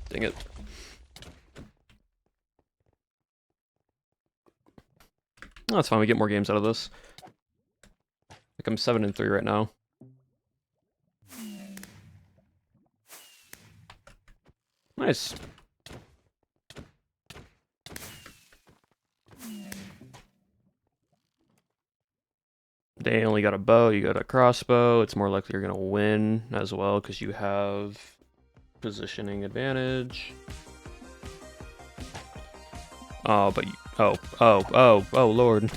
[SPEAKER 1] Dang it. Oh, that's fine, we get more games out of this. Like, I'm 7-3 right now. Nice. They only got a bow, you got a crossbow. It's more likely you're gonna win as well, because you have positioning advantage. Oh, but oh, Lord.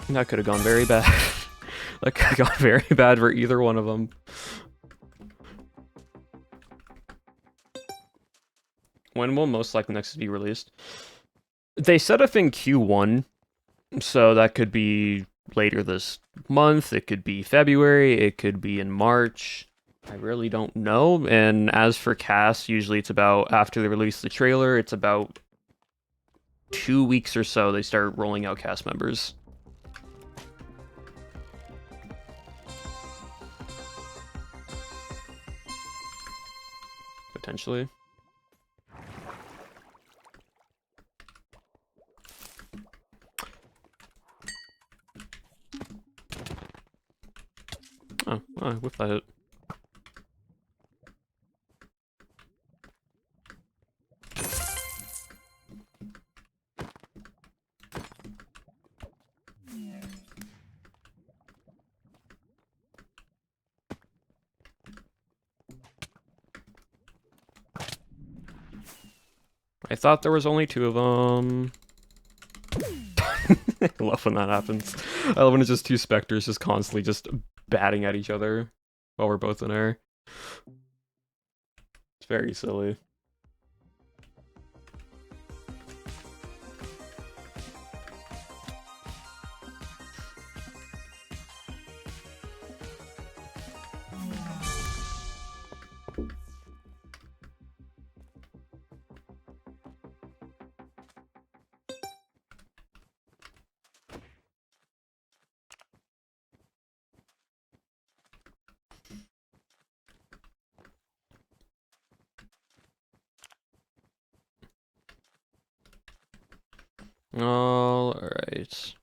[SPEAKER 1] That could have gone very bad. That could have gone very bad for either one of them. When will most likely Nexus be released? They set up in Q1, so that could be later this month, it could be February, it could be in March. I really don't know. And as for cast, usually it's about, after they release the trailer, it's about 2 weeks or so they start rolling out cast members. Potentially. Oh, whip that hit. I thought there was only 2 of them. I love when that happens. I love when it's just 2 specters just constantly just batting at each other while we're both in air. It's very silly. All right.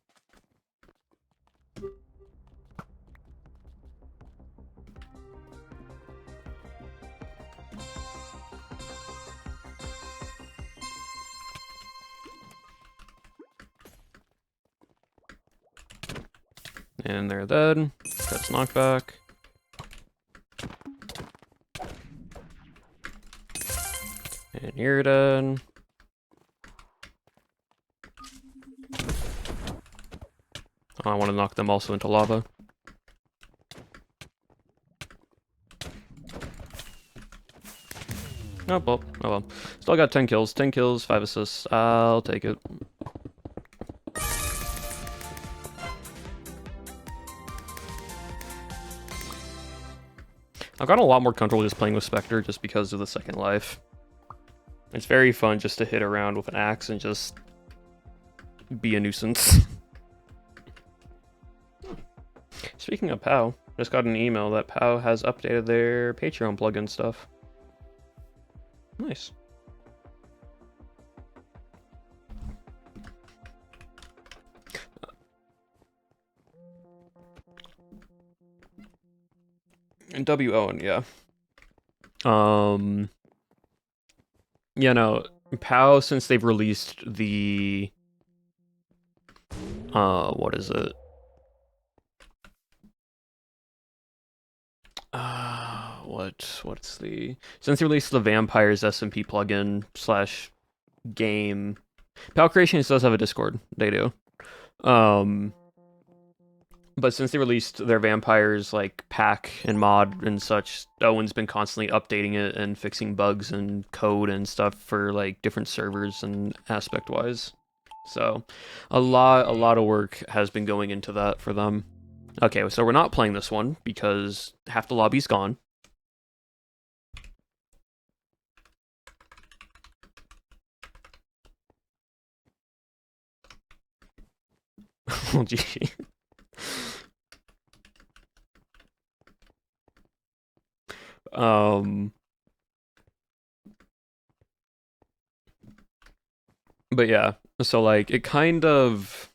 [SPEAKER 1] And they're dead. That's knockback. And you're dead. Oh, I want to knock them also into lava. Oh well, oh well. Still got 10 kills. 10 kills, 5 assists. I'll take it. I've gotten a lot more comfortable just playing with Spectre just because of the second life. It's very fun just to hit around with an axe and just be a nuisance. Speaking of POW, just got an email that POW has updated their Patreon plugin stuff. Nice. And W. Owen, yeah. Yeah, no, POW, since they've released the... what is it? What's the... Since they released the Vampires SMP plugin / game, POW Creations does have a Discord, they do. But since they released their Vampires, like, pack and mod and such, Owen's been constantly updating it and fixing bugs and code and stuff for, like, different servers and aspect-wise. So, a lot of work has been going into that for them. Okay, so we're not playing this one, because half the lobby's gone. Oh, gee. But yeah, so like it kind of,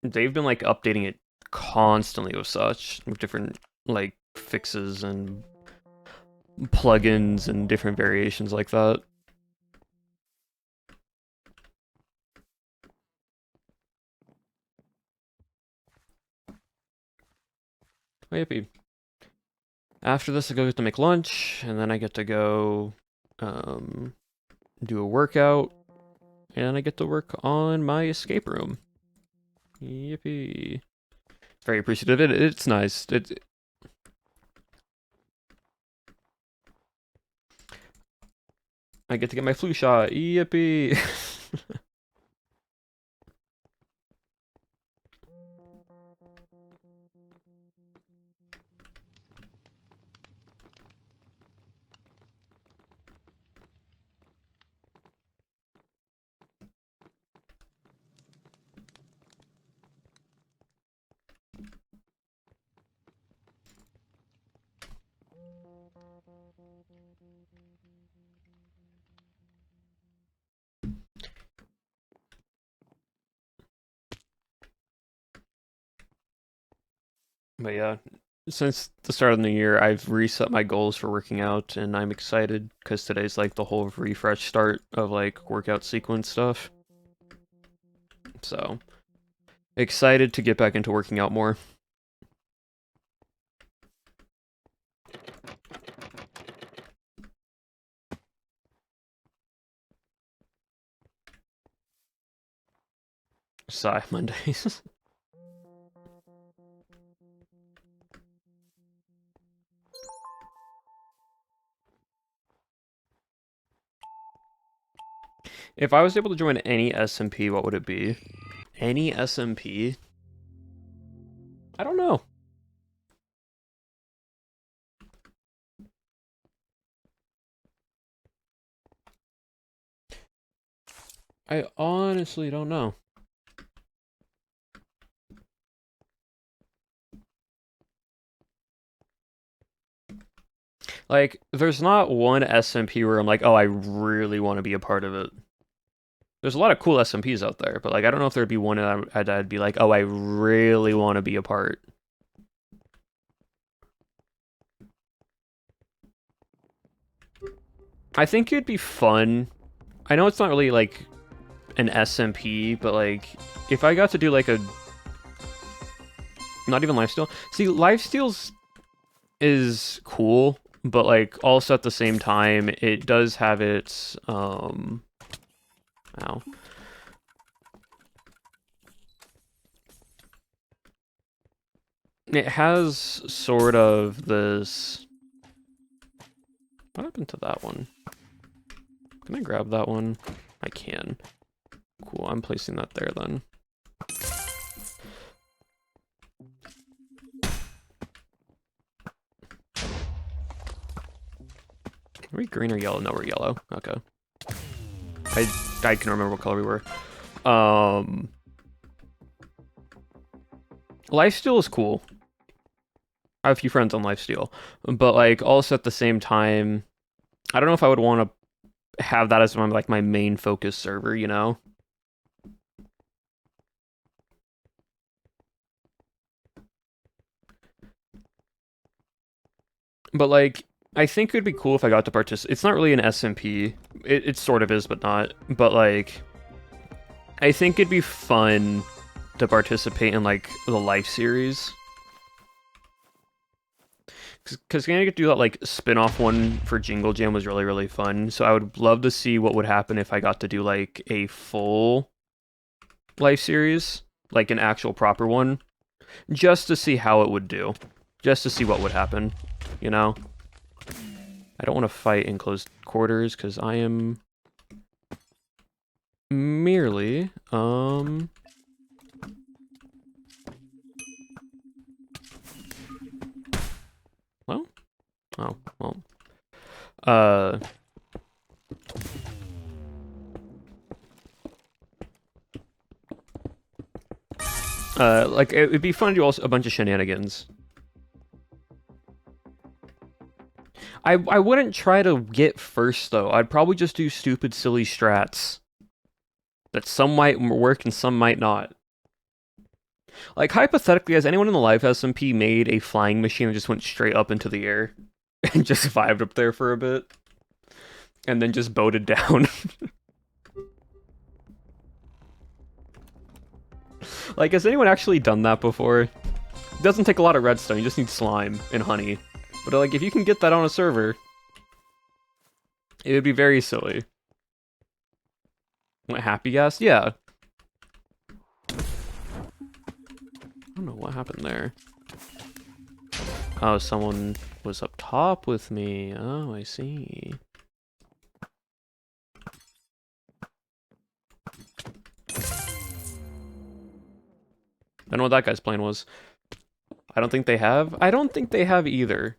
[SPEAKER 1] they've been like updating it constantly with different like fixes and plugins and different variations like that. Oh, yippee. After this, I get to make lunch, and then I get to go do a workout, and I get to work on my escape room. Yippee. Very appreciative. It's nice. I get to get my flu shot. Yippee. But yeah, since the start of the year, I've reset my goals for working out, and I'm excited because today's like the whole refresh start of like workout sequence stuff. So excited to get back into working out more. Sigh Mondays. If I was able to join any SMP, what would it be? Any SMP? I don't know. I honestly don't know. Like, there's not one SMP where I'm like, oh, I really want to be a part of it. There's a lot of cool SMPs out there, but like, I don't know if there'd be one that I'd be like, oh, I really want to be a part. I think it'd be fun. I know it's not really like an SMP, but like, if I got to do like a, not even lifesteal. See, lifesteals is cool, but like also at the same time, it does have its ow. It has sort of this. What happened to that one? Can I grab that one? I can. Cool, I'm placing that there then. Are we green or yellow? No, we're yellow. Okay. I can remember what color we were. Lifesteal is cool. I have a few friends on Lifesteal, but like also at the same time, I don't know if I would want to have that as my main focus server, you know? But like, I think it'd be cool if I got to participate. It's not really an SMP. It sort of is, but not. But like, I think it'd be fun to participate in like the Life series. Because getting to do that like spin-off one for Jingle Jam was really, really fun. So I would love to see what would happen if I got to do like a full Life series, like an actual proper one, just to see how it would do, just to see what would happen, you know? I don't want to fight in close quarters because I am merely, well, oh, well, like, it'd be fun to do also a bunch of shenanigans. I wouldn't try to get first, though. I'd probably just do stupid, silly strats. That some might work and some might not. Like, hypothetically, has anyone in the live SMP made a flying machine that just went straight up into the air? And just vibed up there for a bit? And then just boated down? Like, has anyone actually done that before? It doesn't take a lot of redstone, you just need slime and honey. But like, if you can get that on a server, it would be very silly. What, happy gas? Yeah. I don't know what happened there. Oh, someone was up top with me. Oh, I see. I don't know what that guy's plan was. I don't think they have. I don't think they have either.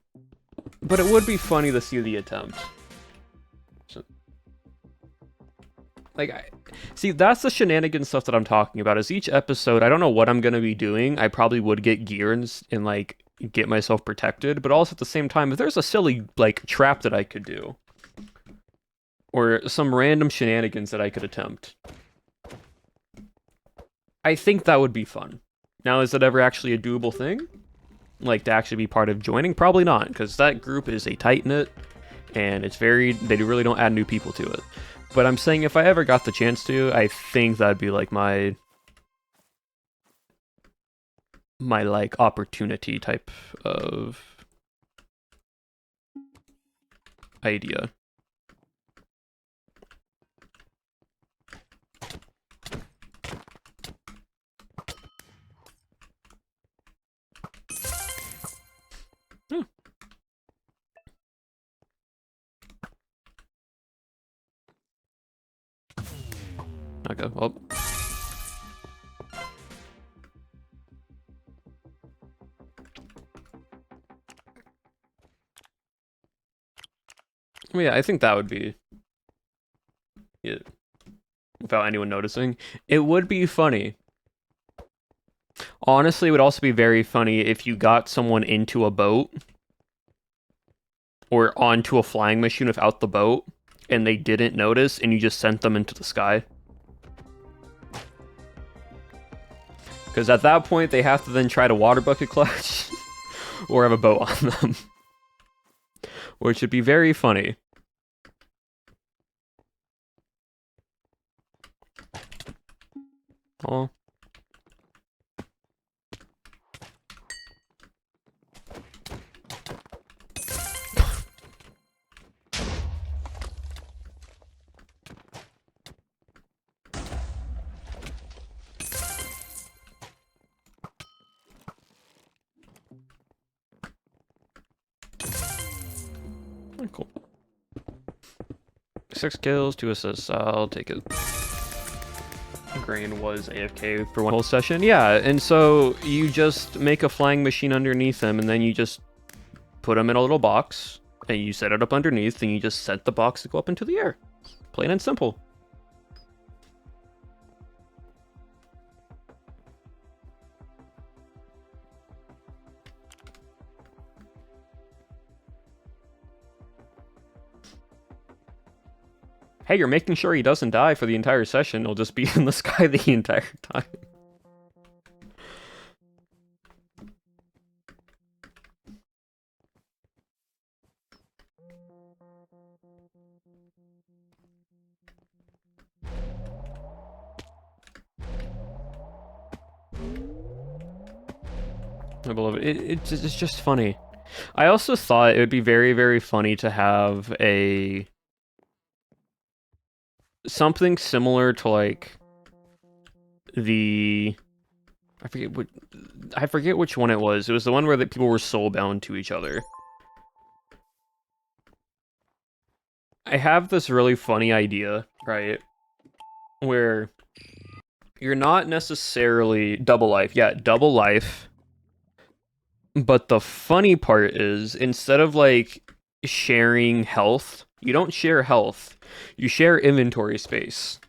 [SPEAKER 1] But it would be funny to see the attempt. So, like, see, that's the shenanigans stuff that I'm talking about. Is each episode, I don't know what I'm going to be doing. I probably would get gear and like, get myself protected. But also at the same time, if there's a silly, like, trap that I could do. Or some random shenanigans that I could attempt. I think that would be fun. Now, is it ever actually a doable thing? Like, to actually be part of joining? Probably not, because that group is a tight-knit, and it's very... They really don't add new people to it. But I'm saying if I ever got the chance to, I think that'd be, like, my like, opportunity type of idea. Okay, well. Well, yeah, I think that would be... Yeah, without anyone noticing. It would be funny. Honestly, it would also be very funny if you got someone into a boat or onto a flying machine without the boat and they didn't notice and you just sent them into the sky. Because at that point, they have to then try to water bucket clutch or have a boat on them. Which would be very funny. Oh. Cool. 6 kills, 2 assists. I'll take it. Grain was AFK for one whole session. Yeah, and so you just make a flying machine underneath him, and then you just put him in a little box, and you set it up underneath, and you just set the box to go up into the air. Plain and simple. Hey, you're making sure he doesn't die for the entire session. He'll just be in the sky the entire time. I believe it. It's just funny. I also thought it would be very, very funny to have something similar to like I forget which one it was. It was the one where the people were soul bound to each other. I have this really funny idea, right? Where you're not necessarily double life. Yeah, double life. But the funny part is, instead of like sharing health, you don't share health. You share inventory space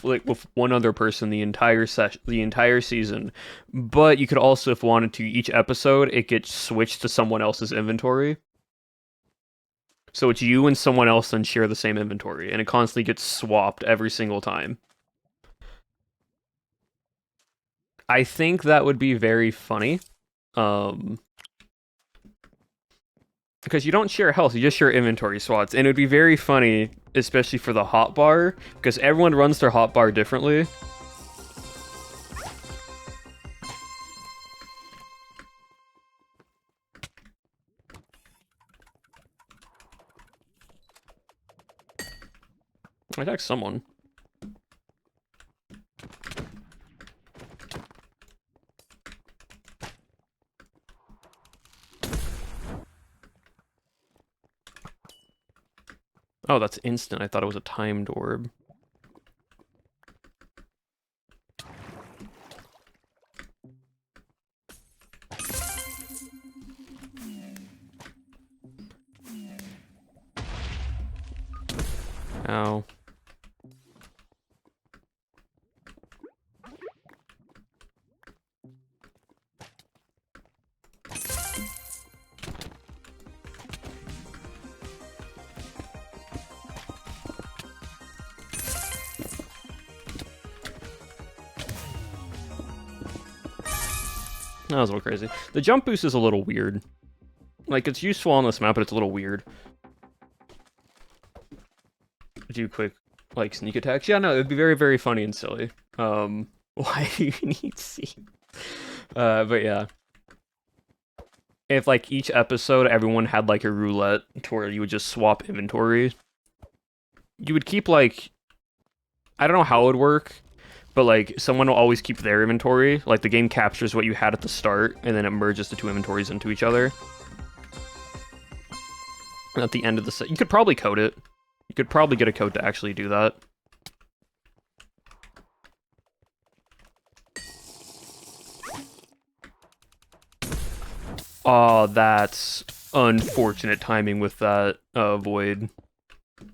[SPEAKER 1] with one other person the entire season. But you could also, if wanted to, each episode it gets switched to someone else's inventory. So it's you and someone else then share the same inventory, and it constantly gets swapped every single time. I think that would be very funny. Because you don't share health, you just share inventory slots. And it would be very funny, especially for the hotbar, because everyone runs their hotbar differently. I attacked someone. Oh, that's instant. I thought it was a timed orb. Ow. That was a little crazy. The jump boost is a little weird. Like, it's useful on this map, but it's a little weird. Do quick, like, sneak attacks. Yeah, no, it'd be very, very funny and silly. Why do you need C? But yeah. If, like, each episode, everyone had, like, a roulette to where you would just swap inventory, you would keep, like... I don't know how it would work, but, like, someone will always keep their inventory. Like, the game captures what you had at the start, and then it merges the two inventories into each other. And at the end of the set, you could probably code it. You could probably get a code to actually do that. Oh, that's unfortunate timing with that void.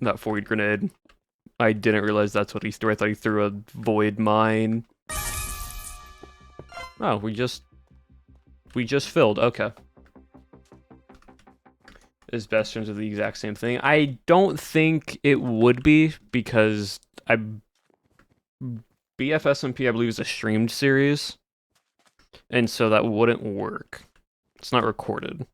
[SPEAKER 1] That void grenade. I didn't realize that's what he threw. I thought he threw a void mine. Oh, we just filled. Okay. His bastions are the exact same thing. I don't think it would be because BFSMP I believe is a streamed series, and so that wouldn't work. It's not recorded.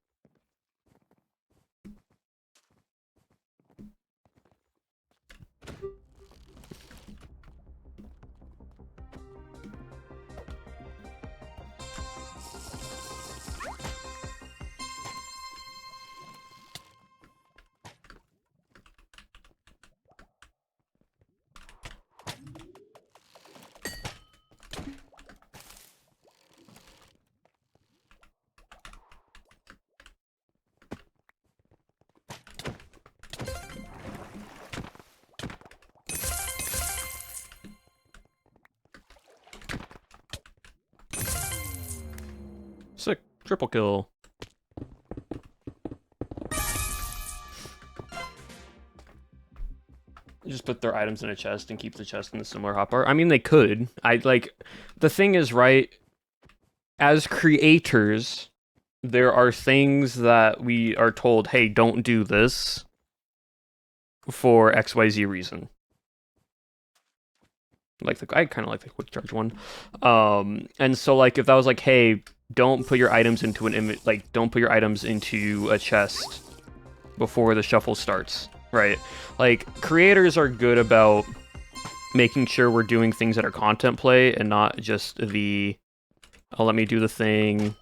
[SPEAKER 1] Sick. Triple kill. Just put their items in a chest and keep the chest in a similar hotbar. I mean, they could. The thing is, right, as creators, there are things that we are told, hey, don't do this for XYZ reason. I kind of like the quick charge one. And so, like, if that was like, hey, don't put your items into don't put your items into a chest before the shuffle starts, right? Like, creators are good about making sure we're doing things that are content play and not just the, oh, let me do the thing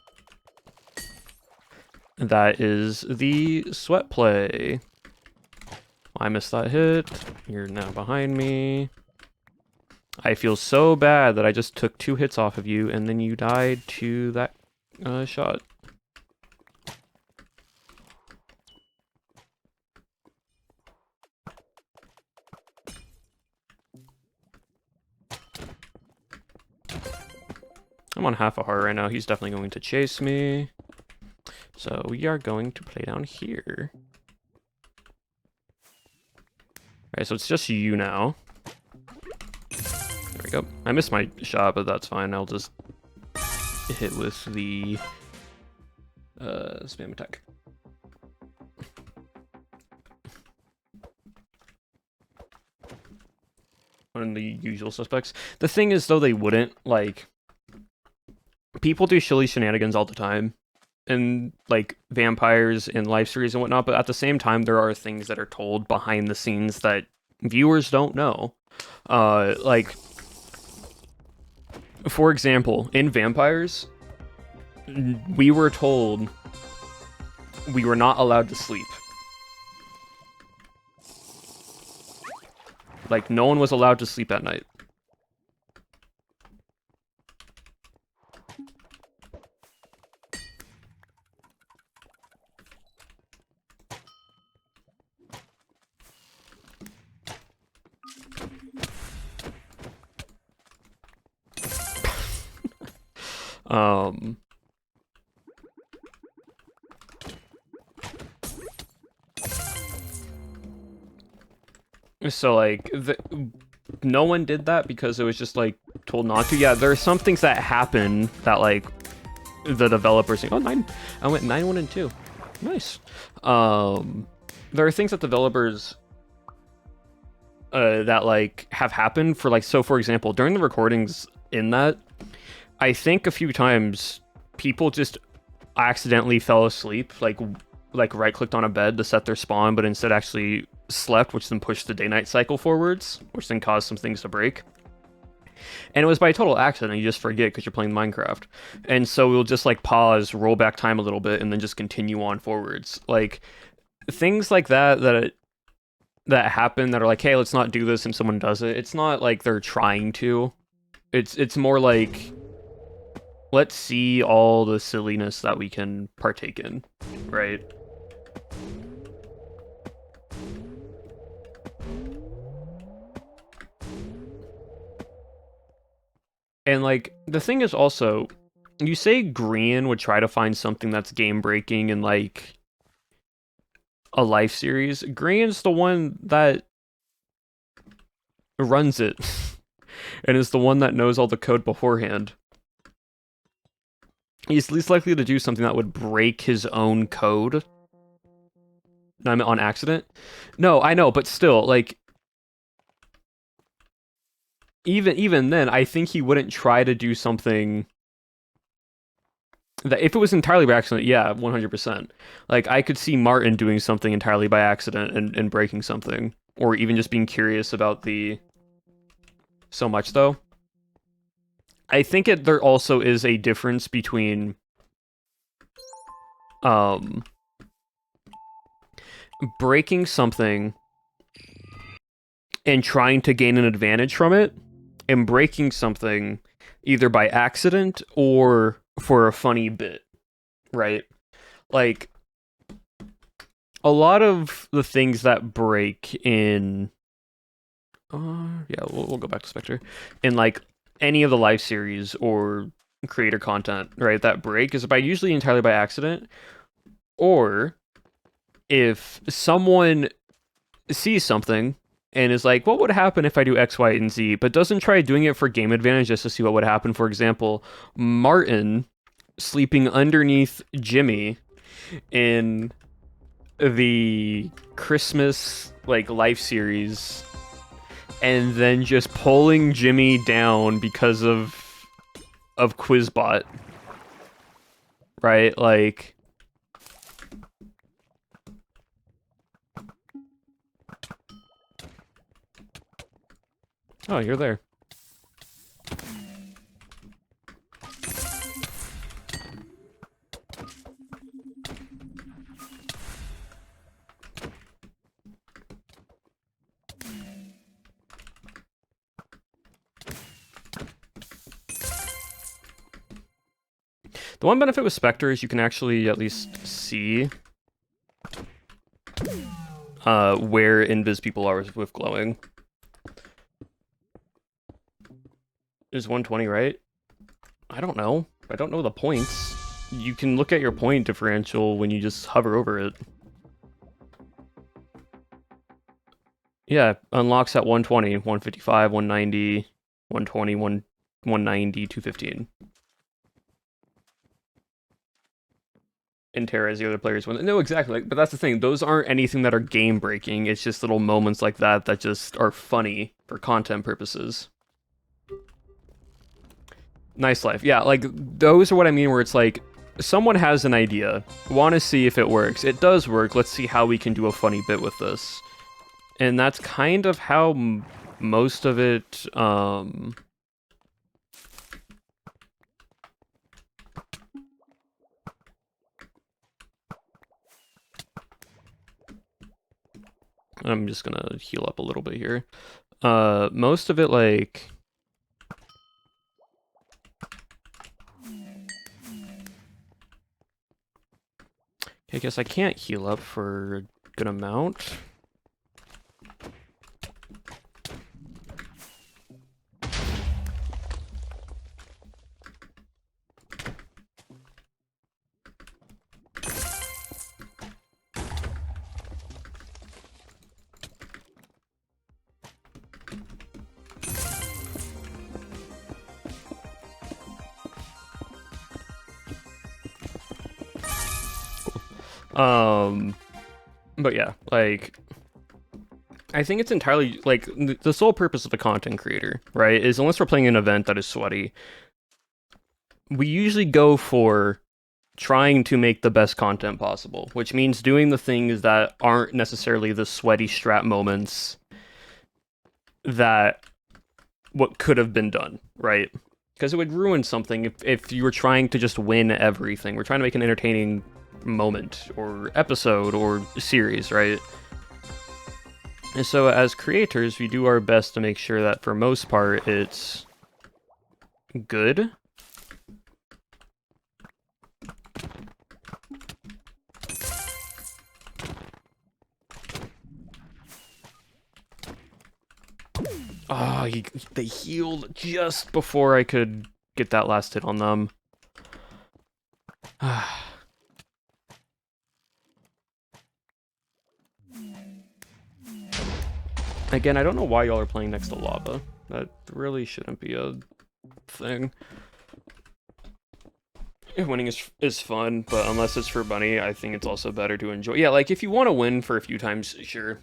[SPEAKER 1] that is the sweat play. I missed that hit. You're now behind me. I feel so bad that I just took 2 hits off of you and then you died to that shot. I'm on half a heart right now. He's definitely going to chase me. So we are going to play down here. Alright, so it's just you now. There we go. I missed my shot, but that's fine. I'll just hit with the spam attack. One of the usual suspects. The thing is, though, they wouldn't, like... People do silly shenanigans all the time. And, like, vampires in live series and whatnot, but at the same time, there are things that are told behind the scenes that viewers don't know. Like... For example, in Vampires, we were told we were not allowed to sleep. Like, no one was allowed to sleep at night. So, like, no one did that because it was just, like, told not to. Yeah, there are some things that happen that, like, the developers think, oh, 9, I went 9, 1, and 2. Nice. There are things that developers that, like, have happened for, like, so, for example, during the recordings in that, I think a few times people just accidentally fell asleep, like right-clicked on a bed to set their spawn, but instead actually slept, which then pushed the day-night cycle forwards, which then caused some things to break. And it was by total accident. You just forget because you're playing Minecraft. And so we'll just, like, pause, roll back time a little bit, and then just continue on forwards. Like, things like that happen that are like, hey, let's not do this, and someone does it. It's not like they're trying to. It's more like, let's see all the silliness that we can partake in, right? And, like, the thing is also, you say Green would try to find something that's game-breaking in, like, a life series. Green's the one that runs it, and is the one that knows all the code beforehand. He's least likely to do something that would break his own code. No, I mean, on accident. No, I know, but still, like, even then, I think he wouldn't try to do something that, if it was entirely by accident, yeah, 100%. Like, I could see Martin doing something entirely by accident and breaking something, or even just being curious about so much, though. I think there also is a difference between breaking something and trying to gain an advantage from it, and breaking something either by accident or for a funny bit, right? Like, a lot of the things that break in yeah, we'll go back to Spectre. In, like, any of the live series or creator content, right, that break is usually entirely by accident, or if someone sees something and is like, what would happen if I do X, Y, and Z, but doesn't try doing it for game advantage just to see what would happen. For example, Martin sleeping underneath Jimmy in the Christmas, like, life series, and then just pulling Jimmy down because of Quizbot, right? Like, oh, you're there. The one benefit with Spectre is you can actually at least see where invis people are with glowing. Is 120 right? I don't know. I don't know the points. You can look at your point differential when you just hover over it. Yeah, unlocks at 120, 155, 190, 120, 190, 215. And Terra as the other players win. No, exactly. But that's the thing. Those aren't anything that are game breaking. It's just little moments like that that just are funny for content purposes. Nice life. Yeah, like, those are what I mean, where it's like, someone has an idea, want to see if it works. It does work. Let's see how we can do a funny bit with this. And that's kind of how most of it, I'm just gonna heal up a little bit here. Most of it, like... I guess I can't heal up for a good amount. But yeah, like, I think it's entirely, like, the sole purpose of a content creator, right, is unless we're playing an event that is sweaty, we usually go for trying to make the best content possible, which means doing the things that aren't necessarily the sweaty strat moments that what could have been done, right? Because it would ruin something if you were trying to just win everything. We're trying to make an entertaining moment or episode or series, right? And so as creators, we do our best to make sure that for most part it's good. Ah, oh, they healed just before I could get that last hit on them. Again, I don't know why y'all are playing next to lava. That really shouldn't be a thing. Winning is fun, but unless it's for money, I think it's also better to enjoy. Yeah, like, if you want to win for a few times, sure,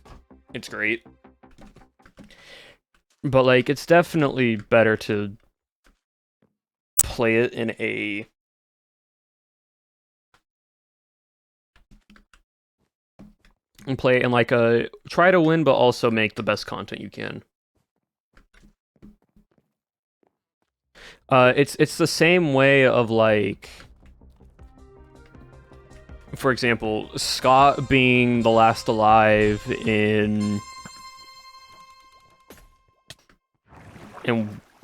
[SPEAKER 1] it's great. But, like, it's definitely better to play it in a... and play it in, like, a... try to win, but also make the best content you can. It's the same way of, like... for example, Scott being the last alive in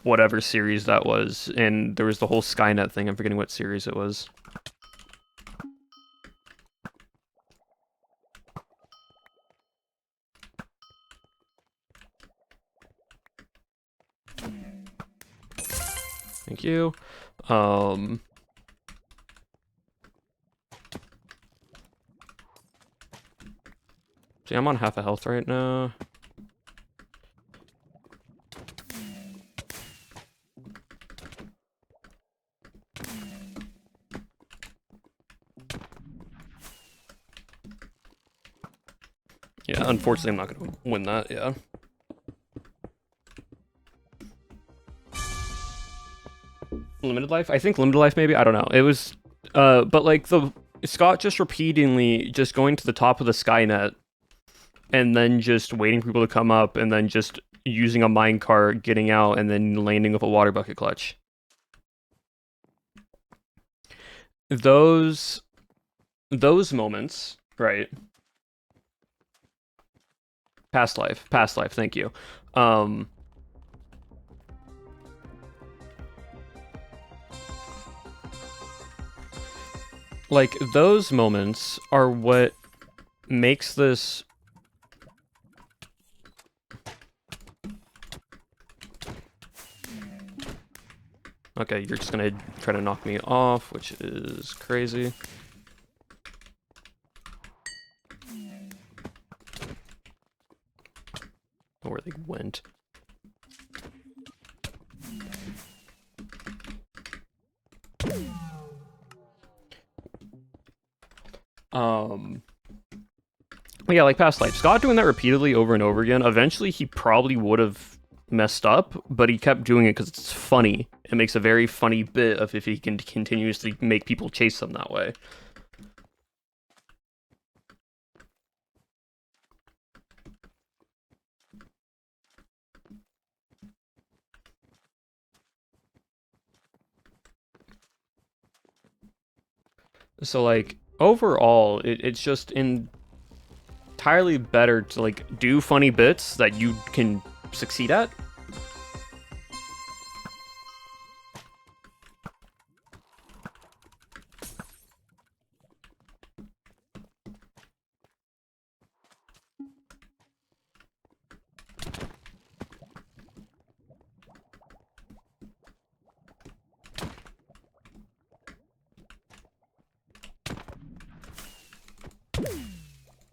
[SPEAKER 1] whatever series that was, and there was the whole Skynet thing. I'm forgetting what series it was. Thank you. See, I'm on half a health right now. Yeah, unfortunately, I'm not gonna win that, yeah. Limited life? I think limited life, maybe? I don't know. It was, but like, Scott just repeatedly just going to the top of the Skynet and then just waiting for people to come up and then just using a minecart, getting out, and then landing with a water bucket clutch. Those moments, right? Past life, thank you. Like, those moments are what makes this... Okay, you're just gonna try to knock me off, which is crazy. Where they went. Yeah, like past life. Scott doing that repeatedly over and over again, eventually he probably would have messed up, but he kept doing it because it's funny. It makes a very funny bit of if he can continuously make people chase him that way. So, like, overall, it's just entirely better to, like, do funny bits that you can succeed at.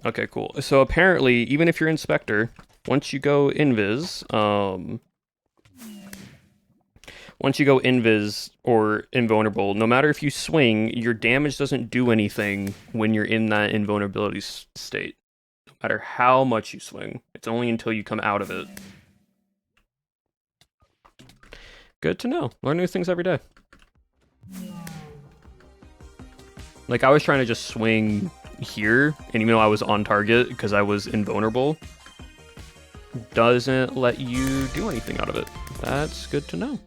[SPEAKER 1] Okay, cool. So apparently, even if you're Inspector, once you go invis, or invulnerable, no matter if you swing, your damage doesn't do anything when you're in that invulnerability state. No matter how much you swing, it's only until you come out of it. Good to know. Learn new things every day. Like, I was trying to just swing here, and even though I was on target because I was invulnerable, doesn't let you do anything out of it. That's good to know.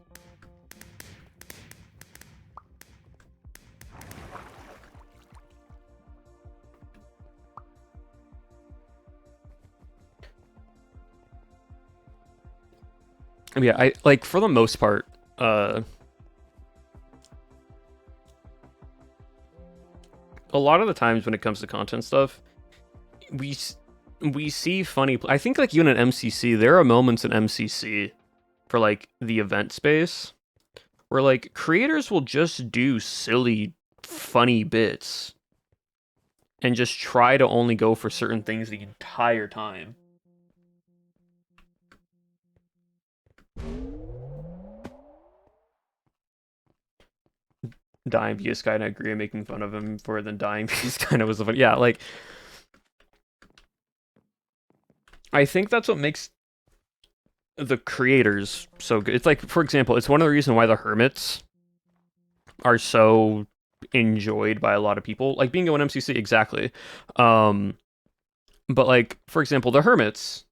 [SPEAKER 1] Yeah, I like, for the most part, a lot of the times when it comes to content stuff, we see funny. I think, like, even in MCC, there are moments in MCC for, like, the event space where, like, creators will just do silly, funny bits and just try to only go for certain things the entire time. Dying via Sky, and I agree, making fun of him for then dying via Sky was the fun. Yeah, like, I think that's what makes the creators so good. It's like, for example, it's one of the reasons why the hermits are so enjoyed by a lot of people. Like, being on MCC, exactly. But, like, for example, the hermits,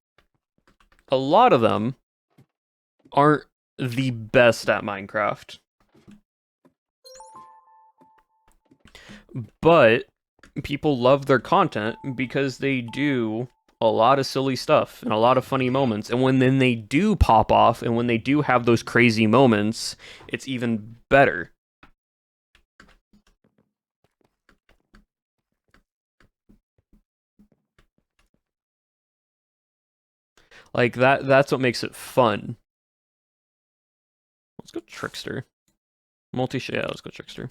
[SPEAKER 1] a lot of them aren't the best at Minecraft. But people love their content because they do a lot of silly stuff and a lot of funny moments. And when then they do pop off and when they do have those crazy moments, it's even better. Like, that's what makes it fun. Let's go Trickster. Yeah, let's go Trickster.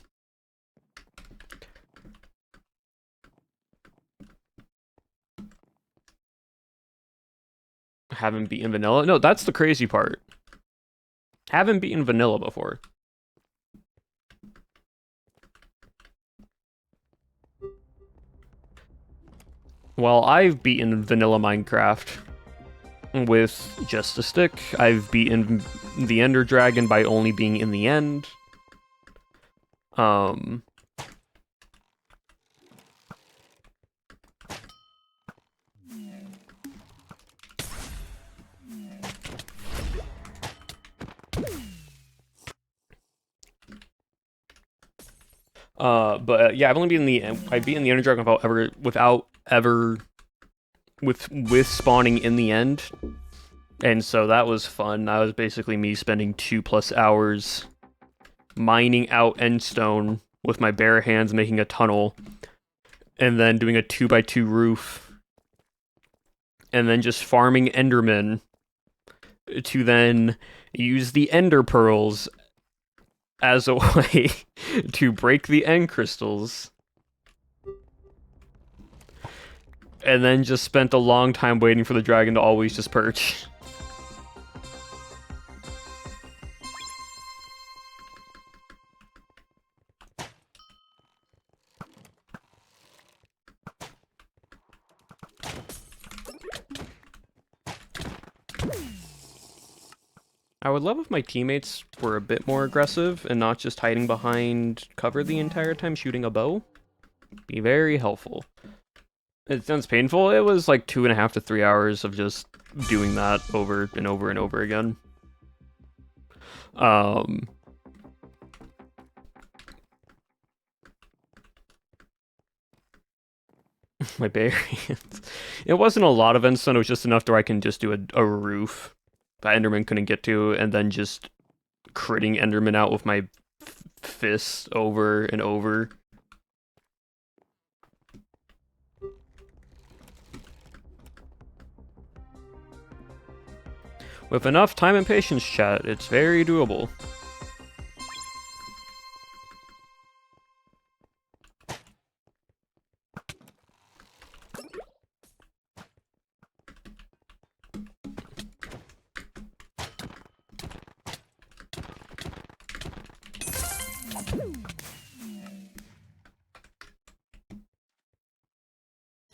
[SPEAKER 1] Haven't beaten vanilla? No, that's the crazy part. Haven't beaten vanilla before. Well, I've beaten vanilla Minecraft with just a stick. I've beaten the Ender Dragon by only being in the end. But yeah, I've only beaten the Ender Dragon without ever with spawning in the end, and so that was fun. That was basically me spending 2+ hours mining out endstone with my bare hands, making a tunnel, and then doing a 2x2 roof, and then just farming Endermen to then use the Ender Pearls as a way to break the end crystals. And then just spent a long time waiting for the dragon to always just perch. I would love if my teammates were a bit more aggressive and not just hiding behind cover the entire time shooting a bow. Be very helpful. It sounds painful. It was like 2.5 to 3 hours of just doing that over and over and over again. My bare hands. It wasn't a lot of endstone, it was just enough where I can just do a roof that Enderman couldn't get to, and then just critting Enderman out with my fists over and over. With enough time and patience, chat, it's very doable.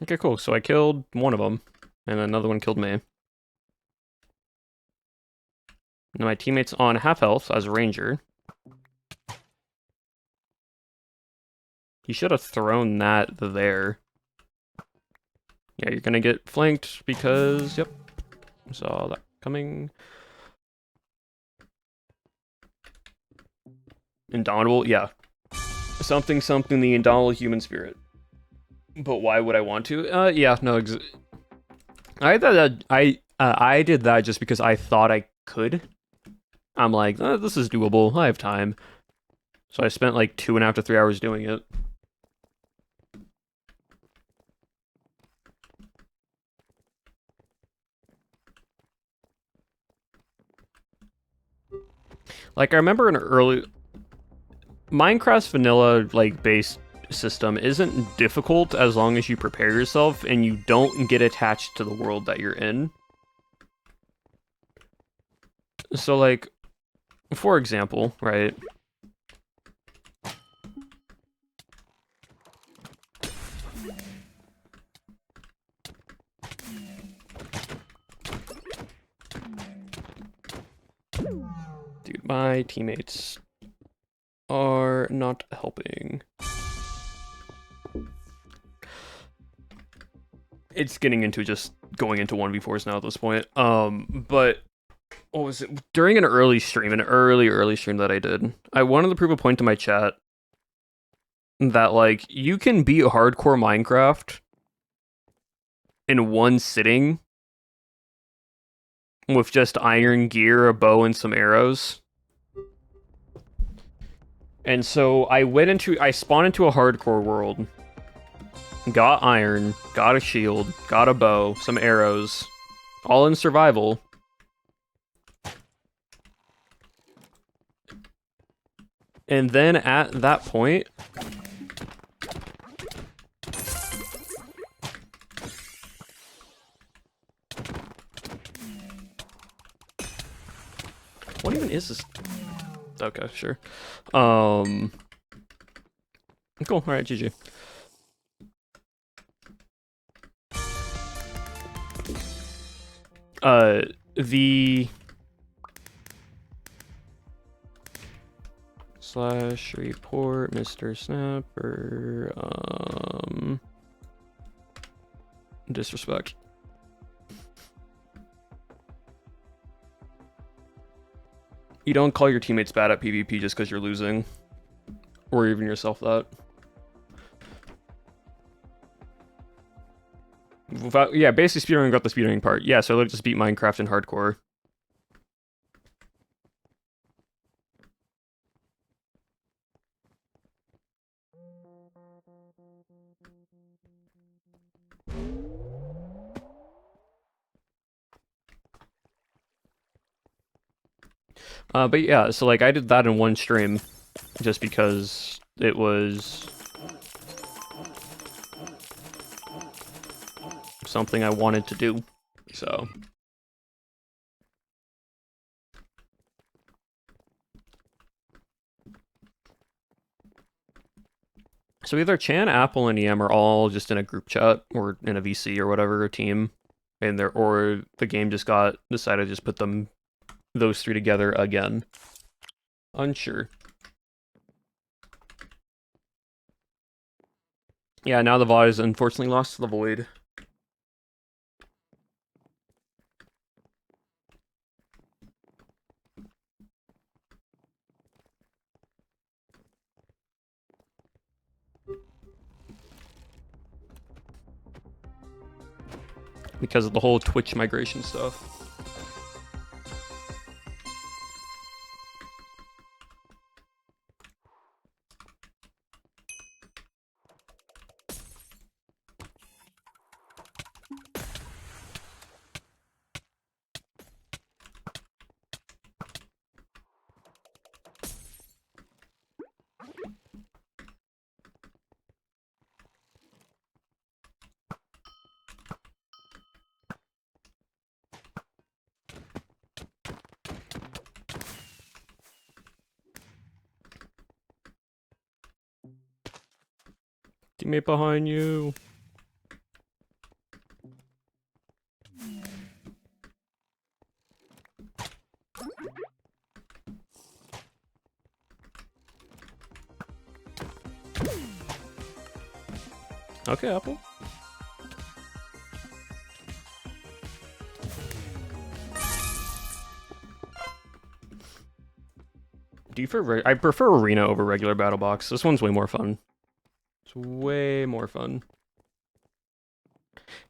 [SPEAKER 1] Okay, cool. So I killed one of them, and another one killed me. Now my teammate's on half health as a ranger. He should have thrown that there. Yeah, you're gonna get flanked because, yep, saw that coming. Indomitable, yeah. Something, the indomitable human spirit. But why would I want to? Yeah, no, I thought that I did that just because I thought I could. I'm like, this is doable. I have time. So I spent like 2.5 to 3 hours doing it. Like, I remember an early... Minecraft's vanilla, like, based system isn't difficult as long as you prepare yourself and you don't get attached to the world that you're in. So, like, for example, right? Dude, my teammates are not helping. It's getting into just going into 1v4s now at this point. But what was it? During an early stream that I did, I wanted to prove a point to my chat that, like, you can beat hardcore Minecraft in one sitting with just iron gear, a bow, and some arrows. And so I spawned into a hardcore world, got iron, got a shield, got a bow, some arrows, all in survival. And then at that point, what even is this? Okay, sure. Cool. All right, GG. The / report Mr. Snapper, disrespect. You don't call your teammates bad at PvP just because you're losing. Or even yourself that. Yeah, basically speedrunning got the speedrunning part. Yeah, so let's just beat Minecraft in hardcore. But yeah, so like I did that in one stream just because it was something I wanted to do. So either Chan, Apple, and EM are all just in a group chat or in a VC or whatever, a team, and or the game just decided to just put those three together again. Unsure. Yeah, now the VOD is unfortunately lost to the void. Because of the whole Twitch migration stuff. Teammate behind you. Okay, Apple. I prefer Arena over regular Battle Box. This one's way more fun. It's way more fun.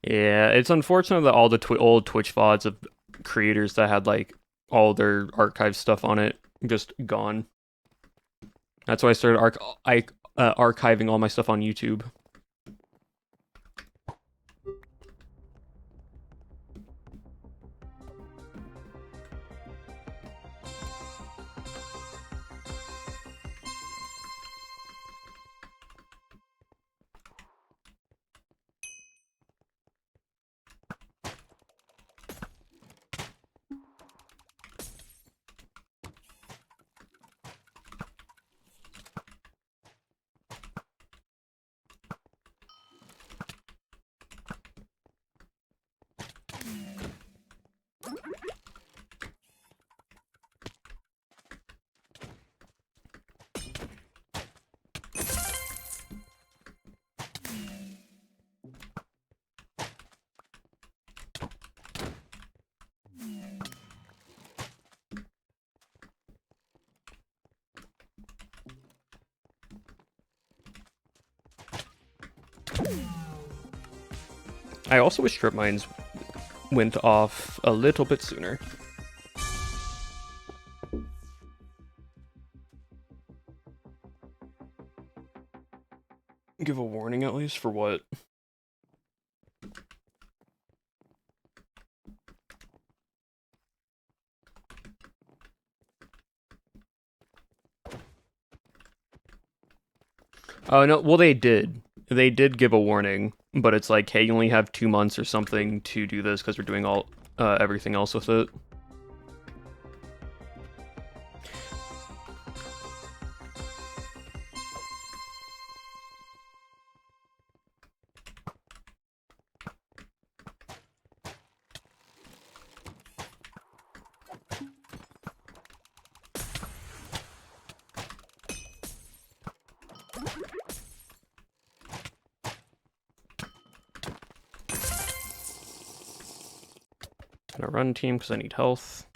[SPEAKER 1] Yeah, it's unfortunate that all the old Twitch VODs of creators that had like all their archive stuff on it just gone. That's why I started archiving all my stuff on YouTube. I also wish strip mines went off a little bit sooner. Give a warning at least for what? Oh no, well they did. They did give a warning, but it's like, hey, you only have 2 months or something to do this because we're doing all everything else with it. Gonna run team because I need health.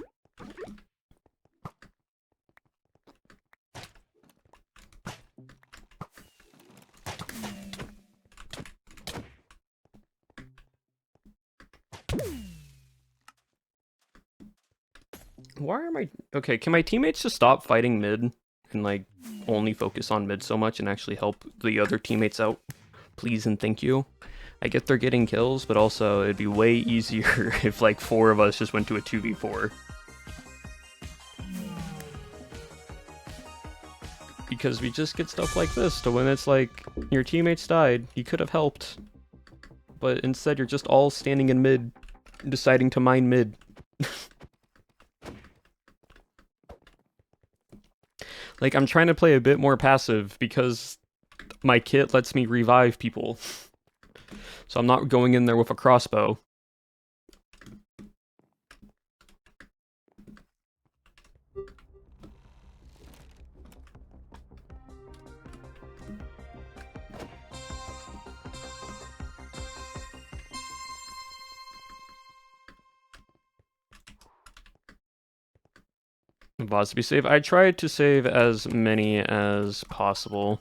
[SPEAKER 1] Why are my... Okay, can my teammates just stop fighting mid and, like, only focus on mid so much and actually help the other teammates out? Please and thank you. I get they're getting kills, but also it'd be way easier if, like, 4 of us just went to a 2v4. Because we just get stuff like this, to when it's like, your teammates died, you could have helped. But instead you're just all standing in mid, deciding to mine mid. Like, I'm trying to play a bit more passive because my kit lets me revive people. So I'm not going in there with a crossbow. VODs to be saved. I tried to save as many as possible.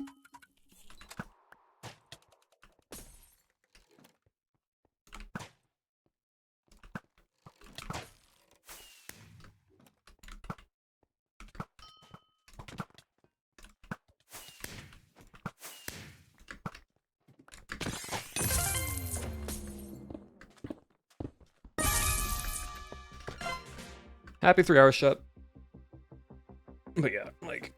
[SPEAKER 1] Happy 3-hour shut. But yeah, like...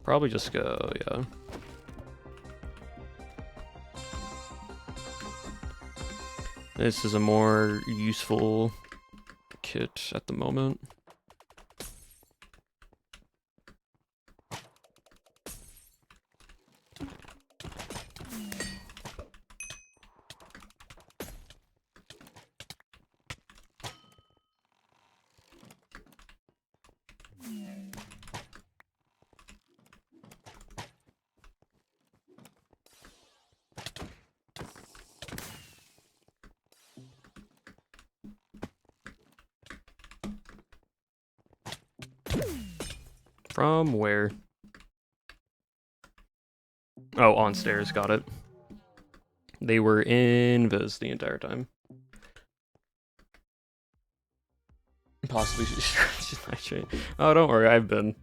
[SPEAKER 1] Probably just go, yeah. This is a more useful kit at the moment. From where? Oh, on stairs, got it. They were invis the entire time. Possibly nitrate. Oh, don't worry, I've been.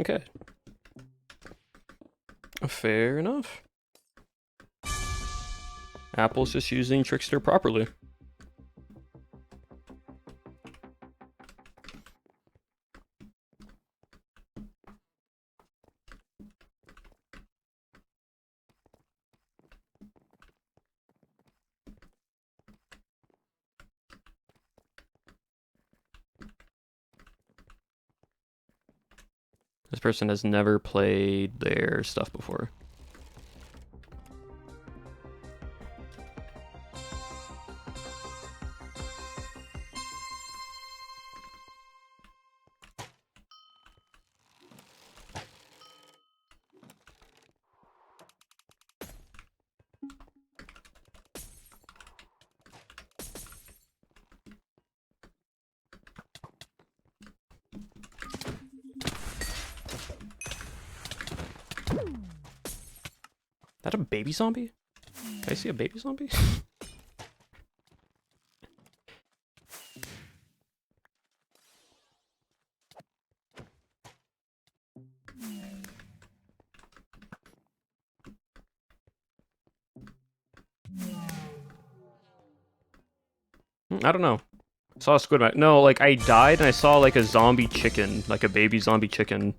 [SPEAKER 1] Okay. Fair enough. Apple's just using Trickster properly. This person has never played their stuff before. That a baby zombie? Can I see a baby zombie? I don't know. Saw a squid. No, like I died and I saw like a zombie chicken, like a baby zombie chicken.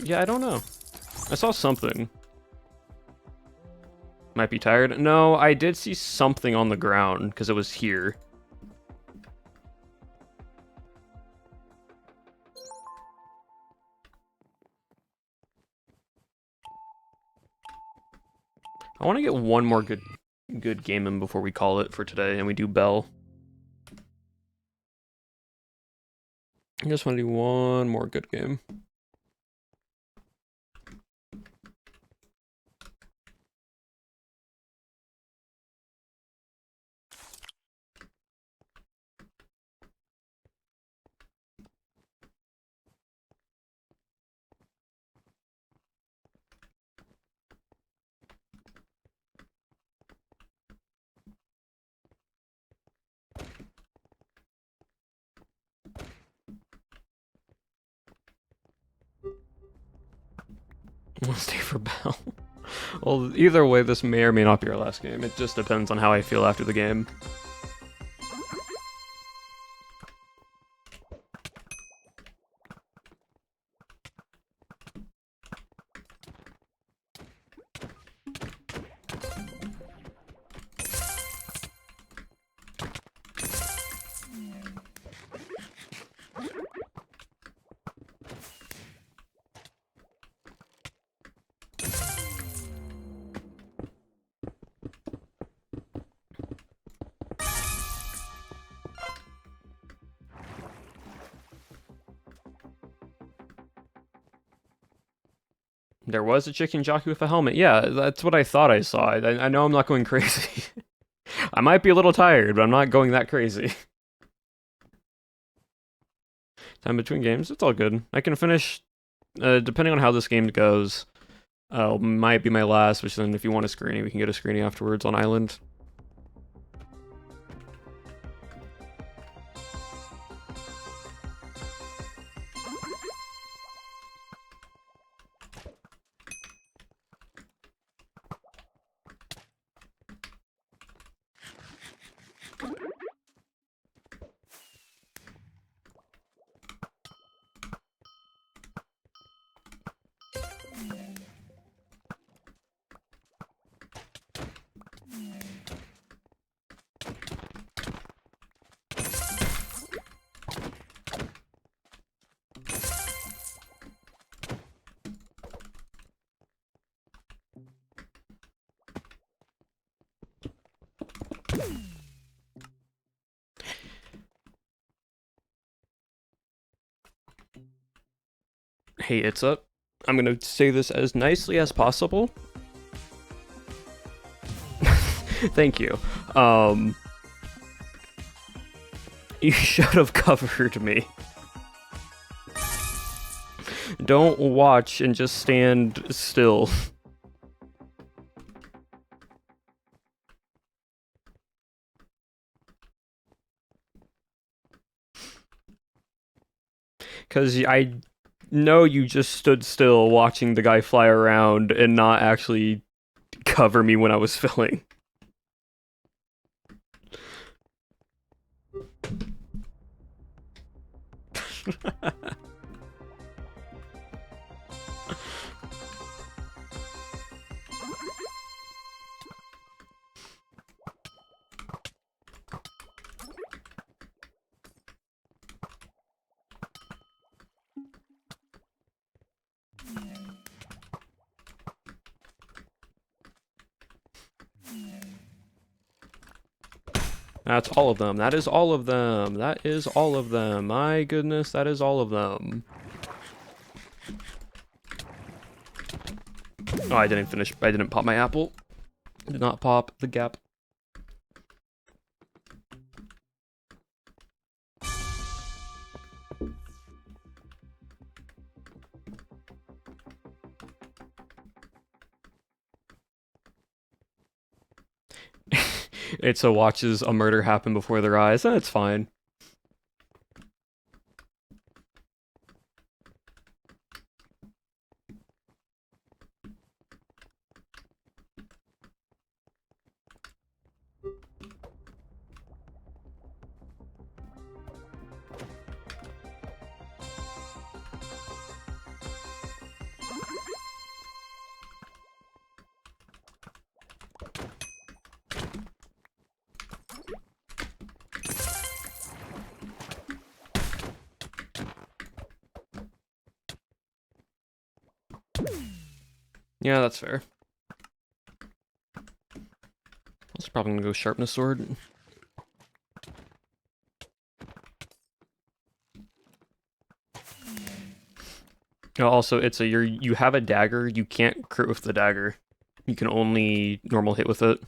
[SPEAKER 1] Yeah, I don't know. I saw something. Might be tired. No, I did see something on the ground because it was here. I want to get one more good game in before we call it for today, and we do Bell. I just want to do one more good game. We'll stay for Bell. Well, either way, this may or may not be our last game. It just depends on how I feel after the game. There was a chicken jockey with a helmet. Yeah, that's what I thought I saw. I know I'm not going crazy. I might be a little tired, but I'm not going that crazy. Time between games, it's all good. I can finish, depending on how this game goes, might be my last, which then if you want a screeny, we can get a screeny afterwards on Island. Hey, it's up. I'm gonna say this as nicely as possible. Thank you. You should have covered me. Don't watch and just stand still. Because I know you just stood still watching the guy fly around and not actually cover me when I was filling. That's all of them. That is all of them. That is all of them. My goodness, that is all of them. Oh, I didn't finish. I didn't pop my apple. Did not pop the gap. It's a watches a murder happen before their eyes. That's fine. Yeah, that's fair. I was probably gonna go sharpness sword. Also, it's a you have a dagger. You can't crit with the dagger. You can only normal hit with it.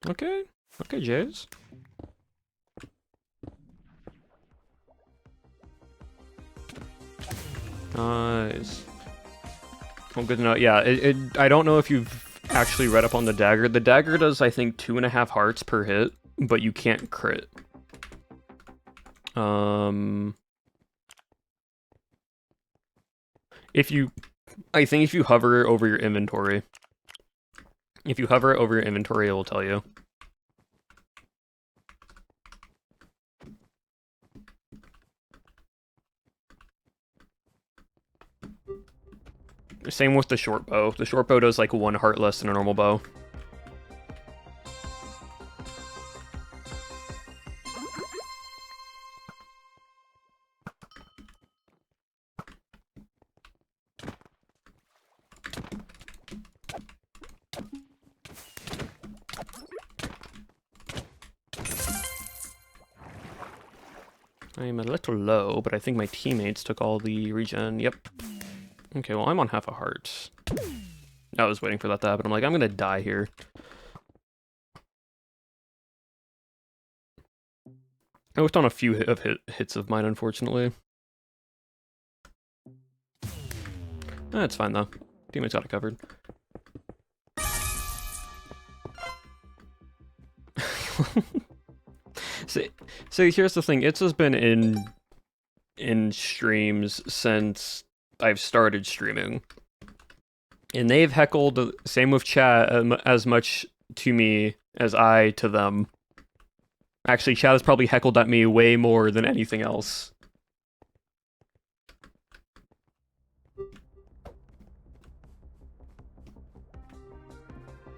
[SPEAKER 1] Okay. Okay, Jays. Nice. Well, good to know. Yeah, I don't know if you've actually read up on the dagger. The dagger does, I think, 2.5 hearts per hit, but you can't crit. I think if you hover over your inventory, it will tell you. Same with the short bow. The short bow does like 1 heart less than a normal bow. I'm a little low, but I think my teammates took all the regen. Yep. Okay, well, I'm on half a heart. I was waiting for that to happen. I'm like, I'm gonna die here. I whiffed on a few hits of mine, unfortunately. That's fine, though. Teammates got it covered. So here's the thing. It's just been in streams since I've started streaming. And they've heckled, same with chat, as much to me as I to them. Actually, chat has probably heckled at me way more than anything else.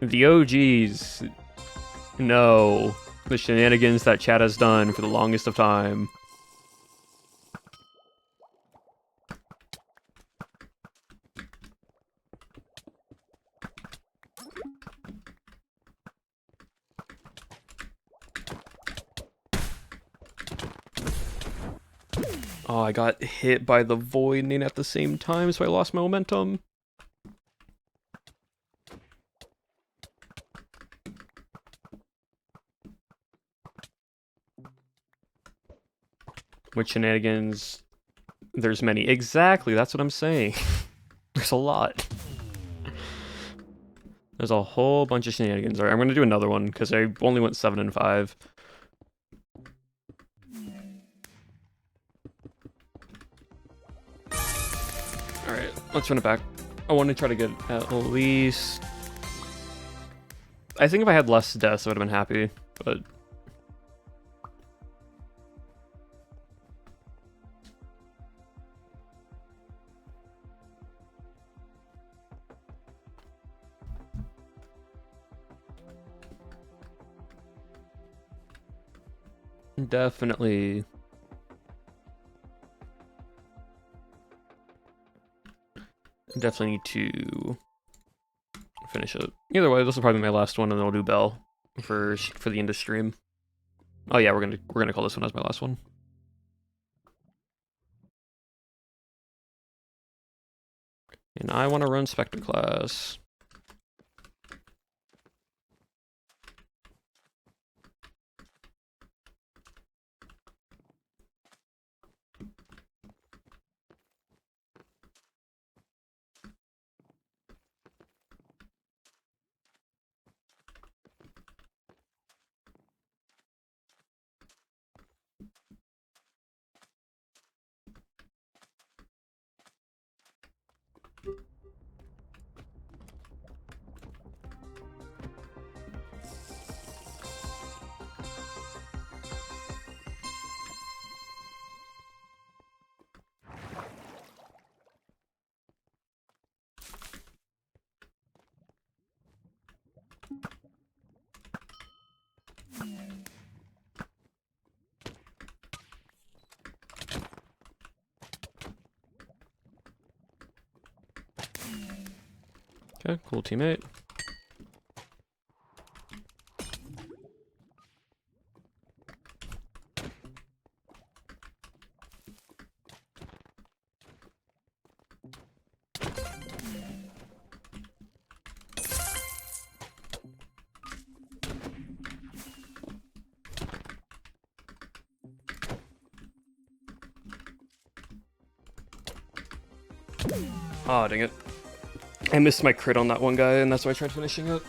[SPEAKER 1] The OGs know the shenanigans that chat has done for the longest of time. Oh, I got hit by the voiding at the same time, so I lost my momentum. Which shenanigans? There's many. Exactly, that's what I'm saying. There's a lot. There's a whole bunch of shenanigans. Alright, I'm gonna do another one, because I only went 7 and 5. Alright, let's run it back. I want to try to get at least... I think if I had less deaths, I would have been happy, but... Definitely need to finish it. Either way, this will probably be my last one, and then I'll do Bell for the end of stream. Oh yeah, we're gonna call this one as my last one. And I want to run Spectre class. Okay, cool teammate. Oh, dang it. I missed my crit on that one guy, and that's why I tried finishing it.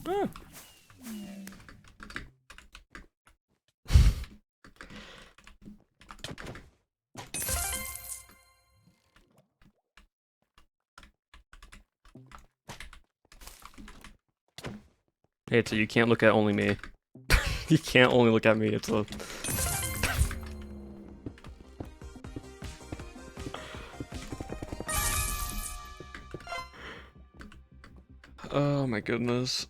[SPEAKER 1] Ah. Hey, so you can't look at only me. You can't only look at me. It's a... Oh my goodness.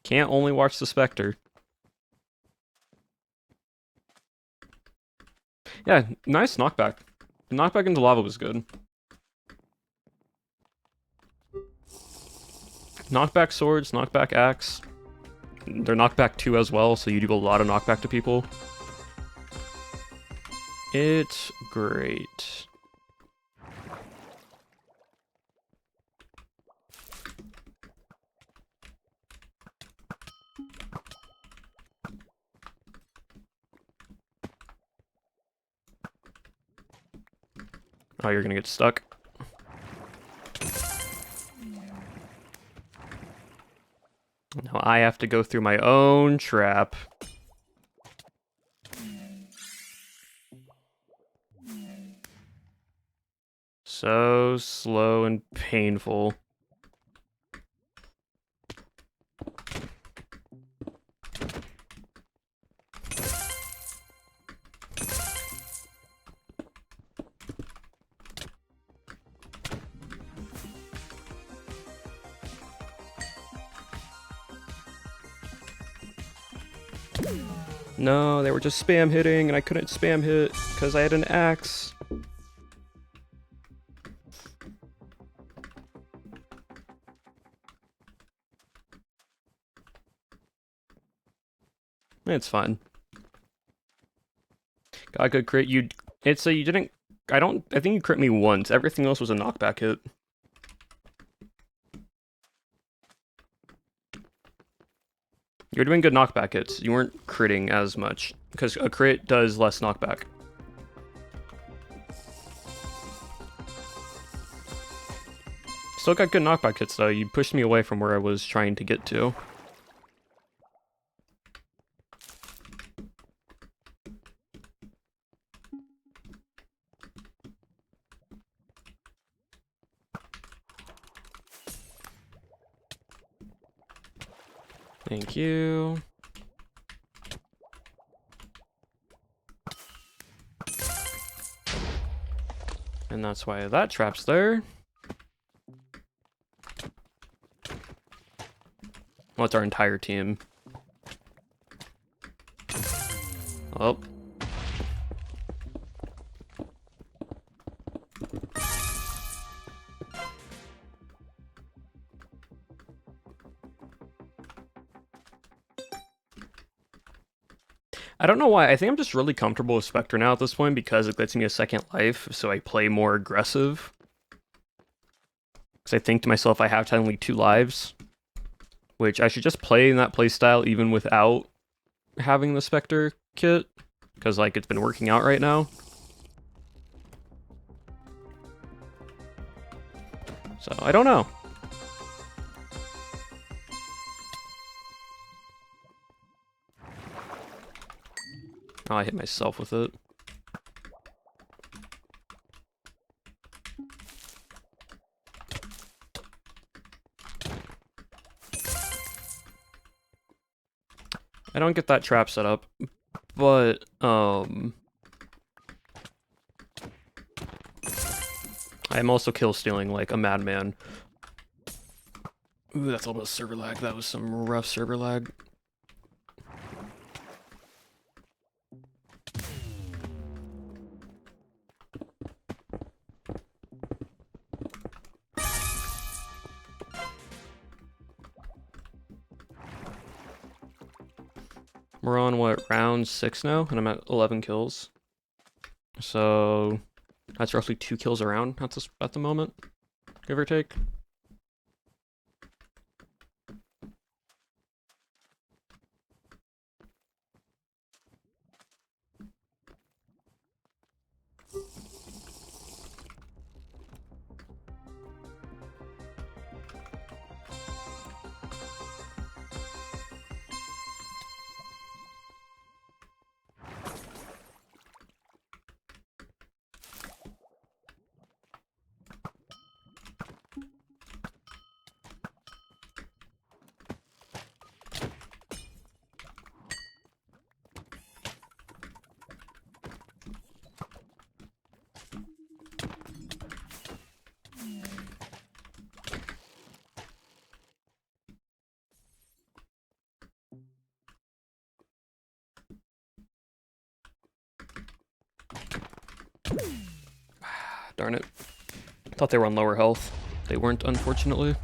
[SPEAKER 1] Can't only watch the Spectre. Yeah, nice knockback. The knockback into lava was good. Knockback swords, knockback axe. They're knockback 2 as well, so you do a lot of knockback to people. It's great. Oh, you're gonna get stuck. Now I have to go through my own trap. So slow and painful. No, they were just spam hitting, and I couldn't spam hit because I had an axe. It's fine. Got a good crit. You didn't. I think you crit me once. Everything else was a knockback hit. You're doing good knockback hits. You weren't critting as much because a crit does less knockback. Still got good knockback hits though. You pushed me away from where I was trying to get to. Thank you. And that's why that trap's there. Well, it's our entire team. Oh. I don't know why. I think I'm just really comfortable with Spectre now at this point because it lets me a second life, so I play more aggressive. Because I think to myself, I have technically 2 lives, which I should just play in that playstyle even without having the Spectre kit, because like it's been working out right now. So I don't know. Oh, I hit myself with it. I don't get that trap set up, but I'm also kill stealing like a madman. Ooh, that's almost server lag. That was some rough server lag. We're on, what, round 6 now? And I'm at 11 kills. So that's roughly 2 kills a round at the moment, give or take. Darn it. Thought they were on lower health. They weren't, unfortunately.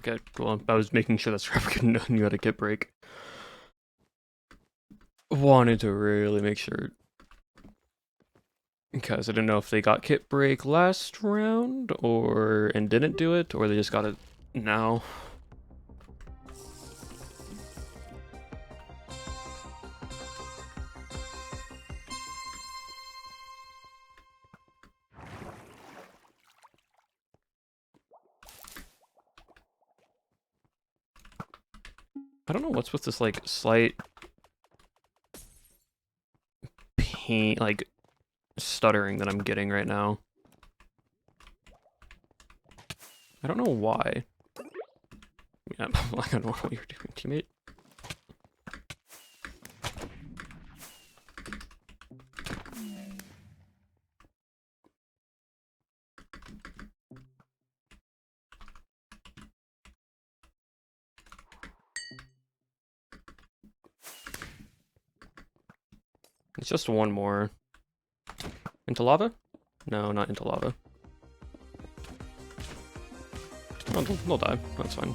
[SPEAKER 1] Okay, cool. I was making sure that Scrap knew how to kit break. Wanted to really make sure. Because I didn't know if they got kit break last round, and didn't do it, or they just got it now. I don't know what's with this, like, slight pain, like, stuttering that I'm getting right now. I don't know why. Yeah, I don't know what you're doing, teammate. It's just one more. Into lava? No, not into lava. Oh, they'll die. That's fine.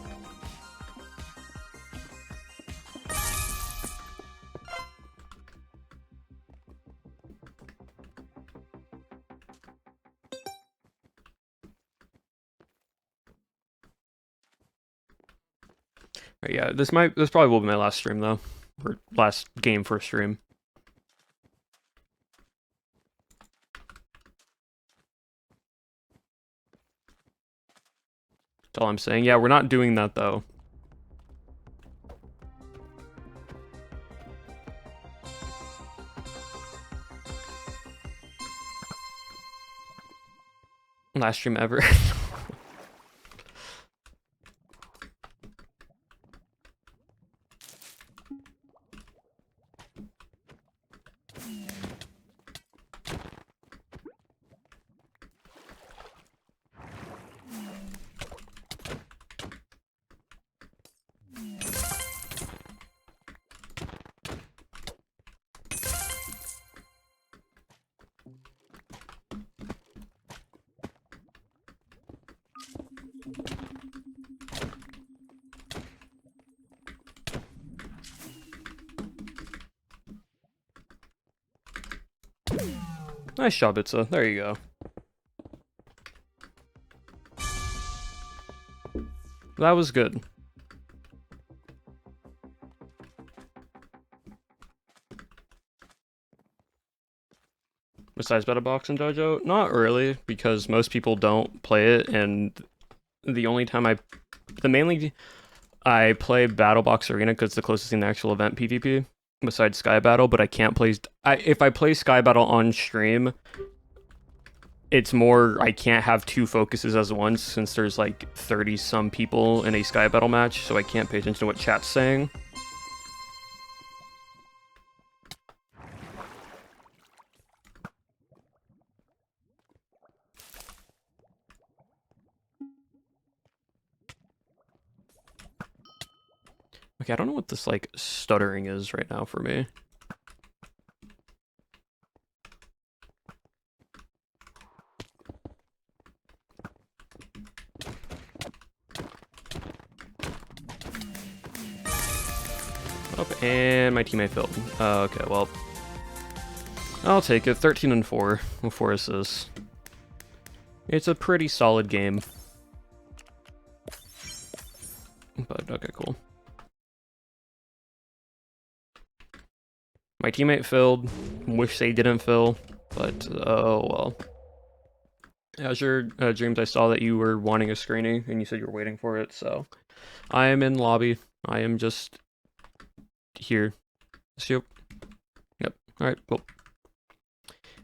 [SPEAKER 1] Right, yeah, this probably will be my last stream though, or last game for stream. That's all I'm saying. Yeah, we're not doing that though. Last stream ever. Nice job, Itza. There you go. That was good. Besides Battle Box and Dojo? Not really, because most people don't play it, and the only time mainly I play Battle Box Arena because it's the closest thing to actual event PvP, besides Sky Battle, but I can't play... if I play Sky Battle on stream, it's more I can't have two focuses as once, since there's like 30-some people in a Sky Battle match, so I can't pay attention to what chat's saying. Okay, I don't know what this, like, stuttering is right now for me. Oh, and my teammate failed. Okay, well, I'll take it. 13 and 4 with 4 assists. It's a pretty solid game. But, okay, cool. My teammate filled. Wish they didn't fill, but oh well. Azure Dreams, I saw that you were wanting a screening, and you said you were waiting for it, so I am in lobby. I am just here. Yep. Alright, cool.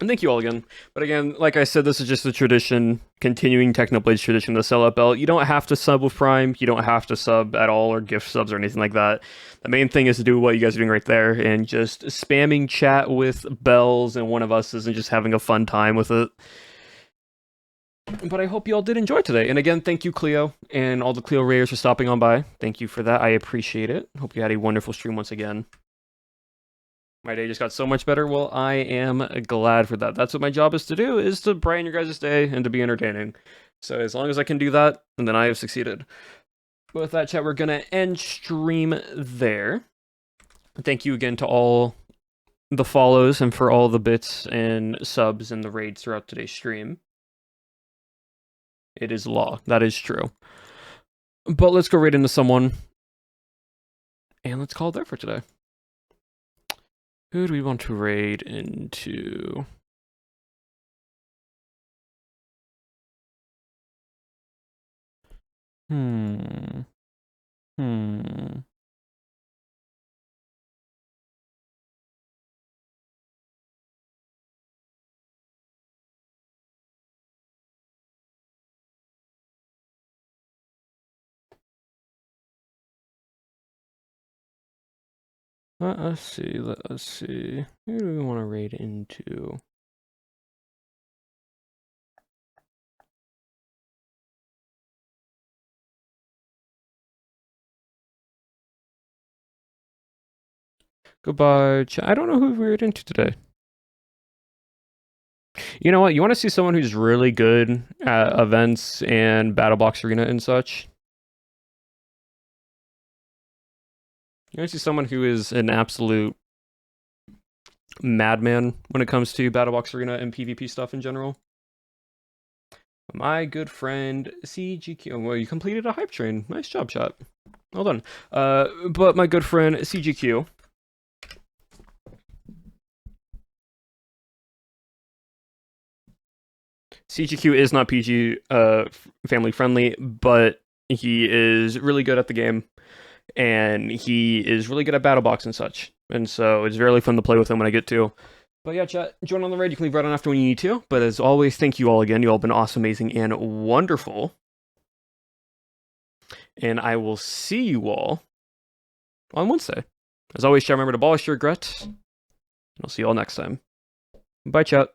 [SPEAKER 1] And thank you all again. But again, like I said, this is just a tradition, continuing Technoblade's tradition to sell up belt. You don't have to sub with Prime. You don't have to sub at all or gift subs or anything like that. The main thing is to do what you guys are doing right there and just spamming chat with bells and one of us and just having a fun time with it. But I hope you all did enjoy today. And again, thank you, Cleo, and all the Cleo Raiders for stopping on by. Thank you for that. I appreciate it. Hope you had a wonderful stream once again. My day just got so much better. Well, I am glad for that. That's what my job is to do, is to brighten your guys' day and to be entertaining. So as long as I can do that, then I have succeeded. But with that, chat, we're going to end stream there. Thank you again to all the follows and for all the bits and subs and the raids throughout today's stream. It is law. That is true. But let's go right into someone. And let's call it there for today. Who do we want to raid into? Let us see. Who do we want to raid into? Goodbye, chat. I don't know who we raid into today. You know what? You want to see someone who's really good at events and BattleBox Arena and such? You want to see someone who is an absolute madman when it comes to BattleBox Arena and PvP stuff in general? My good friend CGQ. Oh, well, you completed a hype train. Nice job, chat. Well done. But my good friend CGQ. CGQ is not PG family friendly, but he is really good at the game, and he is really good at BattleBox and such. And so it's very fun to play with him when I get to. But yeah, chat, join on the raid. You can leave right on after when you need to. But as always, thank you all again. You all have been awesome, amazing, and wonderful. And I will see you all on Wednesday. As always, chat, remember to abolish your regret. And I'll see you all next time. Bye, chat.